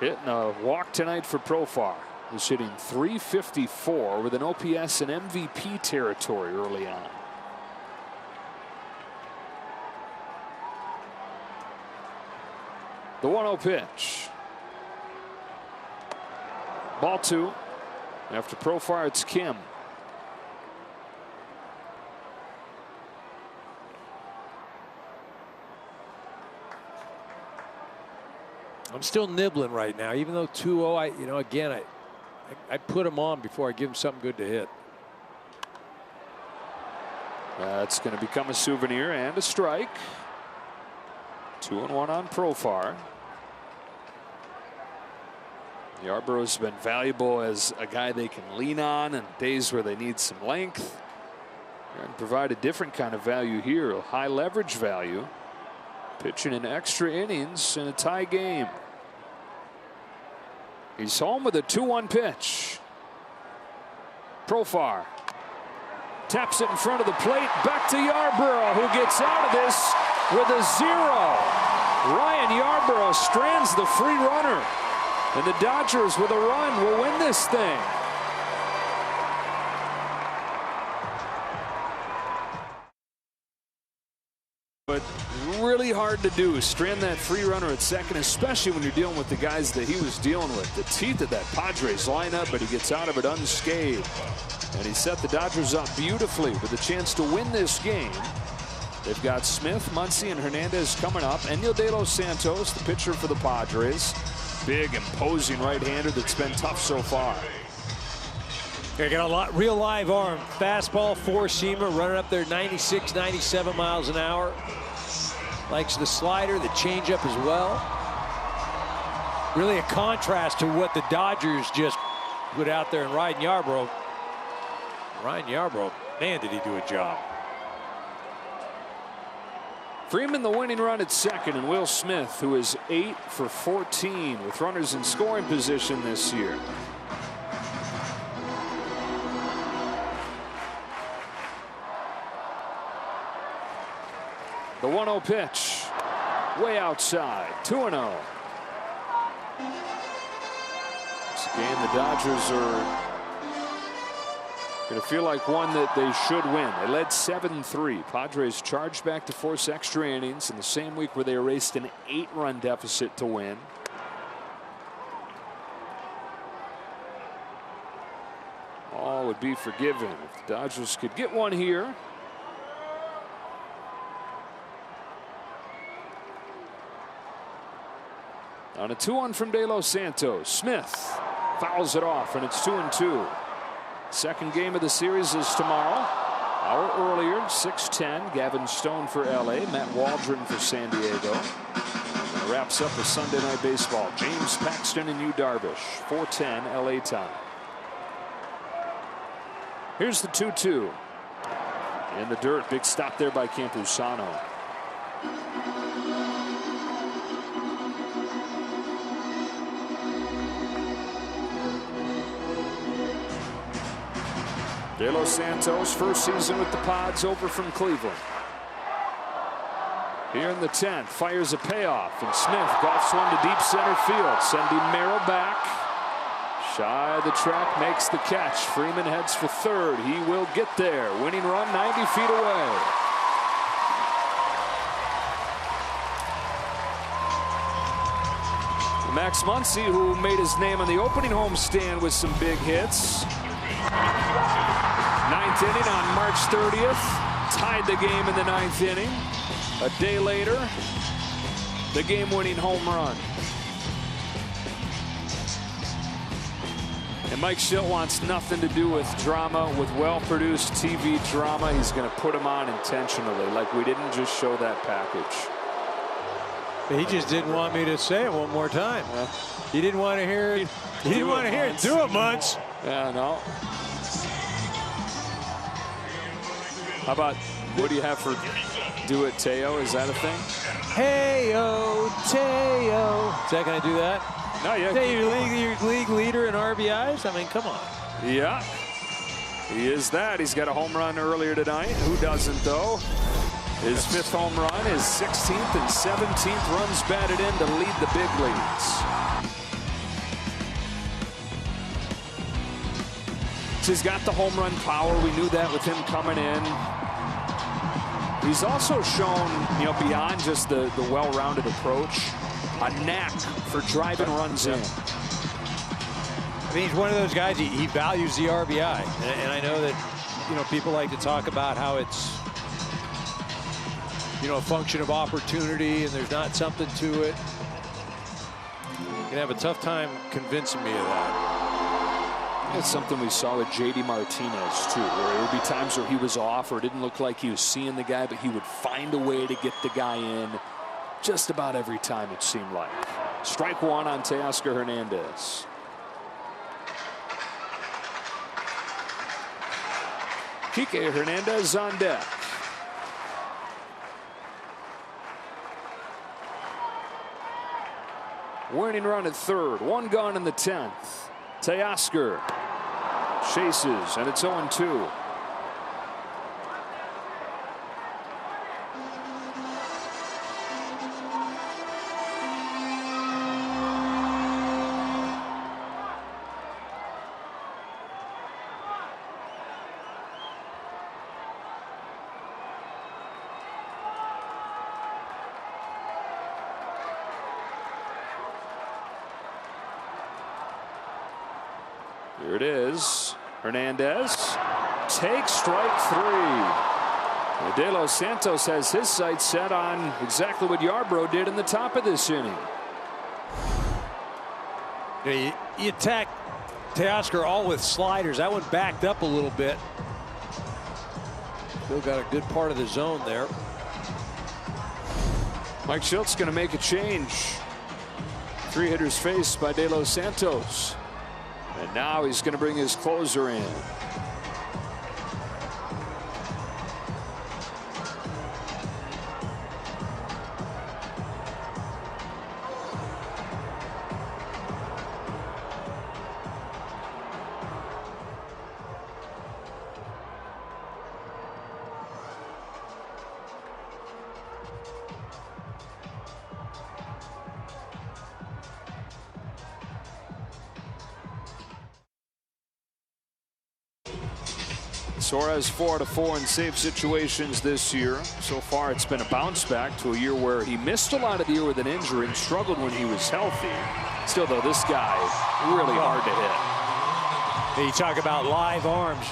Hitting a walk tonight for Profar. He's hitting .354 with an OPS and MVP territory early on. The 1-0 pitch. Ball 2. After Profar, it's Kim. I'm still nibbling right now, even though 2-0. Again, I put him on before I give him something good to hit. That's going to become a souvenir and a strike. 2-1 on Profar. Yarbrough's been valuable as a guy they can lean on in days where they need some length. And provide a different kind of value here, a high leverage value. Pitching in extra innings in a tie game. He's home with a 2-1 pitch. Profar taps it in front of the plate. Back to Yarbrough, who gets out of this with a 0. Ryan Yarbrough strands the free runner. And the Dodgers, with a run, will win this thing. But really hard to do, strand that free runner at second, especially when you're dealing with the guys that he was dealing with. The teeth of that Padres lineup, but he gets out of it unscathed. And he set the Dodgers up beautifully with a chance to win this game. They've got Smith, Muncy, and Hernandez coming up. Enyel De Los Santos, the pitcher for the Padres. Big, imposing right-hander that's been tough so far. They got a real live arm. Fastball, four-seamer, running up there 96, 97 miles an hour. Likes the slider, the changeup as well. Really a contrast to what the Dodgers just put out there in Ryan Yarbrough. Ryan Yarbrough, man, did he do a job. Freeman the winning run at second, and Will Smith, who is 8 for 14 with runners in scoring position this year. The 1-0 pitch, way outside, 2-0. It's a game the Dodgers are going to feel like one that they should win. They led 7-3. Padres charged back to force extra innings in the same week where they erased an 8-run deficit to win. All would be forgiven if the Dodgers could get one here. On a 2-1 from De Los Santos, Smith fouls it off, and it's 2-2. Second game of the series is tomorrow. Hour earlier, 6:10. Gavin Stone for LA, Matt Waldron for San Diego. And it wraps up the Sunday Night Baseball. James Paxton and Yu Darvish, 4:10 LA time. Here's the 2-2. In the dirt, big stop there by Campusano. De Los Santos, first season with the Pods, over from Cleveland. Here in the 10th, fires a payoff, and Smith golfs one to deep center field, sending Merrill back. Shy of the track, makes the catch. Freeman heads for third. He will get there. Winning run 90 feet away. Max Muncy, who made his name on the opening homestand with some big hits. Ninth inning on March 30th. Tied the game in the 9th inning. A day later, the game-winning home run. And Mike Schilt wants nothing to do with drama, with well-produced TV drama. He's going to put him on intentionally, like we didn't just show that package. He just didn't want me to say it one more time. He didn't want to hear it. He didn't want to hear it. Do it, Munch. Yeah, no. How about, what do you have for Do It Teo? Is that a thing? Hey-o, Teo. Is that going to do that? No, yeah. Hey, your league leader in RBIs? I mean, come on. Yeah. He is that. He's got a home run earlier tonight. Who doesn't, though? His 5th home run, his 16th and 17th runs batted in to lead the big leagues. So he's got the home run power. We knew that with him coming in. He's also shown, you know, beyond just the well-rounded approach, a knack for driving runs in. I mean, he's one of those guys, he values the RBI. And I know that, you know, people like to talk about how it's, you know, a function of opportunity and there's not something to it. You're going to have a tough time convincing me of that. It's something we saw with J.D. Martinez, too, where there would be times where he was off or it didn't look like he was seeing the guy, but he would find a way to get the guy in just about every time, it seemed like. Strike one on Teoscar Hernandez. Kike Hernandez on deck. Winning run at third. One gone in the 10th. Teoscar chases, and it's 0-2. Here it is. Hernandez takes strike 3. And De Los Santos has his sights set on exactly what Yarbrough did in the top of this inning. You attack Teoscar all with sliders. That one backed up a little bit. Still got a good part of the zone there. Mike Schilt's going to make a change. 3 hitters faced by De Los Santos. And now he's going to bring his closer in. Suarez 4 out of 4 in save situations this year. So far, it's been a bounce back to a year where he missed a lot of the year with an injury and struggled when he was healthy. Still, though, this guy really hard to hit. You talk about live arms.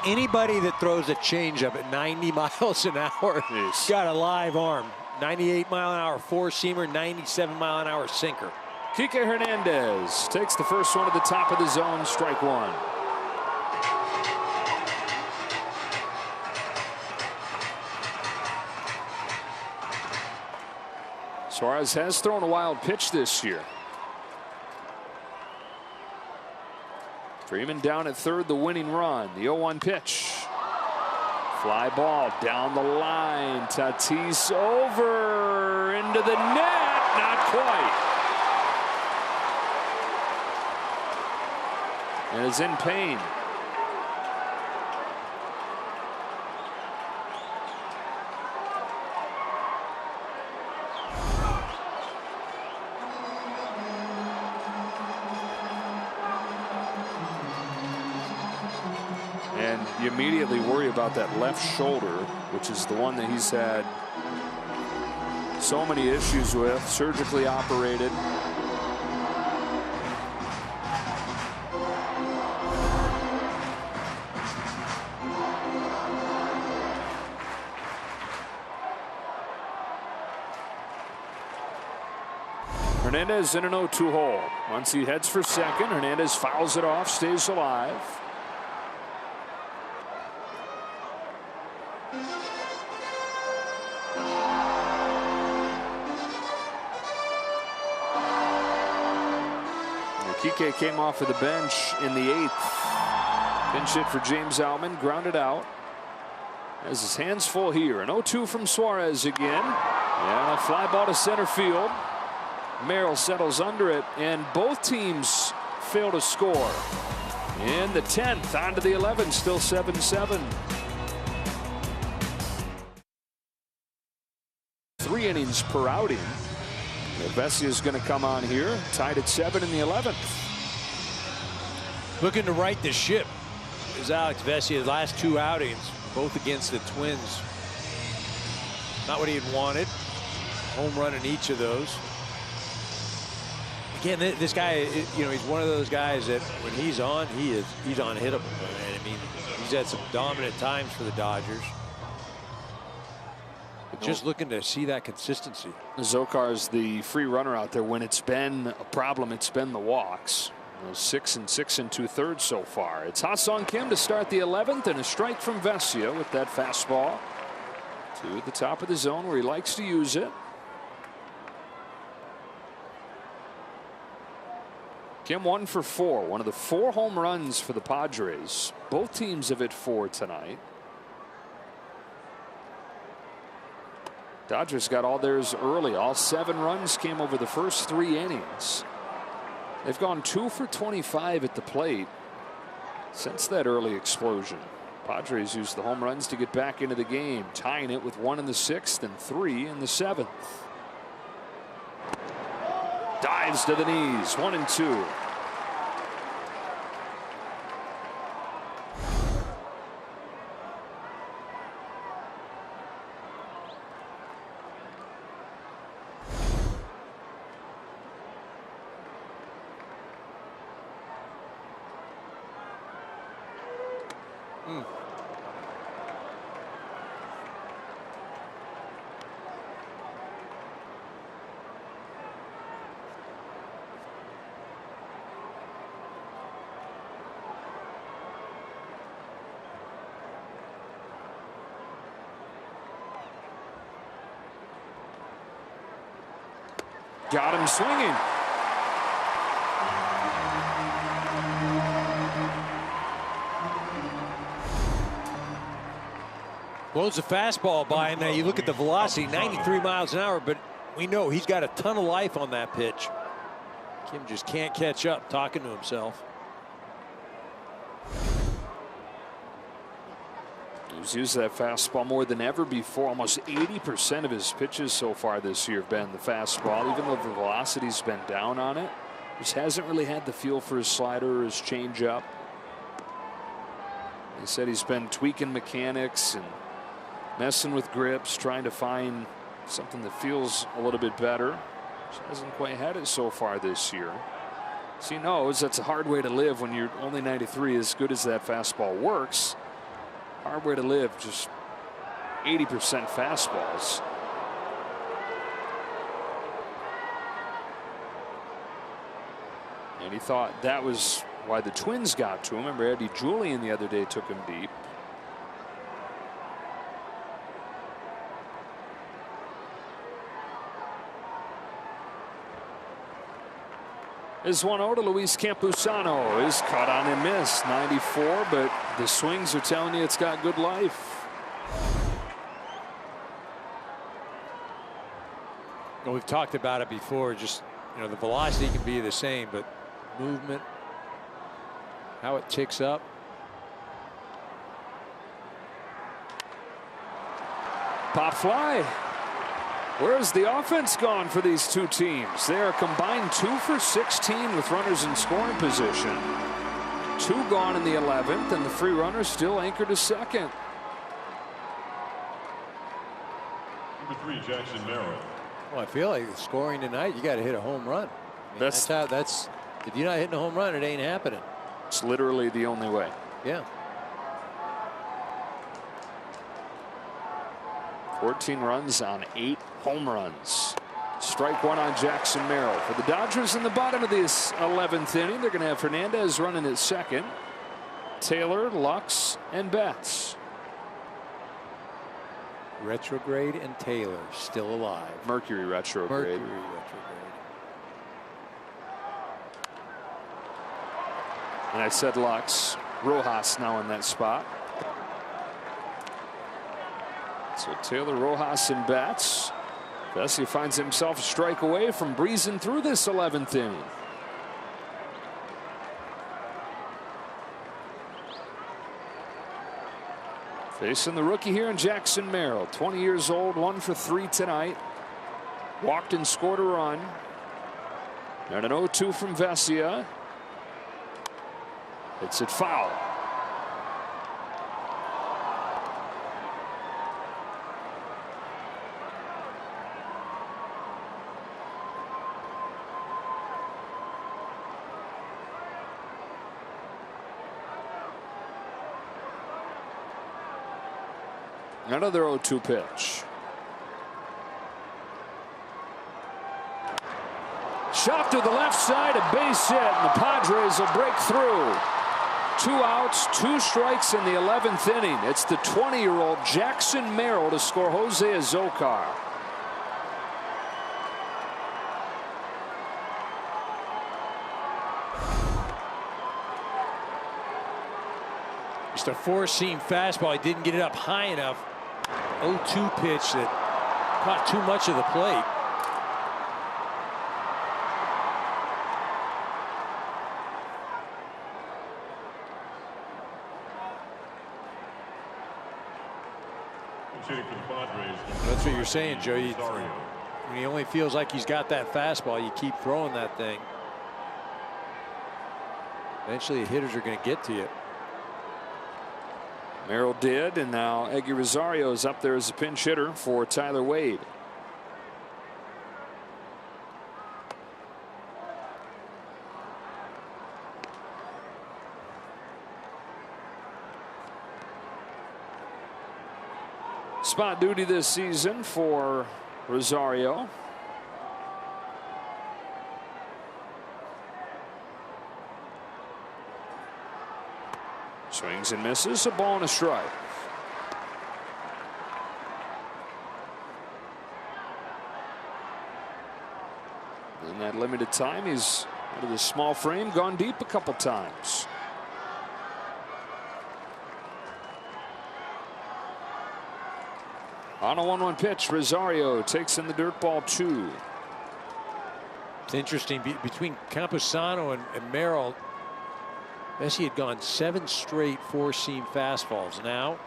Anybody that throws a changeup at 90 miles an hour got a live arm. 98-mile-an-hour four-seamer, 97-mile-an-hour sinker. Kike Hernandez takes the first one to the top of the zone, strike one. Suarez has thrown a wild pitch this year. Freeman down at third, the winning run. The 0-1 pitch. Fly ball down the line. Tatis over into the net. Not quite. And is in pain. And you immediately worry about that left shoulder, which is the one that he's had so many issues with, surgically operated. Hernandez in an 0-2 hole. Once he heads for second, Hernandez fouls it off, stays alive. Kike came off of the bench in the 8th. Pinch hit for James Outman, grounded out. Has his hands full here. An 0-2 from Suarez again. And a fly ball to center field. Merrill settles under it, and both teams fail to score. In the 10th, on to the 11th, still 7-7. 3 innings per outing. Vesia is going to come on here, tied at 7 in the 11th. Looking to right the ship is Alex Vesia's last 2 outings, both against the Twins. Not what he had wanted. Home run in each of those. Again, this guy, you know, he's one of those guys that when he's on, he's unhittable. And I mean, he's had some dominant times for the Dodgers. But just looking to see that consistency. Zokar's the free runner out there. When it's been a problem, it's been the walks. 6 and 6 2/3 so far. It's Ha-Seong Kim to start the 11th, and a strike from Vesia with that fastball to the top of the zone where he likes to use it. Kim 1 for 4, one of the 4 home runs for the Padres. Both teams have hit 4 tonight. Dodgers got all theirs early. All 7 runs came over the first 3 innings. They've gone 2 for 25 at the plate since that early explosion. Padres used the home runs to get back into the game, tying it with 1 in the 6th and 3 in the 7th. Dives to the knees, 1-2. Got him swinging. Blows the fastball by him. Now you look at the velocity, 93 miles an hour, but we know he's got a ton of life on that pitch. Kim just can't catch up, talking to himself. He's used that fastball more than ever before. Almost 80% of his pitches so far this year have been the fastball, even though the velocity's been down on it. Just hasn't really had the feel for his slider or his changeup. He said he's been tweaking mechanics and messing with grips, trying to find something that feels a little bit better. She hasn't quite had it so far this year. She knows that's a hard way to live when you're only 93. As good as that fastball works, hard way to live, just 80% fastballs. And he thought that was why the Twins got to him. Remember, Eddie Julian the other day took him deep. This 1-0 to Luis Campusano is caught on and missed. 94, but the swings are telling you it's got good life. Well, we've talked about it before. Just, you know, the velocity can be the same, but movement, how it ticks up. Pop fly. Where's the offense gone for these two teams? They are combined 2 for 16 with runners in scoring position. 2 gone in the 11th, and the free runner still anchored to second. Number 3, Jackson Merrill. Well, I feel like scoring tonight, you got to hit a home run. I mean, that's if you're not hitting a home run, it ain't happening. It's literally the only way. Yeah. 14 runs on 8 home runs. Strike 1 on Jackson Merrill. For the Dodgers in the bottom of this 11th inning, they're going to have Hernandez running at second, Taylor, Lux, and Betts. Retrograde and Taylor still alive. Mercury retrograde. Mercury retrograde. And I said Lux. Rojas now in that spot. So Taylor, Rojas, and Betts. Vesey finds himself a strike away from breezing through this 11th inning. Facing the rookie here in Jackson Merrill, 20 years old, 1 for 3 tonight. Walked and scored a run. And an 0-2 from Vesia. It's it foul. Another 0-2 pitch. Shot to the left side, a base hit, and the Padres will break through. 2 outs, 2 strikes in the 11th inning. It's the 20-year-old Jackson Merrill to score Jose Azocar. Just a 4-seam fastball. He didn't get it up high enough. 0-2 pitch that caught too much of the plate. That's what you're saying, Joe. When he only feels like he's got that fastball, you keep throwing that thing. Eventually, hitters are going to get to you. Merrill did, and now Eggy Rosario is up there as a pinch hitter for Tyler Wade. Spot duty this season for Rosario. Swings and misses, a ball and a strike. In that limited time, he's out of the small frame, gone deep a couple times. On a 1-1 pitch, Rosario takes in the dirt ball 2. It's interesting between Campusano and Merrill. Messi had gone 7 straight 4-seam fastballs. Now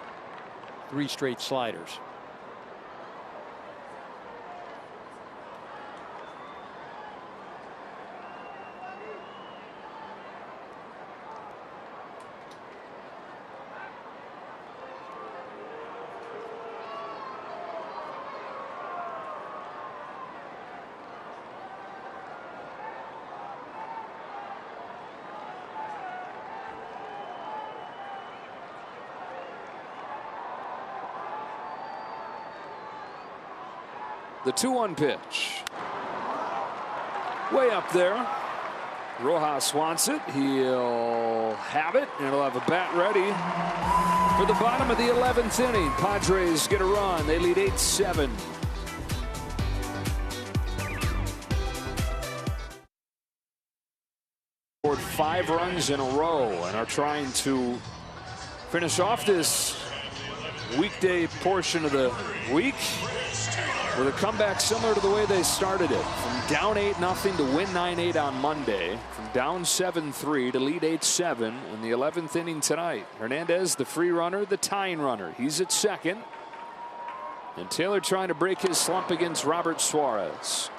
3 straight sliders. The 2-1 pitch. Way up there. Rojas wants it. He'll have it, and he'll have a bat ready for the bottom of the 11th inning. Padres get a run. They lead 8-7. Scored 5 runs in a row and are trying to finish off this weekday portion of the week with a comeback similar to the way they started it. From down 8-0 to win 9-8 on Monday. From down 7-3 to lead 8-7 in the 11th inning tonight. Hernandez, the free runner, the tying runner. He's at second. And Taylor trying to break his slump against Robert Suarez.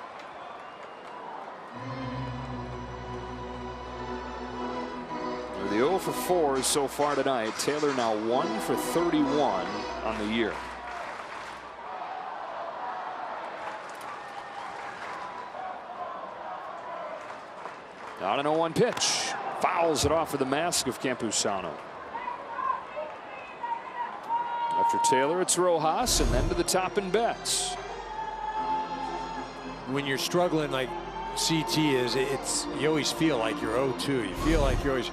The 0 for 4 so far tonight. Taylor now 1 for 31 on the year. On an 0-1 pitch. Fouls it off of the mask of Campusano. After Taylor, it's Rojas, and then to the top in Betts. When you're struggling like CT is, you always feel like you're 0-2. You feel like you're always,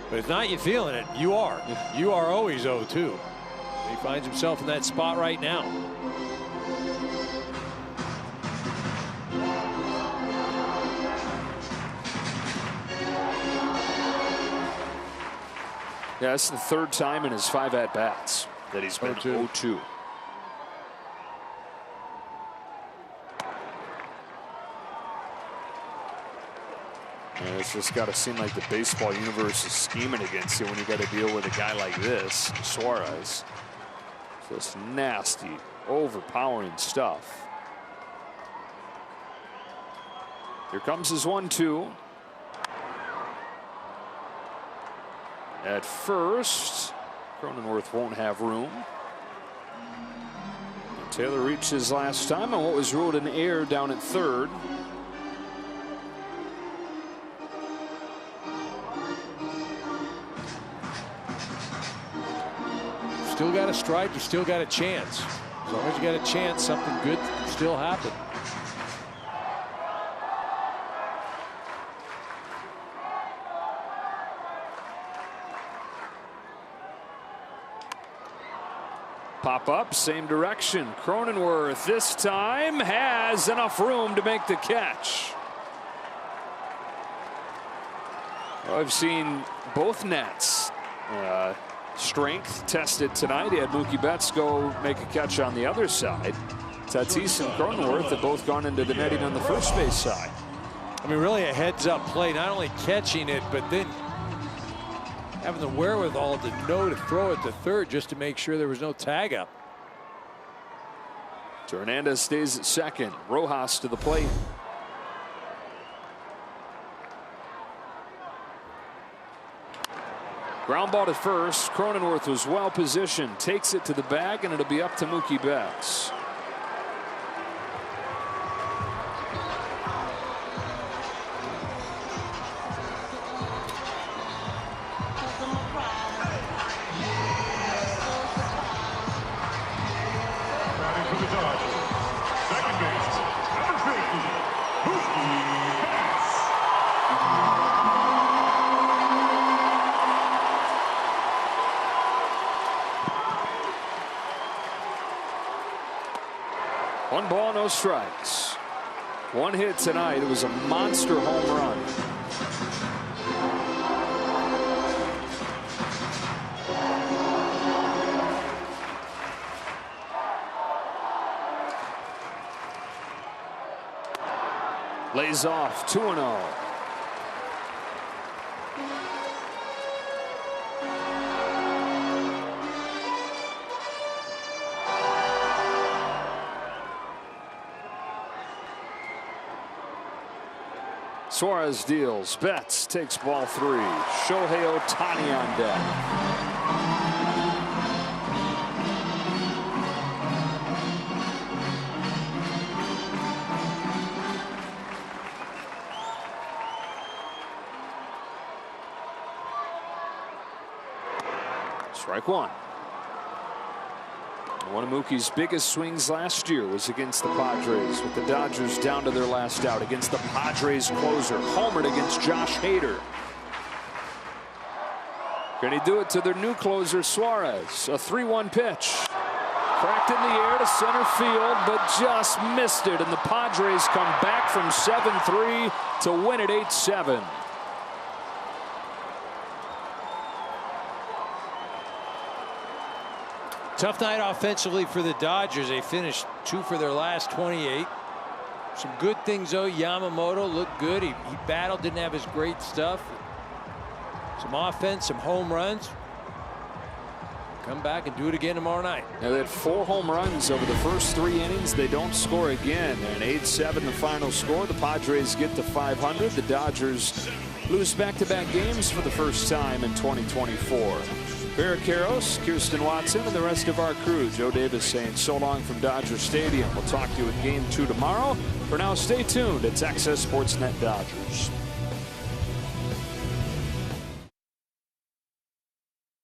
but it's not you feeling it. You are. You are always 0-2. He finds himself in that spot right now. Yeah, that's the 3rd time in his 5 at-bats that he's been 0-2. And it's just got to seem like the baseball universe is scheming against you when you got to deal with a guy like this, Suarez. Just nasty, overpowering stuff. Here comes his 1-2. At first, Cronenworth won't have room. And Taylor reached his last time on what was ruled an error down at 3rd. Still got a strike, you still got a chance. As long as you got a chance, something good can still happen. Pop up, same direction. Cronenworth this time has enough room to make the catch. Well, I've seen both nets strength tested tonight. He had Mookie Betts go make a catch on the other side. Tatis and Cronenworth have both gone into the netting on the first base side. I mean, really a heads-up play, not only catching it, but then having the wherewithal to know to throw it to 3rd just to make sure there was no tag up. So Hernandez stays at 2nd. Rojas to the plate. Ground ball to first. Cronenworth was well positioned. Takes it to the bag, and it'll be up to Mookie Betts. One ball, no strikes. One hit tonight. It was a monster home run. Lays off 2-0. Suarez deals. Betts takes ball 3. Shohei Ohtani on deck. Strike 1. One of Mookie's biggest swings last year was against the Padres, with the Dodgers down to their last out against the Padres closer. Homered against Josh Hader. Can he do it to their new closer, Suarez? A 3-1 pitch. Cracked in the air to center field, but just missed it. And the Padres come back from 7-3 to win it 8-7. Tough night offensively for the Dodgers. They finished 2 for their last 28. Some good things, though. Yamamoto looked good. He battled, didn't have his great stuff. Some offense, some home runs. Come back and do it again tomorrow night. Now, they had 4 home runs over the first 3 innings. They don't score again. And 8-7 the final score. The Padres get to 500. The Dodgers lose back-to-back games for the first time in 2024. Barry Karros, Kirsten Watson, and the rest of our crew. Joe Davis saying so long from Dodger Stadium. We'll talk to you in Game 2 tomorrow. For now, stay tuned. It's Access Sportsnet Dodgers.